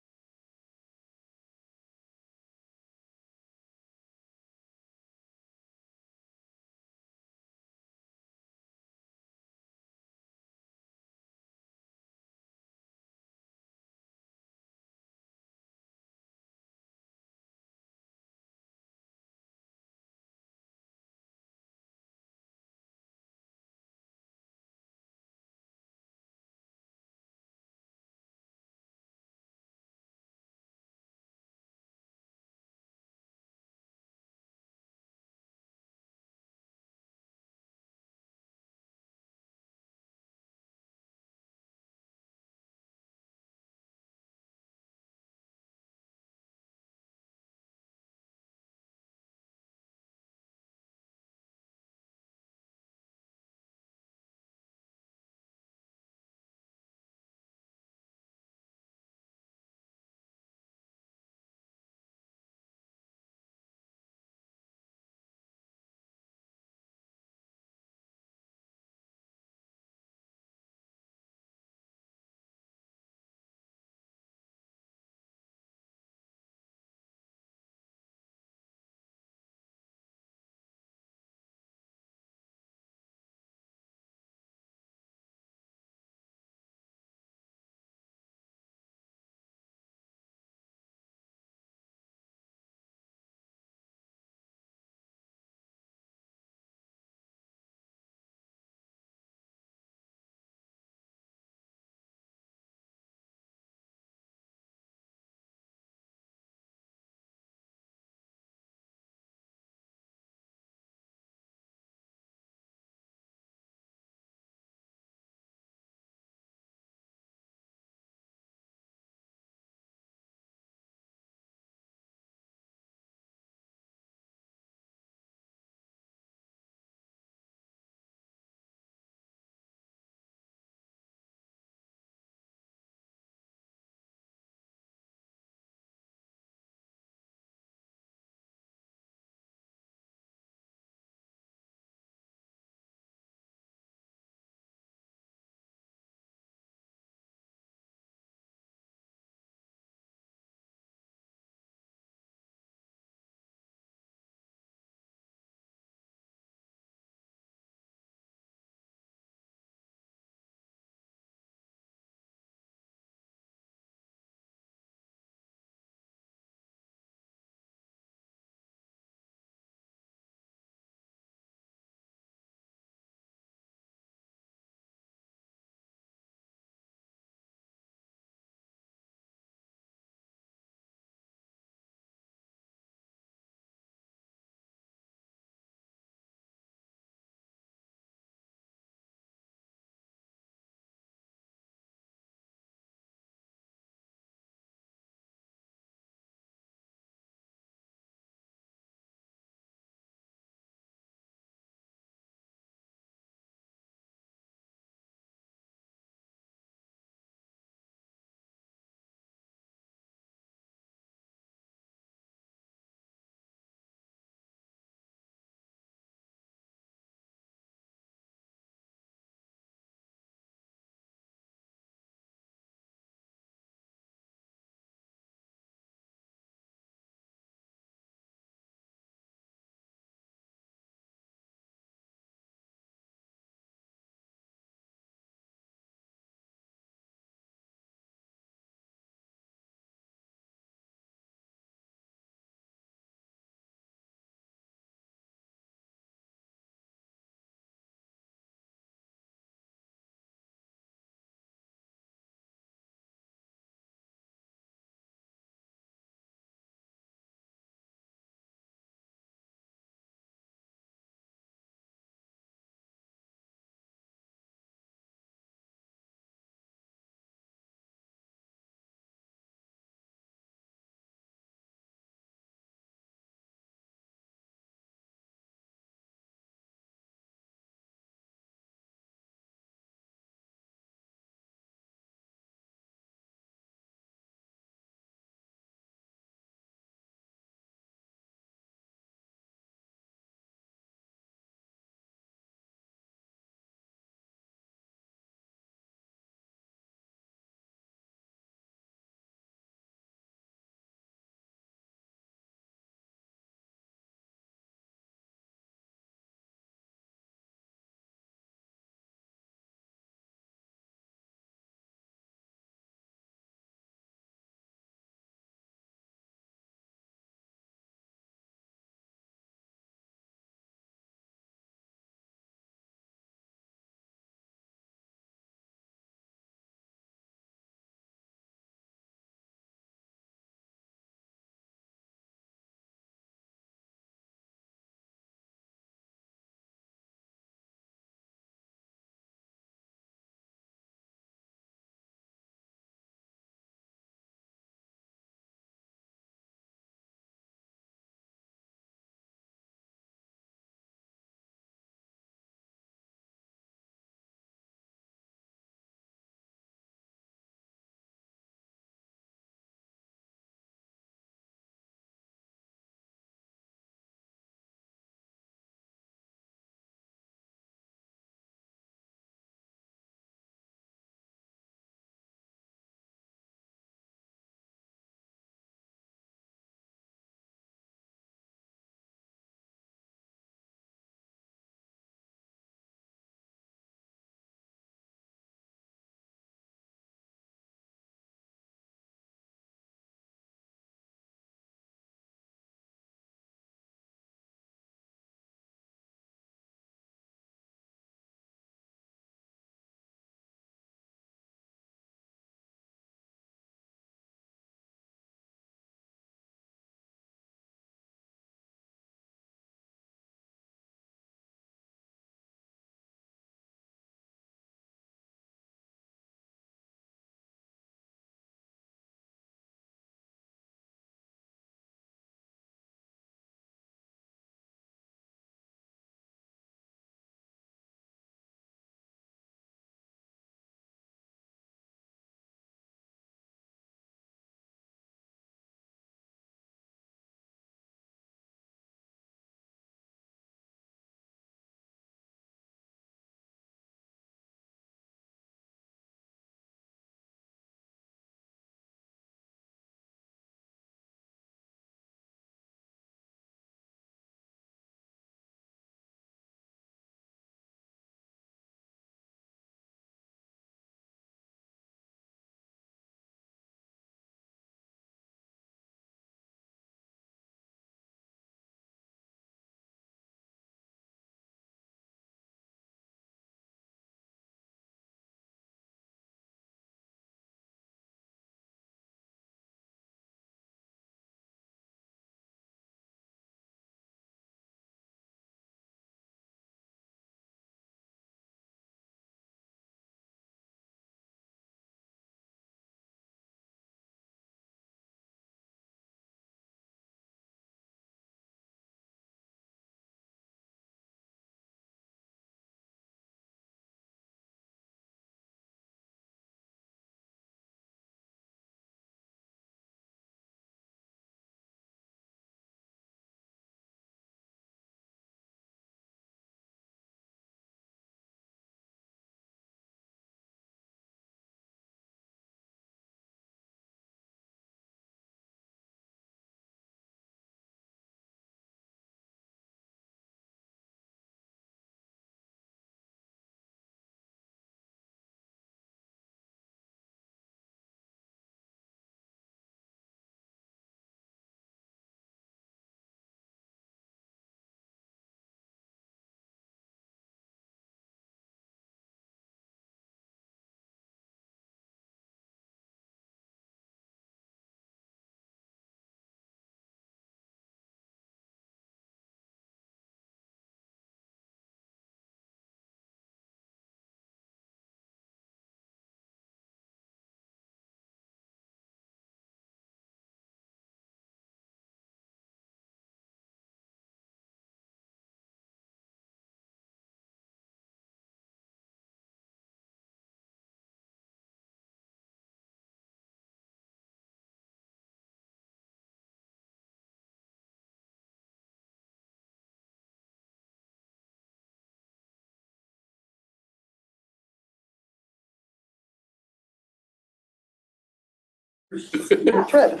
K: Fred,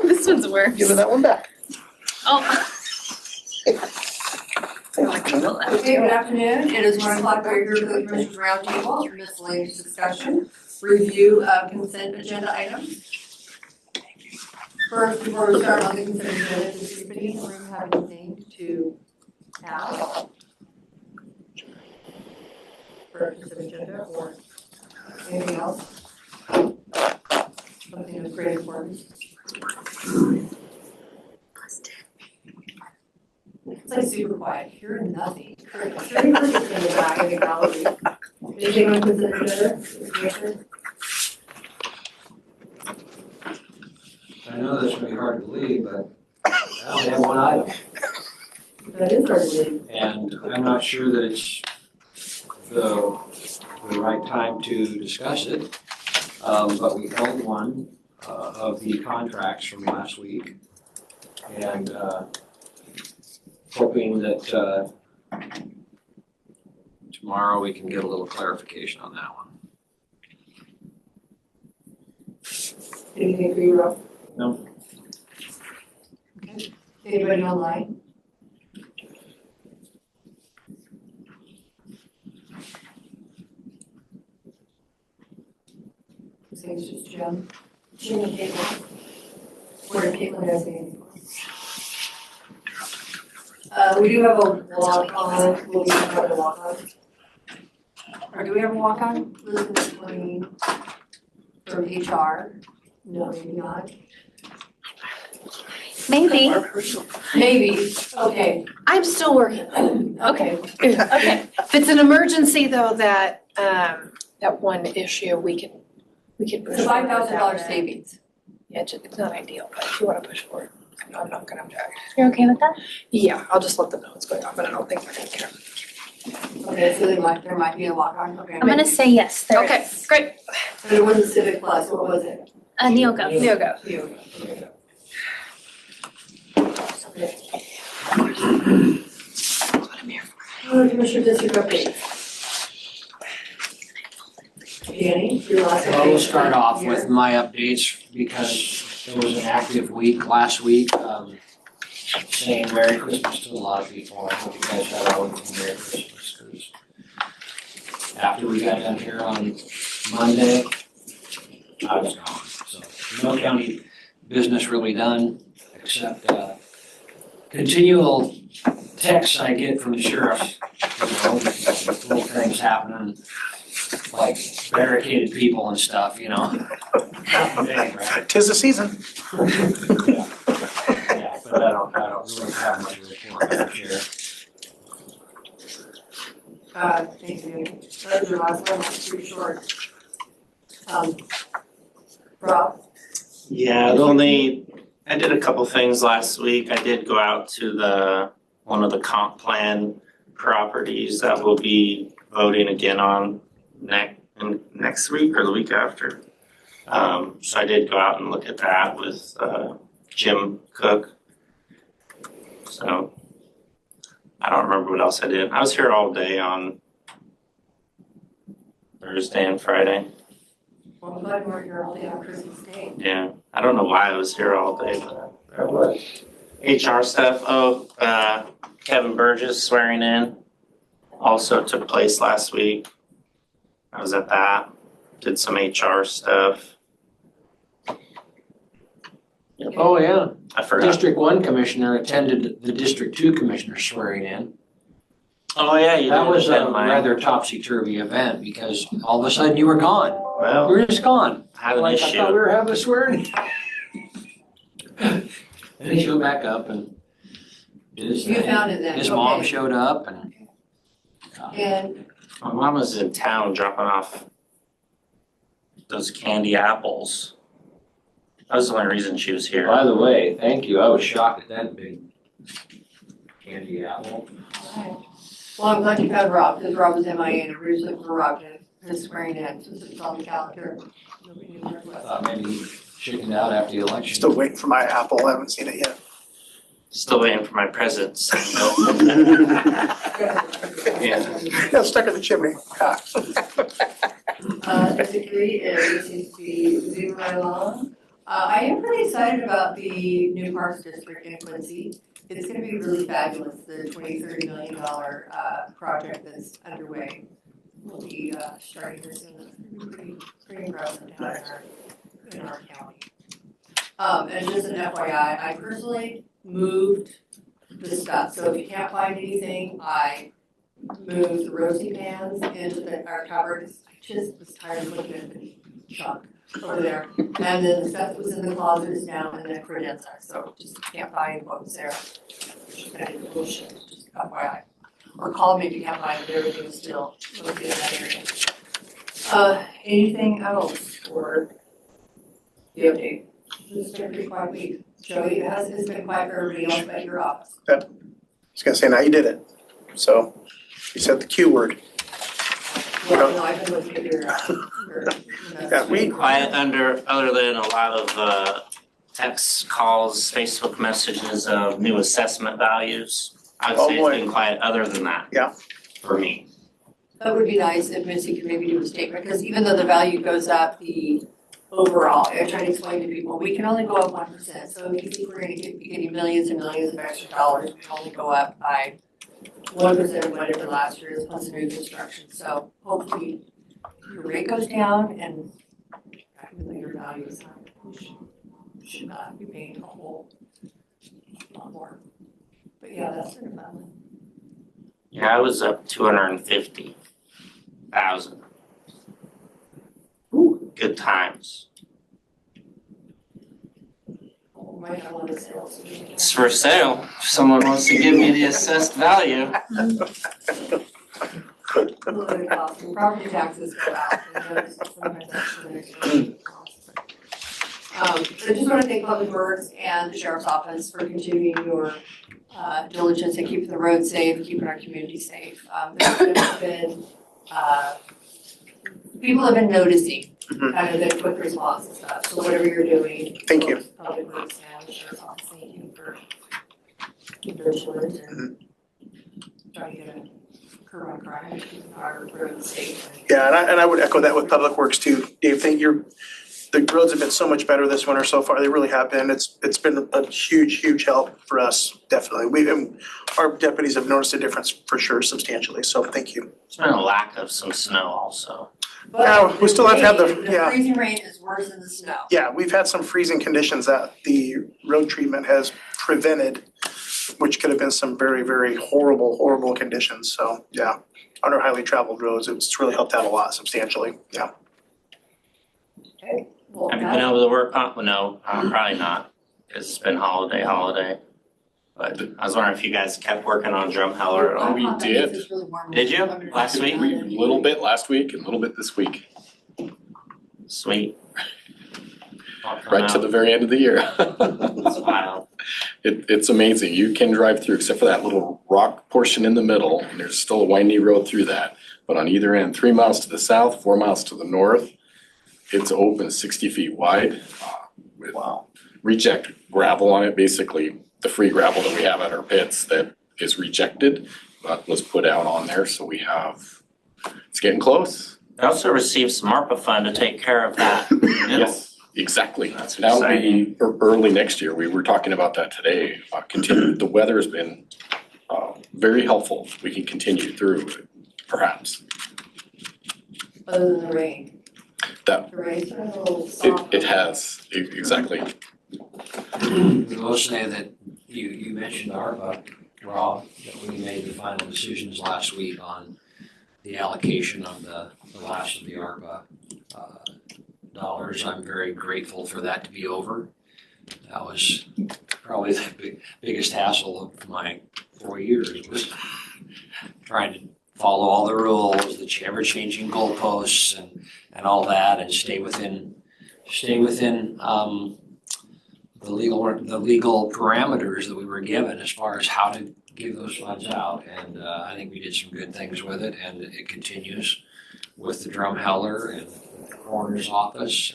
J: This one's worse.
K: give me that one back.
J: Oh.
L: Okay, good afternoon. It is 1 o'clock, we're here for the Commissioners Roundtable, miscellaneous discussion, review of consent agenda items. First, before we start on the consent agenda, does anybody in the room have anything to add? For consent agenda or anything else? Something of great importance? It's like super quiet, hearing nothing. Crickets in the back of the gallery. Anything on consent agenda?
B: I know that's gonna be hard to believe, but I only have one item.
L: That is our lead.
B: And I'm not sure that it's the right time to discuss it. But we held one of the contracts from last week. And hoping that tomorrow we can get a little clarification on that one.
L: Anything for you, Rob?
B: No.
L: Okay. Anybody online? Say it's just Jim. Jim and Caitlin. What if Caitlin has anything? We do have a walk-on, will we have a walk-on? Or do we have a walk-on? Elizabeth Lane from HR? No, maybe not.
J: Maybe.
L: Maybe, okay.
M: I'm still working. Okay. Okay. If it's an emergency though, that one issue, we can push.
L: It's a $5,000 savings.
M: Yeah, it's not ideal, but if you wanna push for it, I'm not gonna object.
J: You're okay with that?
M: Yeah, I'll just let them know what's going on, but I don't think they're gonna care.
L: Okay, so there might be a walk-on, okay.
J: I'm gonna say yes, there
M: Okay,
J: is.
M: great.
L: But it wasn't Civic Plus, what was it?
J: Neogo.
M: Neogo.
L: Commissioner District updates. Danny, your last update.
B: Well, we'll start off with my updates because it was an active week last week. Saying Merry Christmas to a lot of people. I hope you guys had a wonderful Merry Christmas. 'Cause after we got done here on Monday, I was gone. So no county business really done except continual texts I get from the sheriff. Little things happening, like barricaded people and stuff, you know. Right?
K: 'Tis the season.
B: Yeah, but I don't really have much to report out here.
L: Thank you. That was your last one, it's pretty short. Rob?
A: Yeah, I did a couple things last week. I did go out to one of the comp plan properties that we'll be voting again on next week or the week after. So I did go out and look at that with Jim Cook. So I don't remember what else I did. I was here all day on Thursday and Friday.
L: Well, I'm glad we're here all day on Christmas Day.
A: Yeah, I don't know why I was here all day, but I was. HR stuff, Kevin Burgess swearing in also took place last week. I was at that, did some HR stuff.
B: Oh, yeah.
A: I forgot.
B: District 1 commissioner attended the District 2 commissioner swearing in.
A: Oh, yeah, you
B: That
A: did
B: was a
A: attend mine.
B: rather topsy-turvy event because all of a sudden you were gone. You
A: Well,
B: were just gone.
A: I had an
B: Like, I thought we
A: issue.
B: were having a swearing. Then he showed back up and did his
L: You
B: thing.
L: found it then,
B: His mom
L: okay.
B: showed up and.
L: And
A: My mom was in town dropping off those candy apples. That was the only reason she was here.
B: By the way, thank you. I was shocked at that big candy apple.
L: well, I'm glad you found Rob, because Rob was MIA and we were looking for Rob to his swearing in, since it's on the calendar. Nobody knew where it was.
B: Thought maybe he chickened out after the election.
K: Still waiting for my apple. I haven't seen it yet.
A: Still waiting for my presents. Yeah.
K: Yeah, stuck in the chimney.
L: District 3 is, seems to be moving right along. I am pretty excited about the new Parks District in Quincy. It's gonna be really fabulous, the $20-30 million project that's underway. Will be starting this in pretty impressive down in our county. And just an FYI, I personally moved the stuff, so if you can't find anything, I moved the rosy pans into our cupboards. I just was tired of looking at the junk over there. And then the stuff that was in the closet is now in the credenza, so just can't find what was there. Just FYI. Or call me if you can't find it, everything's still located in that area. Anything else for the update? It's been a pretty quiet week. Joey, it's been quiet for everybody else but your office.
K: I was gonna say, now you did it. So you said the Q word.
L: Well, no, I've been looking at your
K: Yeah, we,
A: Quiet other than a lot of text calls, Facebook messages of new assessment values. I'd
K: Oh,
A: say
K: boy.
A: it's been quiet other than that.
K: Yeah.
A: For me.
L: That would be nice if Missy could maybe do a statement, because even though the value goes up, the overall, I try to explain to people, we can only go up 1%. So if you think we're gonna be getting millions and millions of extra dollars, we only go up by 1% of whatever last year is plus new construction. So hopefully your rate goes down and your values should not be paying a whole lot more. But yeah, that's sort of fun.
A: Yeah, I was up 250,000. Good times.
L: Oh, might not want to sell. So we can-
A: It's for sale. If someone wants to give me the assessed value.
L: A little bit of cost, and property taxes go out, and those sometimes that's the next cost. So just want to thank Public Works and the Sheriff's Office for continuing your diligence in keeping the roads safe, keeping our community safe. There's been, people have been noticing kind of the quick response and stuff, so whatever you're doing.
K: Thank you.
L: Public Works and the Sheriff's Office, thank you for keeping those shoulders and trying to get a curb on crime, keeping our roads safe.
K: yeah, and I would echo that with Public Works too. Dave, the roads have been so much better this winter so far. They really have been. It's been a huge help for us, definitely. Our deputies have noticed a difference for sure substantially, so thank you.
A: There's been a lack of some snow also.
K: Yeah, we still have to have the
L: freezing rain is worse than the snow.
K: Yeah, we've had some freezing conditions that the road treatment has prevented, which could have been some very horrible conditions. So, yeah, on our highly traveled roads, it's really helped out a lot substantially, yeah.
L: Okay. Well,
A: Have you been able to work on, well, no, probably not, because it's been holiday. But I was wondering if you guys kept working on Drumheller at all.
N: We did.
A: Did you? Last week?
N: A little bit last week and a little bit this week,
A: Sweet.
N: right to the very end of the year.
A: It's wild.
N: It's amazing. You can drive through, except for that little rock portion in the middle, and there's still a windy road through that. But on either end, 3 miles to the south, 4 miles to the north, it's open, 60 feet wide, with reject gravel on it, basically the free gravel that we have at our pits that is rejected, was put out on there, so we have, it's getting close.
A: I also received some ARPA fund to take care of that.
N: Yes, exactly.
A: That's
N: That'll
A: exciting.
N: be early next year. We were talking about that today. The weather has been very helpful. We can continue through, perhaps.
L: Other than the rain.
N: That
L: The rain's been a little soft.
N: it has, exactly.
B: I will say that you mentioned ARPA, Rob, that we made the final decisions last week on the allocation of the last of the ARPA dollars. I'm very grateful for that to be over. That was probably the biggest hassle of my 4 years, was trying to follow all the rules, the ever-changing goalposts and all that, and stay within the legal parameters that we were given as far as how to give those funds out. And I think we did some good things with it, and it continues with the Drumheller and the coroner's office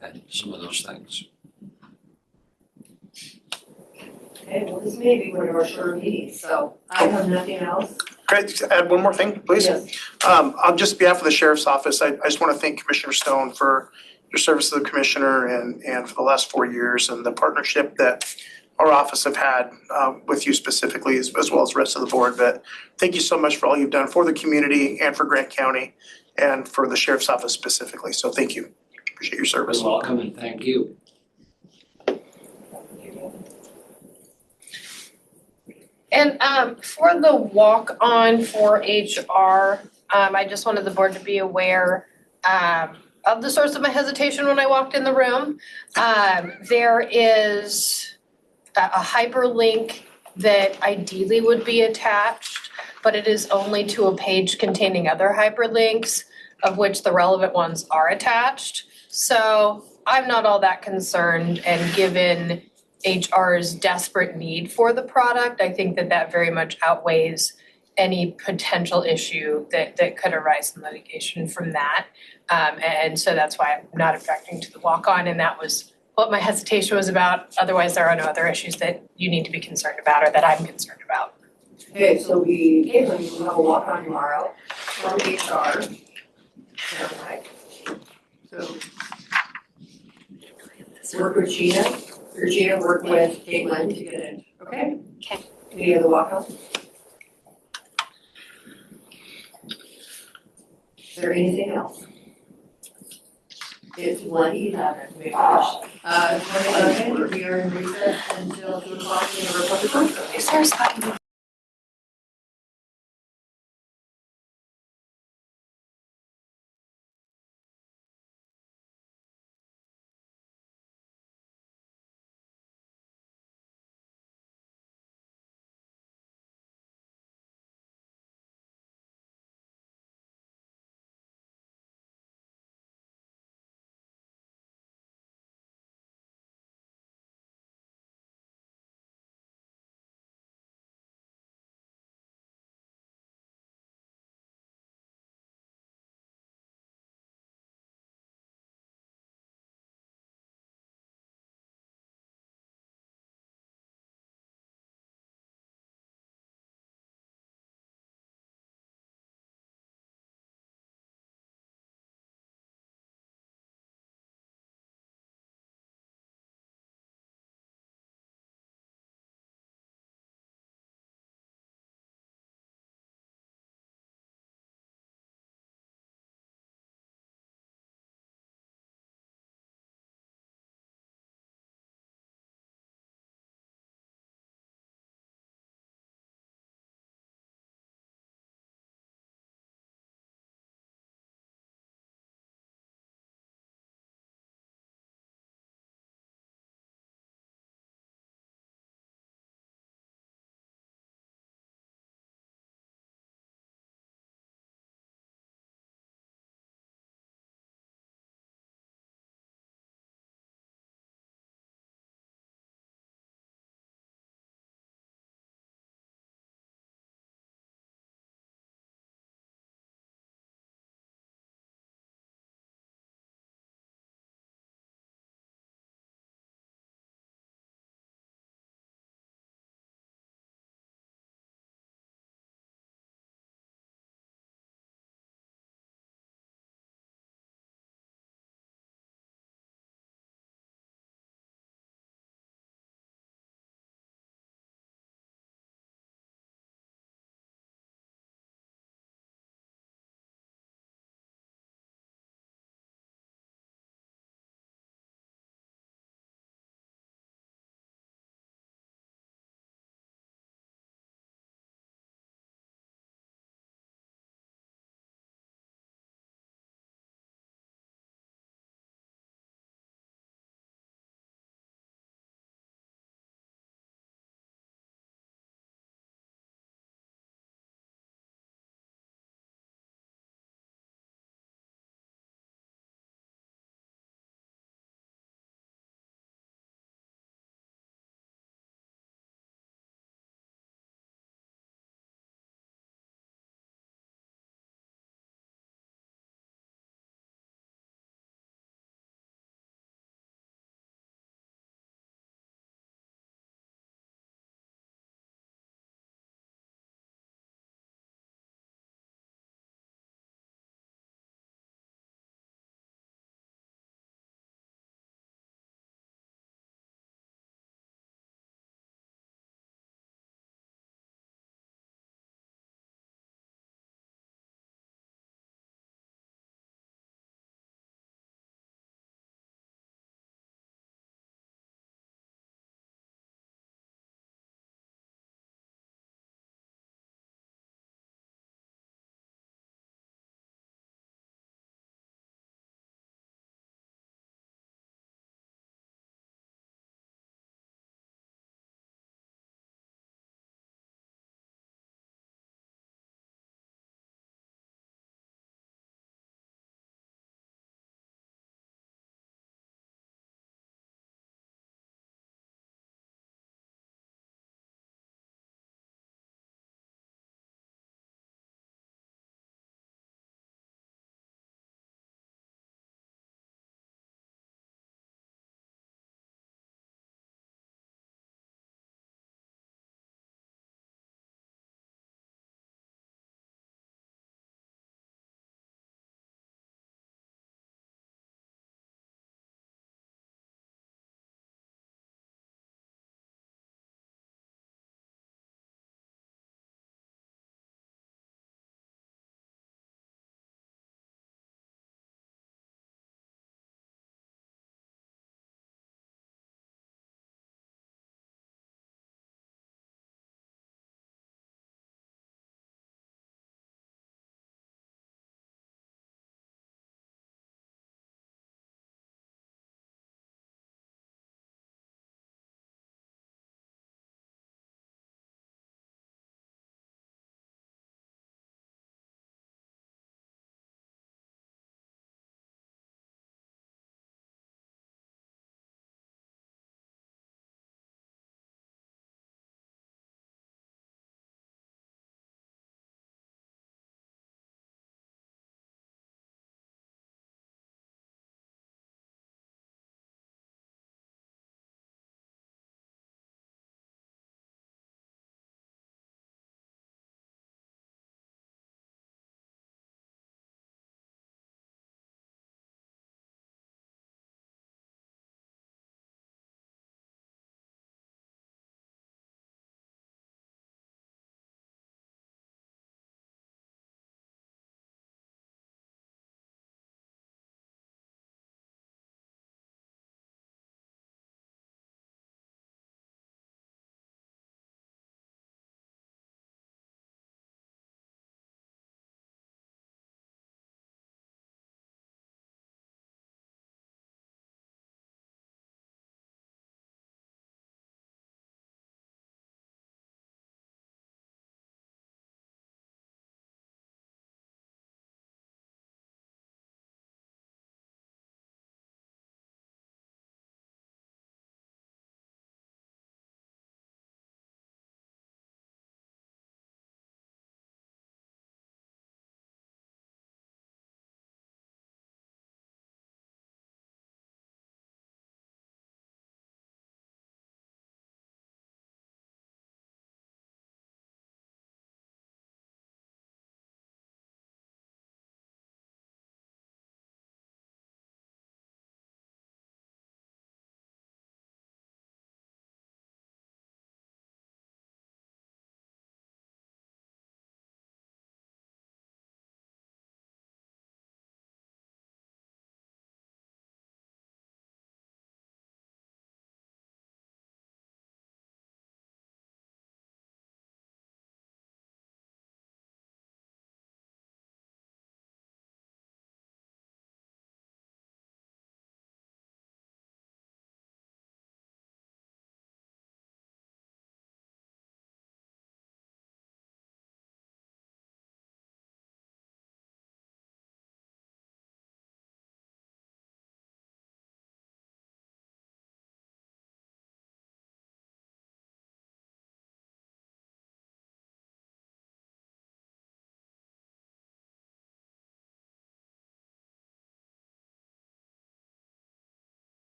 B: and some of those things.
L: Okay, well, this may be one of our shorter meetings, so I have nothing else.
K: Can I just add one more thing, please?
L: Yes.
K: On just behalf of the Sheriff's Office, I just want to thank Commissioner Stone for your service to the commissioner and for the last 4 years and the partnership that our office have had with you specifically as well as the rest of the board. But thank you so much for all you've done for the community and for Grant County and for the sheriff's office specifically. So thank you. Appreciate your service.
B: You're welcome and thank you.
M: And for the walk-on for HR, I just wanted the board to be aware of the source of my hesitation when I walked in the room. There is a hyperlink that ideally would be attached, but it is only to a page containing other hyperlinks, of which the relevant ones are attached. So I'm not all that concerned, and given HR's desperate need for the product, I think that very much outweighs any potential issue that could arise in litigation from that. And so that's why I'm not objecting to the walk-on, and that was what my hesitation was about. Otherwise, there are no other issues that you need to be concerned about or that I'm concerned about.
L: Okay, so Caitlin, you will have a walk-on tomorrow from HR. Okay. So work with Gina, or Gina work with Caitlin to get it, okay?
J: Okay.
L: Any other walk-ons? Is there anything else? It's 1:11, we finished. 1:11, we are in recess until 2 o'clock in the Republic.
M: Is there a spot?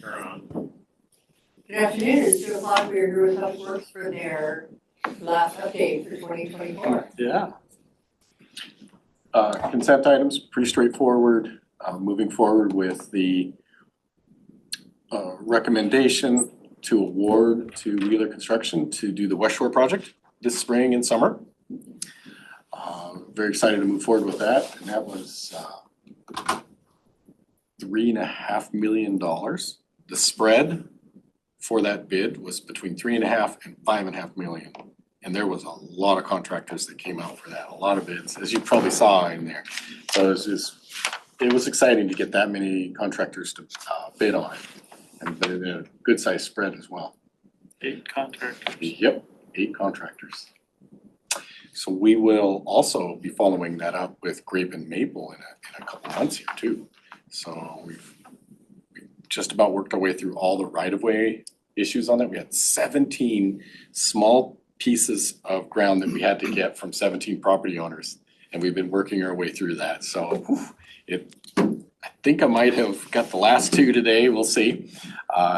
B: are on.
L: Good afternoon, it's 2:00, we are here with Public Works for their last update for 2024.
B: Yeah.
N: Consent items, pretty straightforward. Moving forward with the recommendation to award to Wheeler Construction to do the West Shore project this spring and summer. Very excited to move forward with that, and that was $3.5 million. The spread for that bid was between 3.5 and 5.5 million. And there was a lot of contractors that came out for that, a lot of bids, as you probably saw in there. So it was exciting to get that many contractors to bid on it. And but a good sized spread as well.
B: 8 contractors.
N: Yep, 8 contractors. So we will also be following that up with grape and maple in a couple months here too. So we've just about worked our way through all the right-of-way issues on that. We had 17 small pieces of ground that we had to get from 17 property owners. And we've been working our way through that. So I think I might have got the last 2 today, we'll see.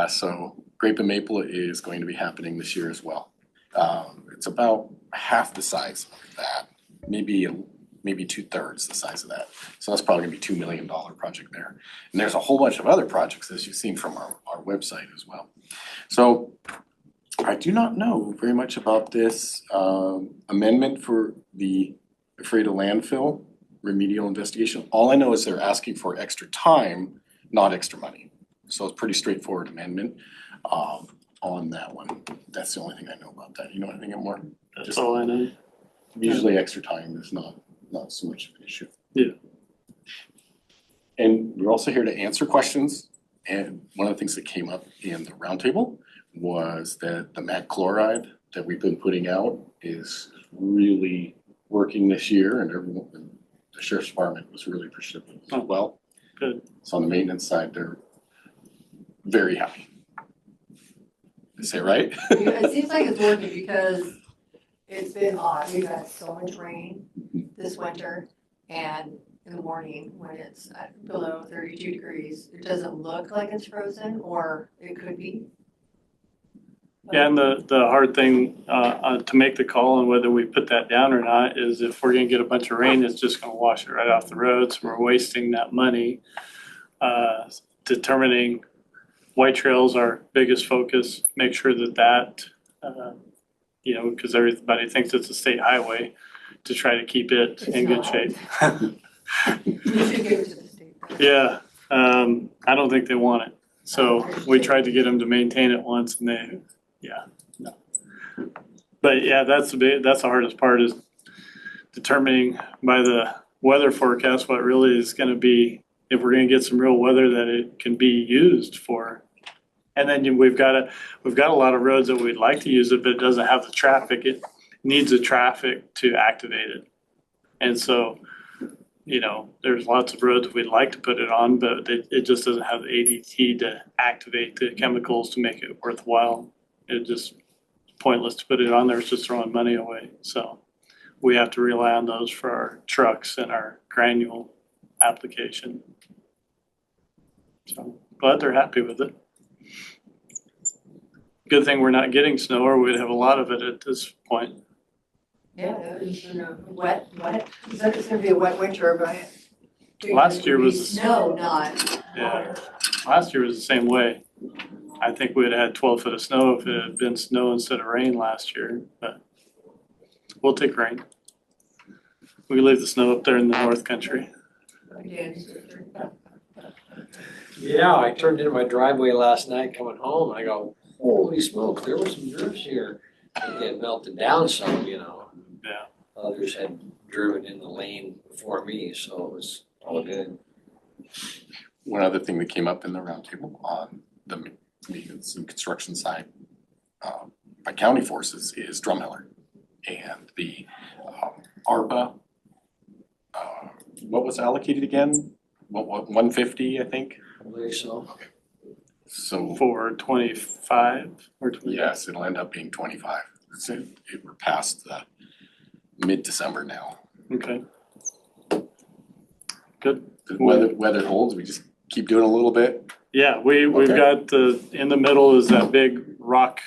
N: So grape and maple is going to be happening this year as well. It's about half the size of that, maybe 2/3 the size of that. So that's probably gonna be $2 million project there. And there's a whole bunch of other projects, as you've seen from our website as well. So I do not know very much about this amendment for the Ephrata landfill remedial investigation. All I know is they're asking for extra time, not extra money. So it's a pretty straightforward amendment on that one. That's the only thing I know about that. You know anything more?
B: That's all I know.
N: Usually extra time is not so much of an issue.
B: Yeah.
N: And we're also here to answer questions. And one of the things that came up in the roundtable was that the mag chloride that we've been putting out is really working this year, and everyone, the sheriff's department was really appreciative as well.
B: Good.
N: So on the maintenance side, they're very happy. Is that right?
L: It seems like it's working because it's been odd. We've had so much rain this winter, and in the morning when it's below 32 degrees, it doesn't look like it's frozen, or it could be.
B: Yeah, and the hard thing to make the call on whether we put that down or not is if we're gonna get a bunch of rain, it's just gonna wash it right off the road, so we're wasting that money. Determining white trails our biggest focus, make sure that because everybody thinks it's a state highway, to try to keep it in good shape.
L: You should give it to the state.
B: Yeah, I don't think they want it. So we tried to get them to maintain it once and they, no. But yeah, that's the hardest part is determining by the weather forecast what really is gonna be, if we're gonna get some real weather that it can be used for. And then we've got a lot of roads that we'd like to use it, but it doesn't have the traffic. It needs the traffic to activate it. And so, there's lots of roads we'd like to put it on, but it just doesn't have the ADT to activate the chemicals to make it worthwhile. It's just pointless to put it on there. It's just throwing money away. So we have to rely on those for our trucks and our granule application. So glad they're happy with it. Good thing we're not getting snow or we'd have a lot of it at this point.
L: Yeah, it's wet. It's gonna be a wet winter, but.
B: Last year was.
L: Snow, not.
B: Yeah, last year was the same way. I think we'd had 12 foot of snow if it had been snow instead of rain last year, but we'll take rain. We can leave the snow up there in the North Country. Yeah, I turned into my driveway last night coming home and I go, holy smokes, there were some drifts here. It had melted down some, Yeah. Others had driven in the lane before me, so it was all good.
N: One other thing that came up in the roundtable on the maintenance and construction side by county forces is Drumheller and the ARPA. What was allocated again? What 150, I think?
B: I believe so.
N: Okay. So
B: for 25 or 20?
N: Yes, it'll end up being 25. So we're past the mid-December now.
B: Okay. Good.
N: The weather holds, we just keep doing a little bit?
O: Yeah, we've got in the middle is that big rock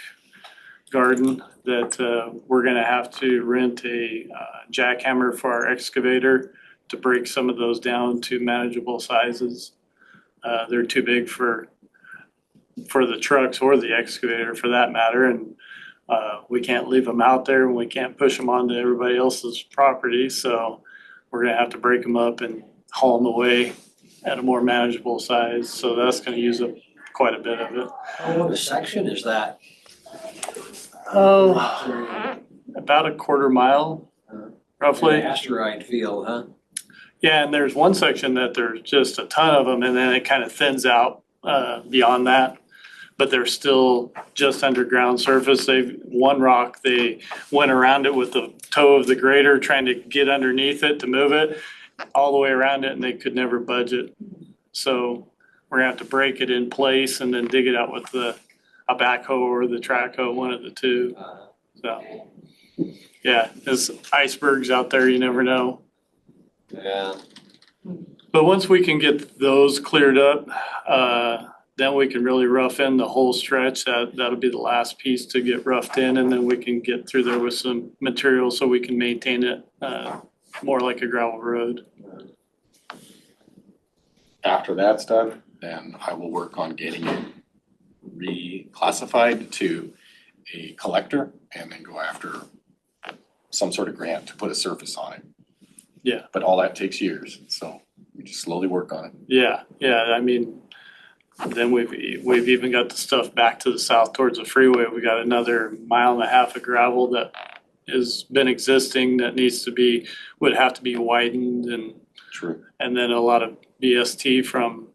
O: garden that we're gonna have to rent a jackhammer for our excavator to break some of those down to manageable sizes. They're too big for the trucks or the excavator for that matter, and we can't leave them out there and we can't push them onto everybody else's property, so we're gonna have to break them up and haul them away at a more manageable size, so that's gonna use up quite a bit of it.
B: How long a section is that?
O: Oh, about a quarter mile, roughly.
B: Asteroid field, huh?
O: Yeah, and there's one section that there's just a ton of them, and then it kind of thins out beyond that. But they're still just underground surface. One rock, they went around it with the toe of the grader, trying to get underneath it to move it all the way around it, and they could never budge it. So we're gonna have to break it in place and then dig it out with a backhoe or the track hoe, one of the two. So, yeah, there's icebergs out there, you never know.
B: Yeah.
O: But once we can get those cleared up, then we can really rough in the whole stretch. That'll be the last piece to get roughed in, and then we can get through there with some material so we can maintain it more like a gravel road.
N: After that's done, then I will work on getting it reclassified to a collector and then go after some sort of grant to put a surface on it.
O: Yeah.
N: But all that takes years, so we just slowly work on it.
O: Yeah, I mean, then we've even got the stuff back to the south towards the freeway. We got another 1.5 miles of gravel that has been existing that would have to be widened and.
N: True.
O: And then a lot of BST from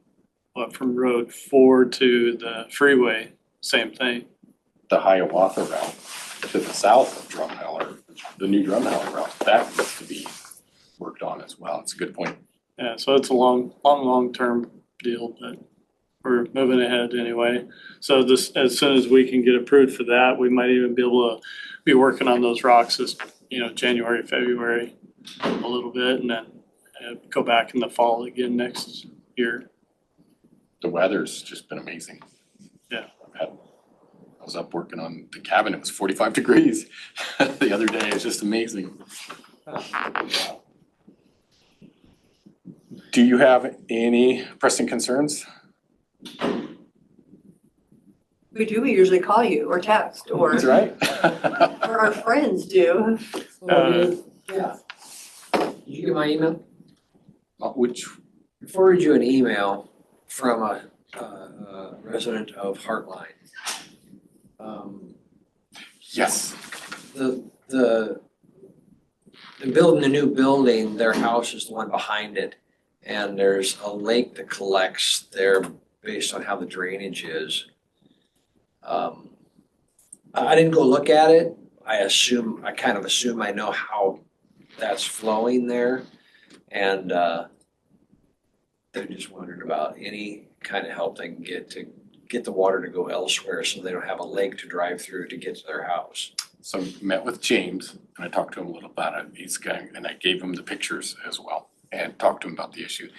O: Road 4 to the freeway, same thing.
N: The Hiawatha route to the south of Drumheller, the new Drumheller route, that needs to be worked on as well. It's a good point.
O: Yeah, so it's a long-term deal, but we're moving ahead anyway. So as soon as we can get approved for that, we might even be able to be working on those rocks this, January, February, a little bit, and then go back in the fall again next year.
N: The weather's just been amazing.
O: Yeah.
N: I was up working on the cabin, it was 45 degrees the other day. It's just amazing. Do you have any pressing concerns?
L: We do, we usually call you or text or.
N: That's right.
L: Or our friends do.
B: Yeah. Did you get my email?
N: Which?
B: I forwarded you an email from a resident of Heartline.
N: Yes.
B: They're building a new building, their house is the one behind it. And there's a lake that collects there based on how the drainage is. I didn't go look at it. I kind of assume I know how that's flowing there. And they're just wondering about any kind of help they can get to get the water to go elsewhere so they don't have a lake to drive through to get to their house.
N: So met with James and I talked to him a little about it. And I gave him the pictures as well and talked to him about the issue.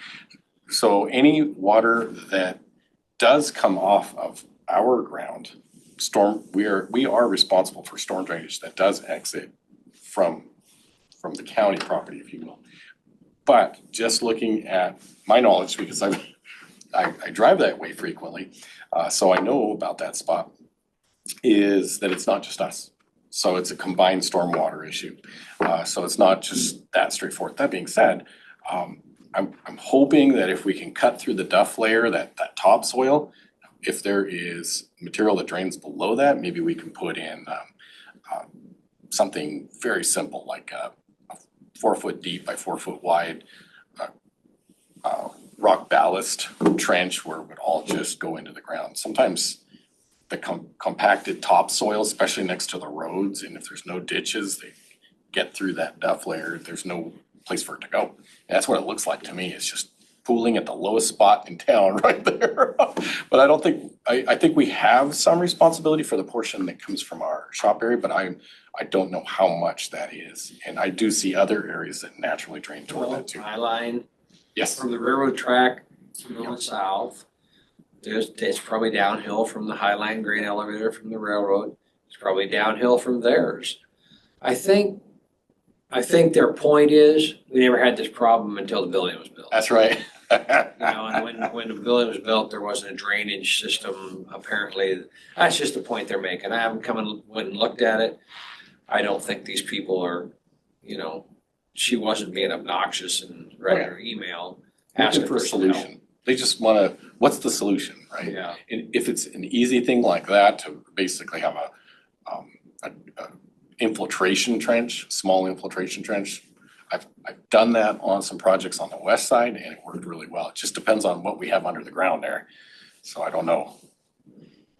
N: So any water that does come off of our ground, we are responsible for storm drainage that does exit from the county property, if you will. But just looking at my knowledge, because I drive that way frequently, so I know about that spot, is that it's not just us. So it's a combined stormwater issue. So it's not just that straightforward. That being said, I'm hoping that if we can cut through the duff layer, that topsoil, if there is material that drains below that, maybe we can put in something very simple like a 4 foot deep by 4 foot wide rock ballast trench where it would all just go into the ground. Sometimes the compacted topsoil, especially next to the roads, and if there's no ditches, they get through that duff layer, there's no place for it to go. And that's what it looks like to me. It's just pooling at the lowest spot in town right there. But I think we have some responsibility for the portion that comes from our shop area, but I don't know how much that is. And I do see other areas that naturally drain toward that too.
B: My line.
N: Yes.
B: From the railroad track going south. It's probably downhill from the Highline grain elevator from the railroad. It's probably downhill from theirs. I think their point is, we never had this problem until the building was built.
N: That's right.
B: And when the building was built, there wasn't a drainage system, apparently. That's just the point they're making. I haven't went and looked at it. I don't think these people are, she wasn't being obnoxious and writing her email asking
N: Looking for a
B: some help.
N: solution. They just wanna, what's the solution, right?
B: Yeah.
N: And if it's an easy thing like that, to basically have a infiltration trench, small infiltration trench. I've done that on some projects on the west side and it worked really well. It just depends on what we have under the ground there. So I don't know.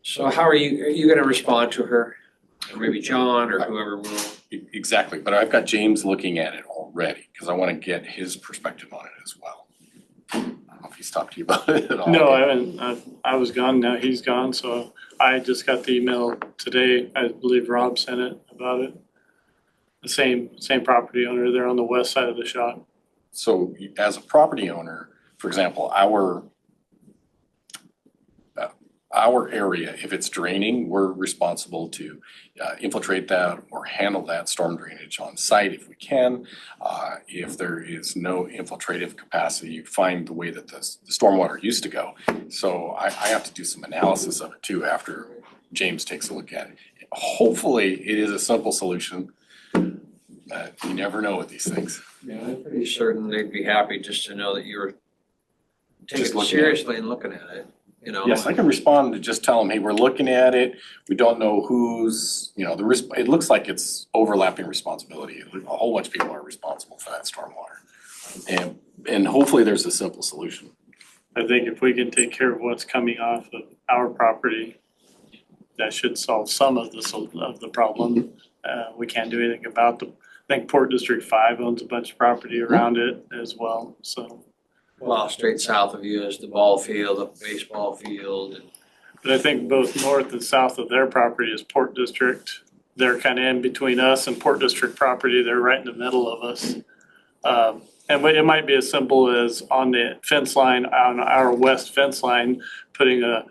B: So how are you gonna respond to her? Or maybe John or whoever will?
N: Exactly, but I've got James looking at it already, because I wanna get his perspective on it as well. I don't know if he's talked to you about it at all.
O: No, I haven't. I was gone, now he's gone, so I just got the email today. I believe Rob sent it about it. The same property owner, they're on the west side of the shop.
N: So as a property owner, for example, our area, if it's draining, we're responsible to infiltrate that or handle that storm drainage on site if we can. If there is no infiltrative capacity, find the way that the stormwater used to go. So I have to do some analysis of it too after James takes a look at it. Hopefully, it is a simple solution. You never know with these things.
B: Yeah, I'm pretty certain they'd be happy just to know that you were taking
N: Just
B: it
N: looking at it.
B: seriously and looking at it,
N: Yes, I can respond to just tell them, hey, we're looking at it. We don't know who's, it looks like it's overlapping responsibility. A whole bunch of people are responsible for that stormwater. And hopefully there's a simple solution.
O: I think if we can take care of what's coming off of our property, that should solve some of the problem. We can't do anything about I think Port District 5 owns a bunch of property around it as well, so.
B: Well, straight south of you is the ball field, the baseball field, and
O: But I think both north and south of their property is Port District. They're kind of in between us and Port District property. They're right in the middle of us. And it might be as simple as on the fence line, on our west fence line, putting a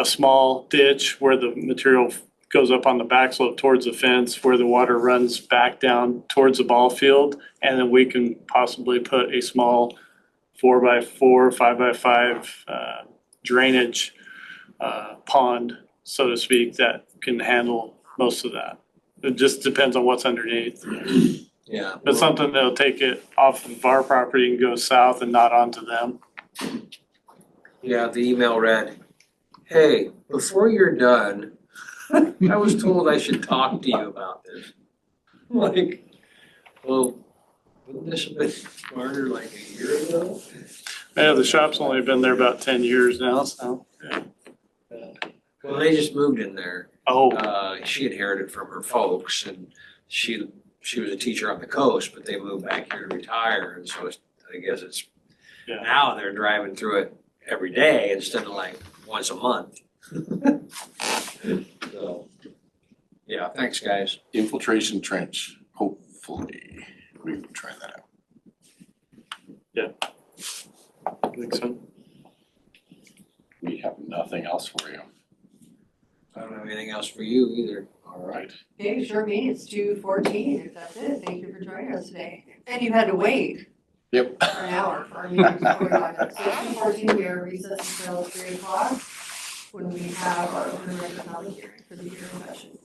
O: small ditch where the material goes up on the back slope towards the fence, where the water runs back down towards the ball field. And then we can possibly put a small 4x4, 5x5 drainage pond, so to speak, that can handle most of that. It just depends on what's underneath.
B: yeah.
O: But something that'll take it off of our property and go south and not onto them.
B: Yeah, the email read, hey, before you're done, I was told I should talk to you about this. I'm like, well, wouldn't this have been smarter like a year ago?
O: Yeah, the shop's only been there about 10 years now, so.
B: Well, they just moved in there.
O: Oh,
B: She inherited from her folks and she was a teacher on the coast, but they moved back here to retire. And so I guess it's,
O: yeah.
B: now they're driving through it every day instead of like once a month. So, yeah, thanks, guys.
N: Infiltration trench, hopefully, we will try that out.
O: I think so.
N: We have nothing else for you.
B: I don't have anything else for you either.
N: All right.
L: Okay, sure me, it's 2:14, if that's it, thank you for joining us today. And you had to wait
N: Yep.
L: for an hour for our meeting before we got it. So 2:14, we are recessed until 3 o'clock when we have our open record public hearing for the hearing session.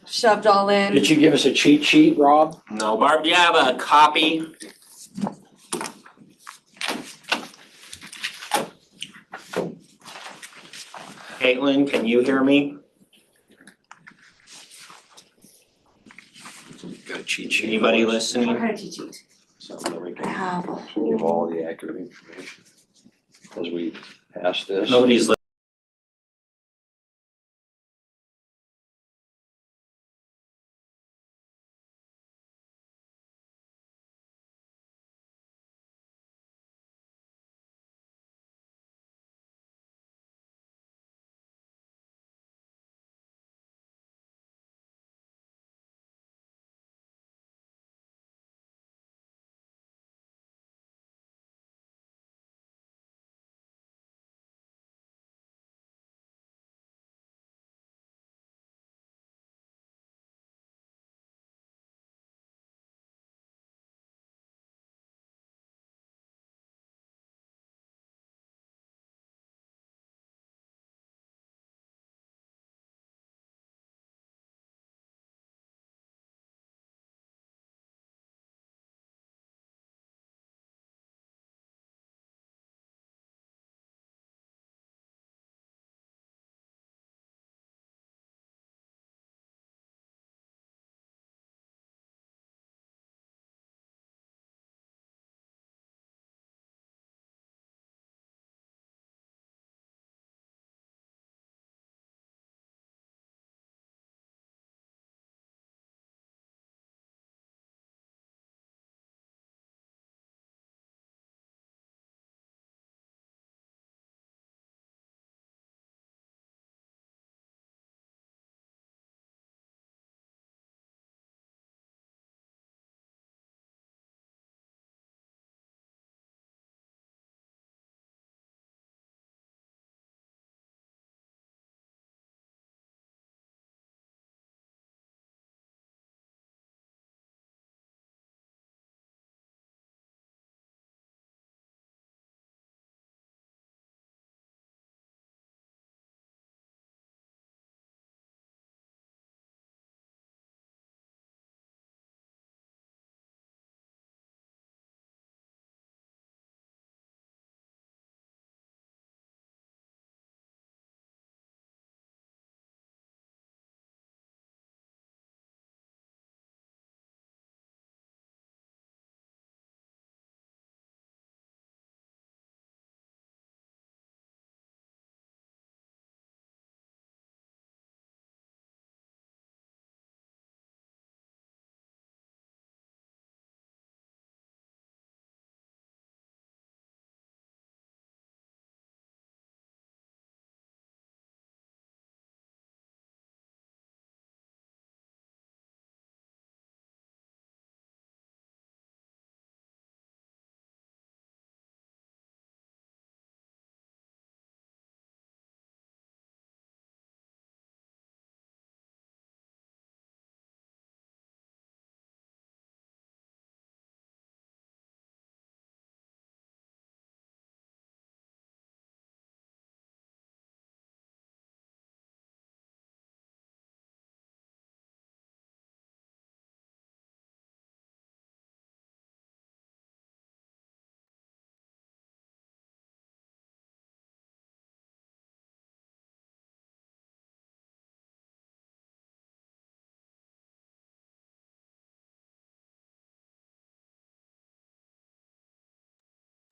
H: shoved all in.
B: Did you give us a cheat sheet, Rob?
A: No, Barb, do you have a copy? Caitlin, can you hear me?
B: Got a cheat sheet.
A: Anybody
H: What
A: listening?
H: kind of cheat sheet?
B: Something that we
H: I
B: can
H: have.
B: give all the accurate information as we pass this.
A: Nobody's listening.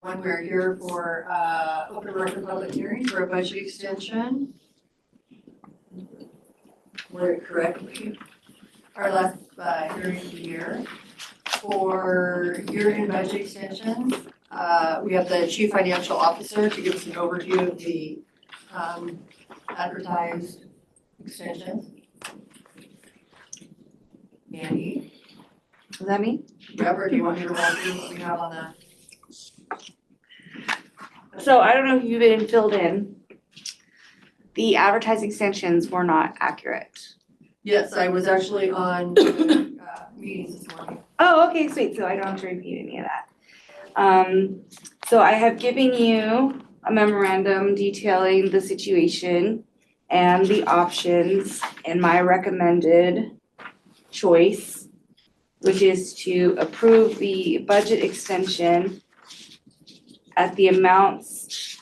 L: When we're here for open record public hearing for a budget extension. Word it correctly. Our last hearing of the year. For year-end budget extensions, we have the chief financial officer to give us an overview of the advertised extensions. Andy?
H: Was that me?
L: Yep, or do you want me to run through what we have on the?
H: So I don't know if you've been filled in. The advertised extensions were not accurate.
L: Yes, I was actually on meetings this morning.
H: Oh, okay, sweet. So I don't have to repeat any of that. So I have given you a memorandum detailing the situation and the options in my recommended choice, which is to approve the budget extension at the amounts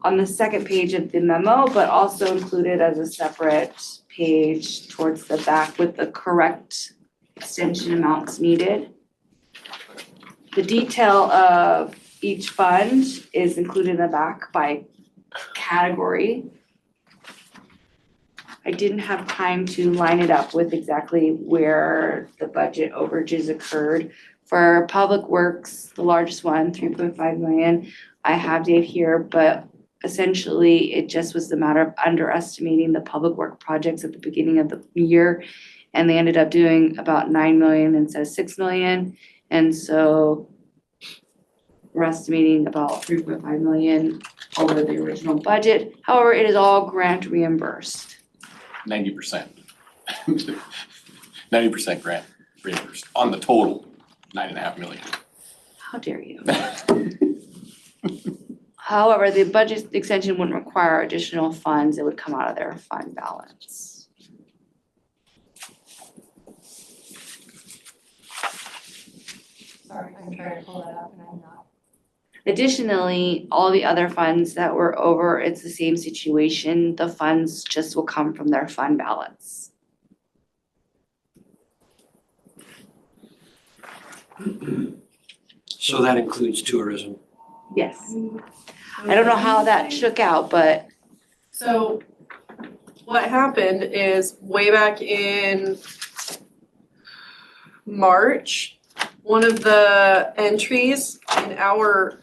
H: on the second page of the memo, but also included as a separate page towards the back with the correct extension amounts needed. The detail of each fund is included in the back by category. I didn't have time to line it up with exactly where the budget overages occurred. For Public Works, the largest one, 3.5 million, I have Dave here, but essentially it just was the matter of underestimating the public work projects at the beginning of the year. And they ended up doing about 9 million instead of 6 million. And so we're estimating about 3.5 million over the original budget. However, it is all grant reimbursed.
N: 90%. 90% grant reimbursed on the total 9.5 million.
H: How dare you? However, the budget extension wouldn't require additional funds. It would come out of their fund balance.
L: Sorry, I'm trying to pull that up and I'm not.
H: Additionally, all the other funds that were over, it's the same situation. The funds just will come from their fund balance.
B: So that includes tourism.
H: Yes. I don't know how that shook out, but
M: So what happened is way back in March, one of the entries in our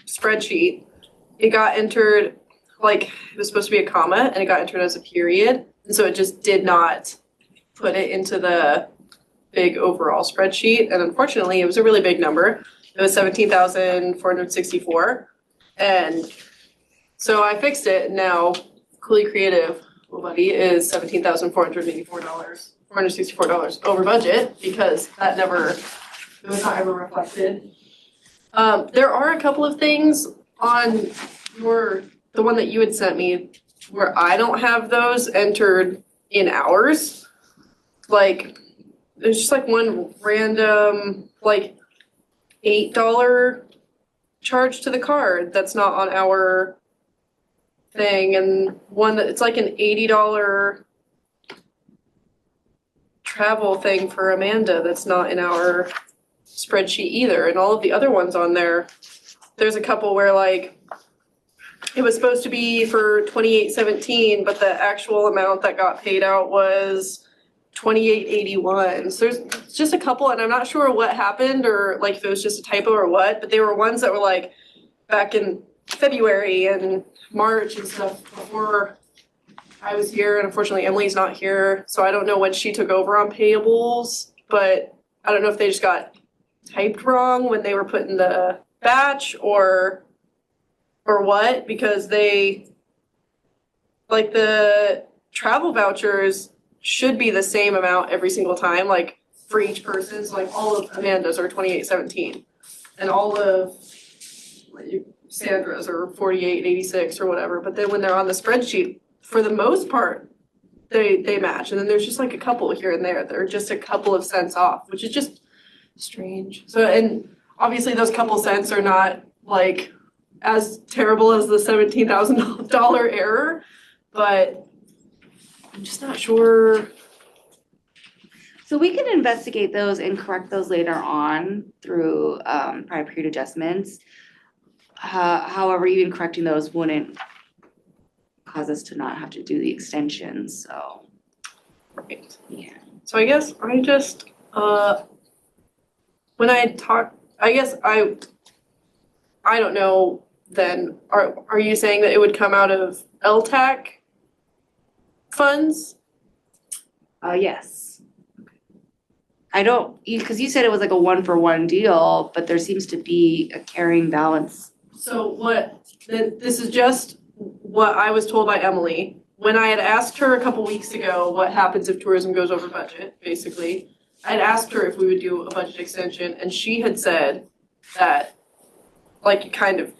M: spreadsheet, it got entered, like, it was supposed to be a comma and it got entered as a period. And so it just did not put it into the big overall spreadsheet. And unfortunately, it was a really big number. It was 17,464. And so I fixed it. And now Cooley Creative, little buddy, is $17,464 over budget because that never, it was not ever reflected. There are a couple of things on the one that you had sent me where I don't have those entered in hours. Like, there's just like one random, like, $8 charge to the card that's not on our thing, and one that it's like an $80 travel thing for Amanda that's not in our spreadsheet either. And all of the other ones on there, there's a couple where like it was supposed to be for 2817, but the actual amount that got paid out was 2881. So there's just a couple, and I'm not sure what happened or like if it was just a typo or what, but they were ones that were like back in February and March and stuff before I was here, and unfortunately Emily's not here, so I don't know when she took over on payables, but I don't know if they just got typed wrong when they were putting the batch or what, because they, like, the travel vouchers should be the same amount every single time, like for each person. So like all of Amanda's are 2817 and all of like, Sandra's are 4886 or whatever. But then when they're on the spreadsheet, for the most part, they match. And then there's just like a couple here and there that are just a couple of cents off, which is just strange. So, and obviously those couple cents are not like as terrible as the $17,000 error, but I'm just not sure.
H: so we can investigate those and correct those later on through prior period adjustments. However, even correcting those wouldn't cause us to not have to do the extensions, so.
M: Right.
H: Yeah.
M: So I guess I just, when I talk, I guess I don't know then, are you saying that it would come out of LTAC funds?
H: Yes. I don't, because you said it was like a 1-for-1 deal, but there seems to be a carrying balance.
M: So what, this is just what I was told by Emily. When I had asked her a couple weeks ago what happens if tourism goes over budget, basically, I had asked her if we would do a budget extension, and she had said that, like, kind of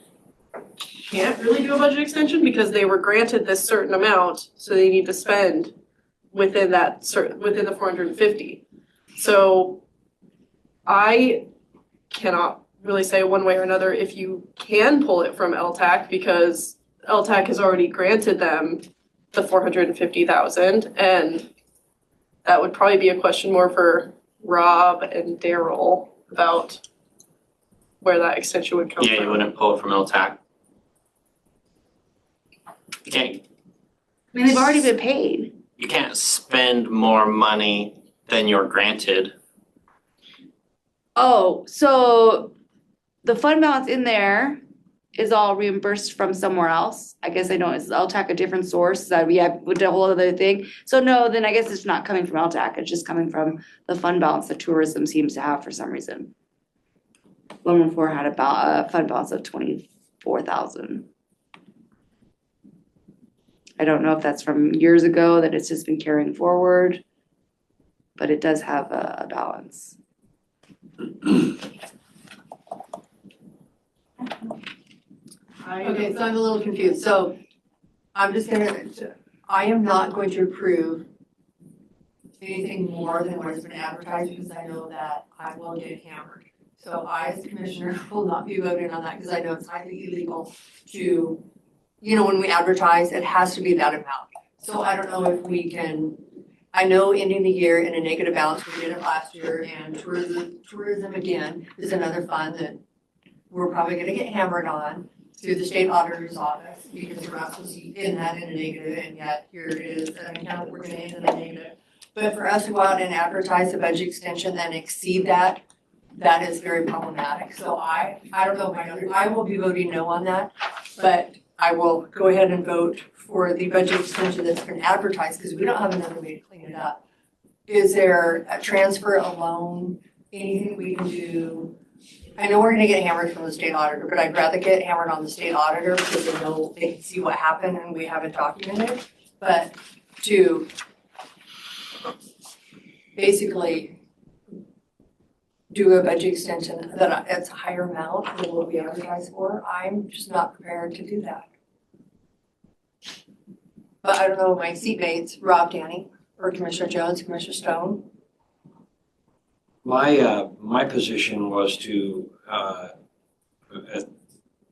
P: can't really do a budget extension because they were granted this certain amount, so they need to spend within within the 450. So I cannot really say one way or another if you can pull it from LTAC because LTAC has already granted them the 450,000, and that would probably be a question more for Rob and Daryl about where that extension would come from.
A: Yeah, you wouldn't pull it from LTAC. You can't.
H: I mean, they've already been paid.
A: You can't spend more money than you're granted.
H: Oh, so the fund balance in there is all reimbursed from somewhere else. I guess I know, is LTAC a different source that we have with the whole other thing? So no, then I guess it's not coming from LTAC, it's just coming from the fund balance that tourism seems to have for some reason. 114 had about a fund balance of 24,000. I don't know if that's from years ago that it's just been carrying forward, but it does have a balance.
L: Okay, so I'm a little confused, so I'm just gonna, I am not going to approve anything more than what has been advertised, because I know that I will get hammered. So I, as commissioner, will not be voting on that, because I know it's highly illegal to, when we advertise, it has to be that amount. So I don't know if we can, I know ending the year in a negative balance, we did it last year, and tourism again is another fund that we're probably gonna get hammered on through the state auditor's office, because we're not supposed to end that in a negative, and yet here it is, an account that we're gonna end in a negative. But for us to go out and advertise a budget extension and exceed that, that is very problematic. So I don't know, I will be voting no on that, but I will go ahead and vote for the budget extension that's been advertised, because we don't have another way to clean it up. Is there a transfer, a loan, anything we can do? I know we're gonna get hammered from the state auditor, but I'd rather get hammered on the state auditor because they know, they can see what happened and we have it documented. But to basically do a budget extension that's a higher amount than what we advertised for, I'm just not prepared to do that. But I don't know, my seatmates, Rob, Danny, or Commissioner Jones, Commissioner Stone.
B: My position was to,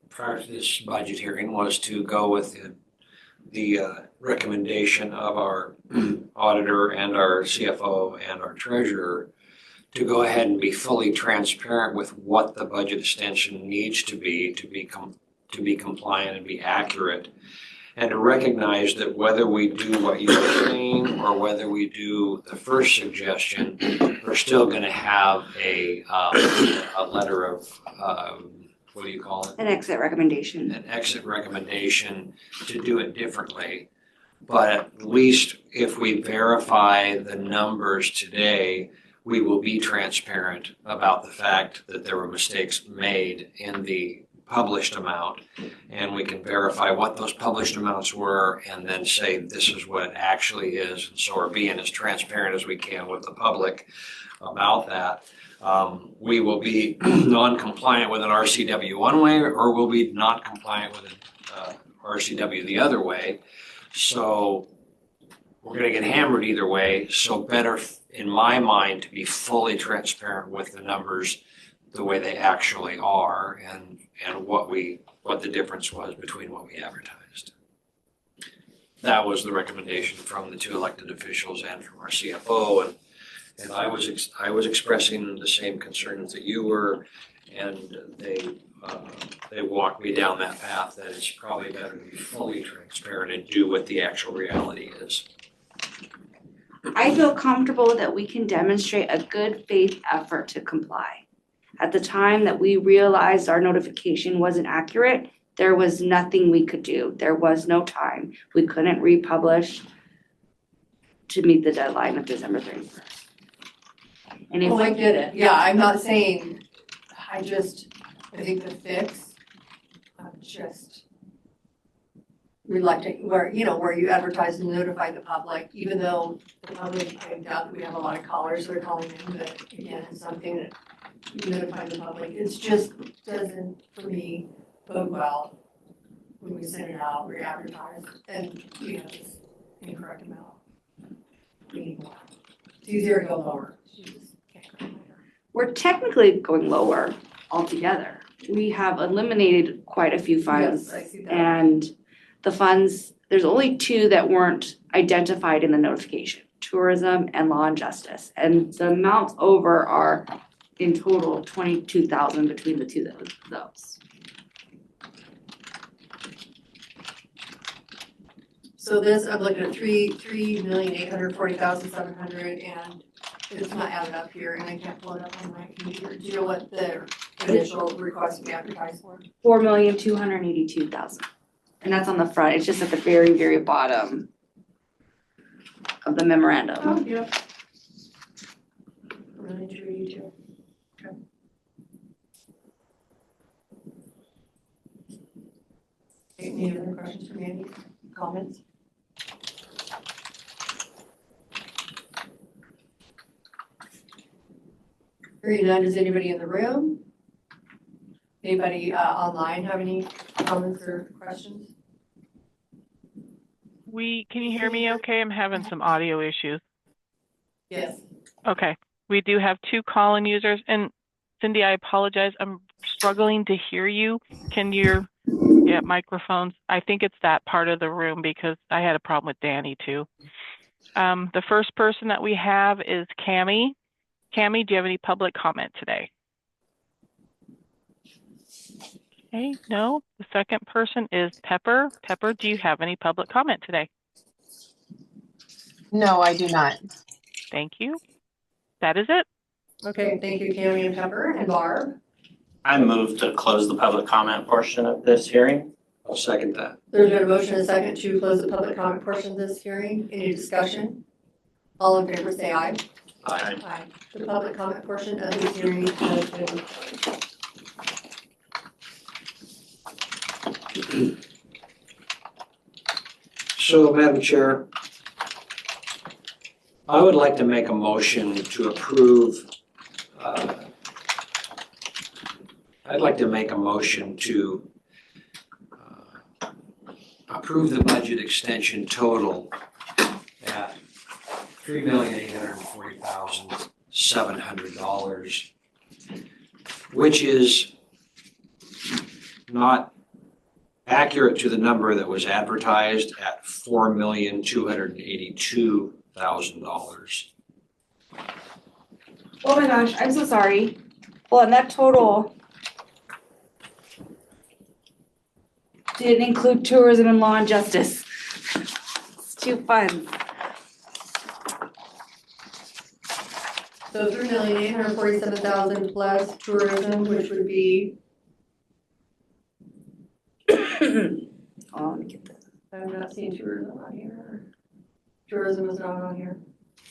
B: prior to this budget hearing, was to go with the recommendation of our auditor and our CFO and our treasurer to go ahead and be fully transparent with what the budget extension needs to be compliant and be accurate. And to recognize that whether we do what you're saying or whether we do the first suggestion, we're still gonna have a letter of, what do you call it?
H: An exit recommendation.
B: An exit recommendation to do it differently. But at least if we verify the numbers today, we will be transparent about the fact that there were mistakes made in the published amount, and we can verify what those published amounts were and then say this is what it actually is. And so we're being as transparent as we can with the public about that. We will be non-compliant with an RCW one way, or we'll be not compliant with an RCW the other way. So we're gonna get hammered either way. So better, in my mind, to be fully transparent with the numbers the way they actually are and what the difference was between what we advertised. That was the recommendation from the two elected officials and from our CFO, and I was expressing the same concerns that you were, and they walked me down that path that it's probably better to be fully transparent and do what the actual reality is.
H: I feel comfortable that we can demonstrate a good faith effort to comply. At the time that we realized our notification wasn't accurate, there was nothing we could do. There was no time. We couldn't republish to meet the deadline of December 31st. And if
L: I get it. Yeah, I'm not saying, I think the fix, I'm just reluctant, where you advertise and notify the public, even though the public, I doubt that we have a lot of callers that are calling in, but again, it's something that you notify the public. It's just doesn't, for me, bode well when we send it out, we advertise, and we have this incorrect amount. We need more. It's easier to go lower. You just can't go higher.
H: We're technically going lower altogether. We have eliminated quite a few funds.
L: Yes, I see that.
H: And the funds, there's only two that weren't identified in the notification, tourism and law and justice. And the amounts over are in total 22,000 between the two of those.
L: So this, I'm looking at 3,840,700, and it's not added up here, and I can't pull it up on my computer. Do you know what the initial request we advertised for?
H: 4,282,000. And that's on the front. It's just at the very, very bottom of the memorandum.
L: Oh, yep. 4,282. Okay. Any other questions from Andy? Comments? Hearing none, does anybody in the room? Anybody online have any comments or questions?
D: Can you hear me okay? I'm having some audio issues.
L: Yes.
D: Okay, we do have 2 call-in users, and Cindy, I apologize, I'm struggling to hear you. Can your microphones, I think it's that part of the room because I had a problem with Danny too. The first person that we have is Cammie. Cammie, do you have any public comment today? Okay, no. The second person is Pepper. Pepper, do you have any public comment today?
Q: No, I do not.
D: Thank you. That is it.
L: Okay, thank you, Cammie and Pepper and Barb.
A: I move to close the public comment portion of this hearing.
B: I'll second that.
L: There's been a motion and a second to close the public comment portion of this hearing. Any discussion? All in favor, say aye.
B: Aye.
L: Aye. The public comment portion of this hearing has been closed.
B: So, Madam Chair, I would like to make a motion to approve, I'd like to make a motion to approve the budget extension total at $3,840,700, which is not accurate to the number that was advertised at $4,282,000.
H: Oh my gosh, I'm so sorry. Well, and that total didn't include tourism and law and justice. It's 2 funds.
L: So 3,847,000 plus tourism, which would be.
H: Oh, let me get this.
L: I'm not seeing tourism on here. Tourism is not on here.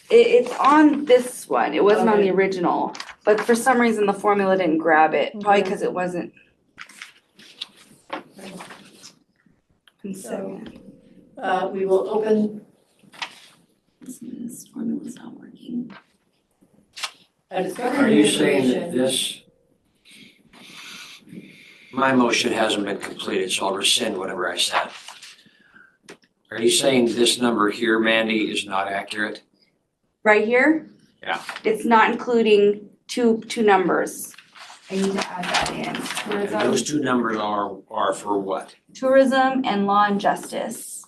H: It's on this one. It wasn't on the
L: Okay.
H: original, but for some reason the formula didn't grab it, probably because it wasn't.
L: So, we will open
H: This formula's not working.
L: a discussion.
B: Are you saying that this, my motion hasn't been completed, so I'll rescind whatever I said. Are you saying this number here, Mandy, is not accurate?
H: Right here?
B: Yeah.
H: It's not including two numbers. I need to add that in.
B: And those 2 numbers are for what?
H: Tourism and law and justice.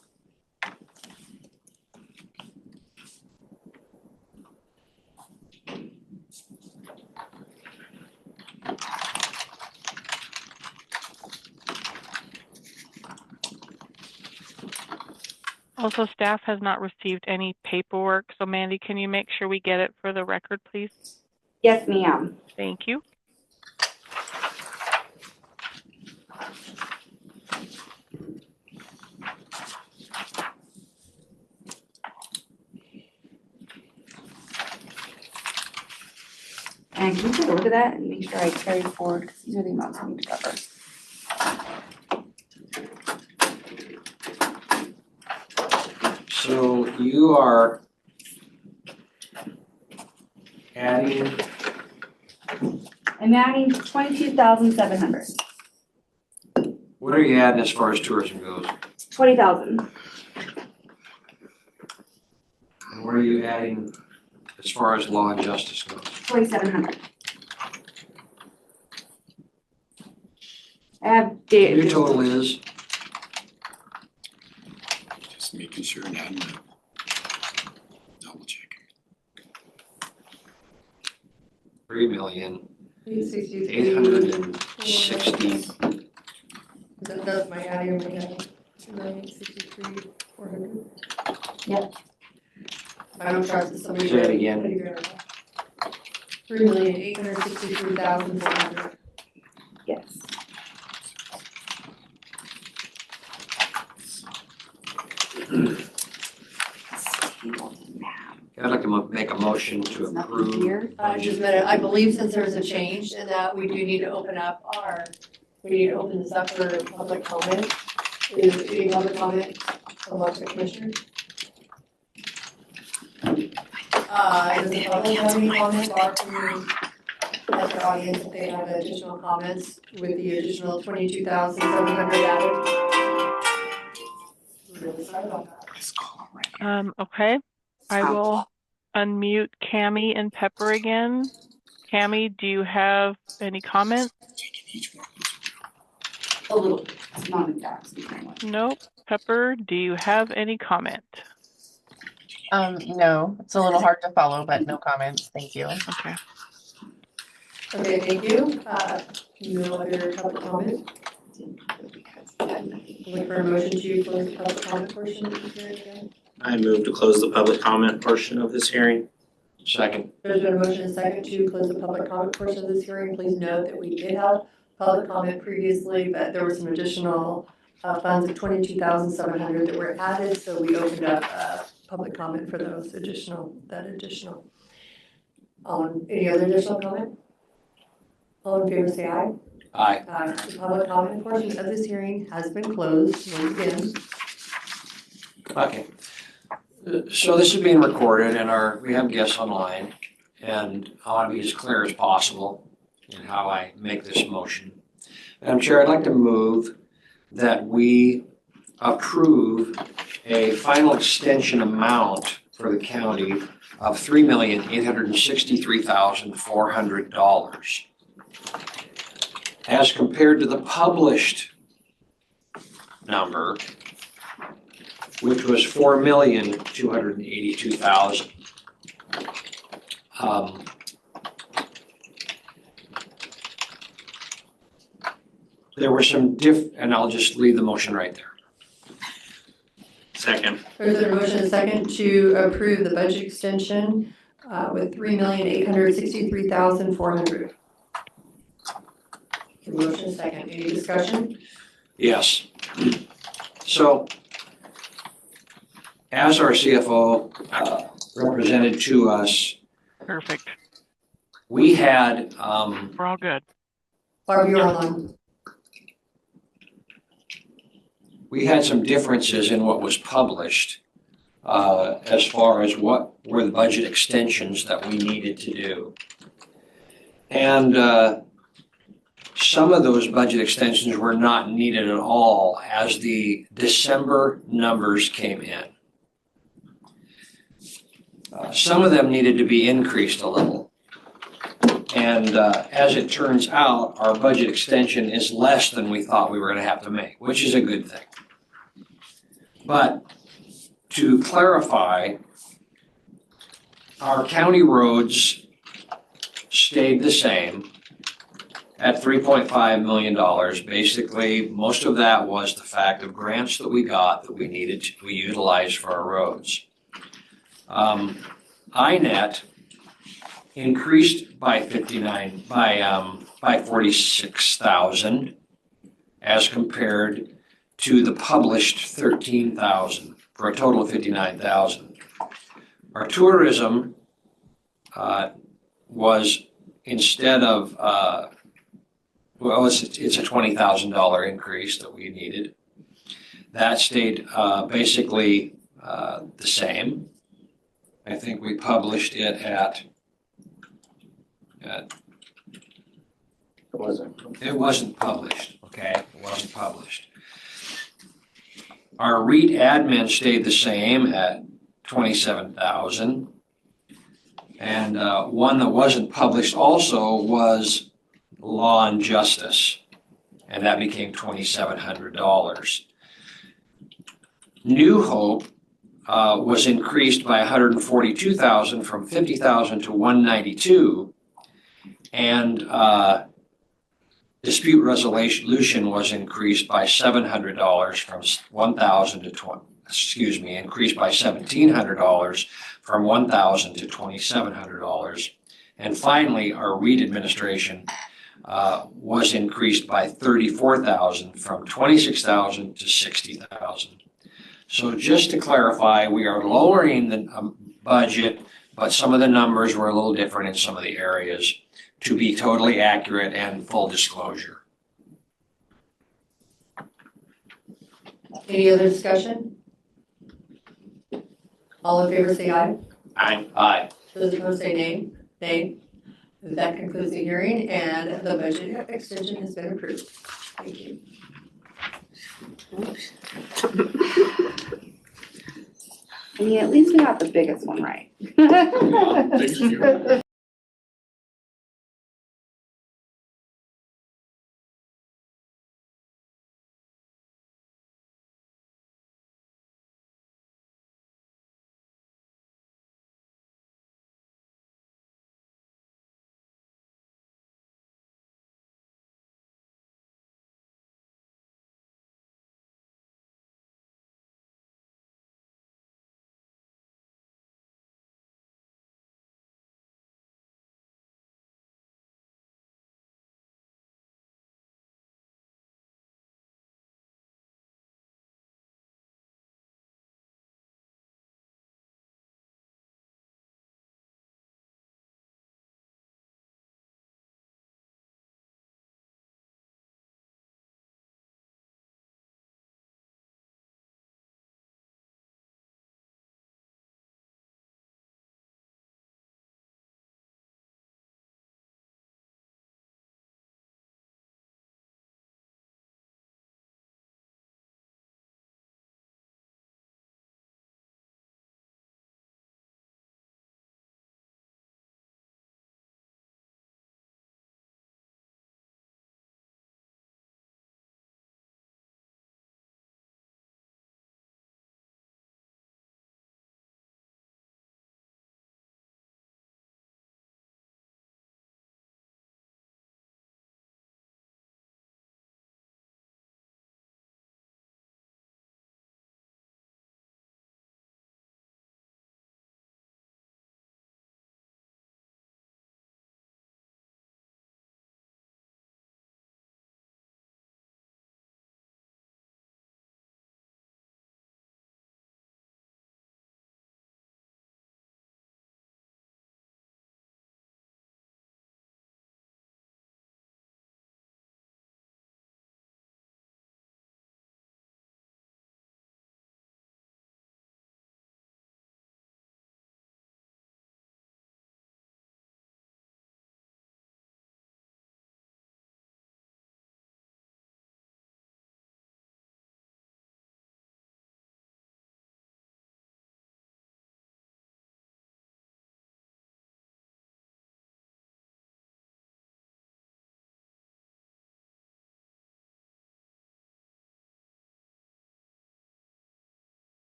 D: Also, staff has not received any paperwork, so Mandy, can you make sure we get it for the record, please?
H: Yes, ma'am.
D: Thank you.
H: And can you take a look at that and make sure I carry forward, because these are the amounts I need to cover.
B: So you are adding,
H: I'm adding 22,700.
B: What are you adding as far as tourism goes?
H: 20,000.
B: And what are you adding as far as law and justice goes?
H: 2,700. I have data.
B: Your total is?
N: Just making sure and adding up. Double checking.
B: 3,860,000.
L: That's my adding, my adding, 2,063,400.
H: Yep.
L: I don't trust that somebody.
B: Say it again.
L: 3,863,400.
H: Yes.
B: I'd like to make a motion to approve.
L: Just a minute, I believe since there's a change in that we need to open this up for public comment. Is there any public comment amongst the commissioners? Does the public have any comments or ask our audience if they have additional comments with the additional 22,700 added? We're really sorry about that.
D: Okay, I will unmute Cammie and Pepper again. Cammie, do you have any comments?
H: A little, it's not exact.
D: Nope. Pepper, do you have any comment?
Q: No, it's a little hard to follow, but no comments. Thank you.
D: Okay.
L: Okay, thank you. No other public comment? Look for a motion to close the public comment portion of the hearing again.
A: I move to close the public comment portion of this hearing.
B: Second.
L: There's been a motion and second to close the public comment portion of this hearing. Please note that we did have public comment previously, but there were some additional funds of 22,700 that were added, so we opened up public comment for those additional. Any other additional comment? All in favor, say aye.
B: Aye.
L: The public comment portion of this hearing has been closed once again.
B: Okay. So this is being recorded and we have guests online, and I want to be as clear as possible in how I make this motion. Madam Chair, I'd like to move that we approve a final extension amount for the county of $3,863,400 as compared to the published number, which was $4,282,000. There were some and I'll just leave the motion right there.
A: Second.
L: There's been a motion and second to approve the budget extension with $3,863,400. The motion is second. Any discussion?
B: Yes. So, as our CFO represented to us.
D: Perfect.
B: We had.
D: We're all good.
L: Barb, you're online.
B: We had some differences in what was published as far as what were the budget extensions that we needed to do. And some of those budget extensions were not needed at all as the December numbers came in. Some of them needed to be increased a little. And as it turns out, our budget extension is less than we thought we were going to have to make, which is a good thing. But to clarify, our county roads stayed the same at $3.5 million. Basically, most of that was the fact of grants that we got that we utilized for our roads. INET increased by 46,000 as compared to the published 13,000 for a total of 59,000. Our tourism was instead of it's a $20,000 increase that we needed. That stayed basically the same. I think we published it at it wasn't published, okay? Well, wasn't published. Our REIT admin stayed the same at 27,000. And one that wasn't published also was Law and Justice, and that became $2,700. New Hope was increased by 142,000 from 50,000 to 192, and dispute resolution was increased by $700 from 1,000 to increased by $1,700 from 1,000 to $2,700. And finally, our REIT administration was increased by 34,000 from 26,000 to 60,000. So just to clarify, we are lowering the budget, but some of the numbers were a little different in some of the areas to be totally accurate and full disclosure.
L: Any other discussion? All in favor say aye.
B: Aye.
L: Those opposed say nay. Nay. That concludes the hearing and the budget extension has been approved. Thank you.
H: I mean, at least we got the biggest one right.
N: Thank you.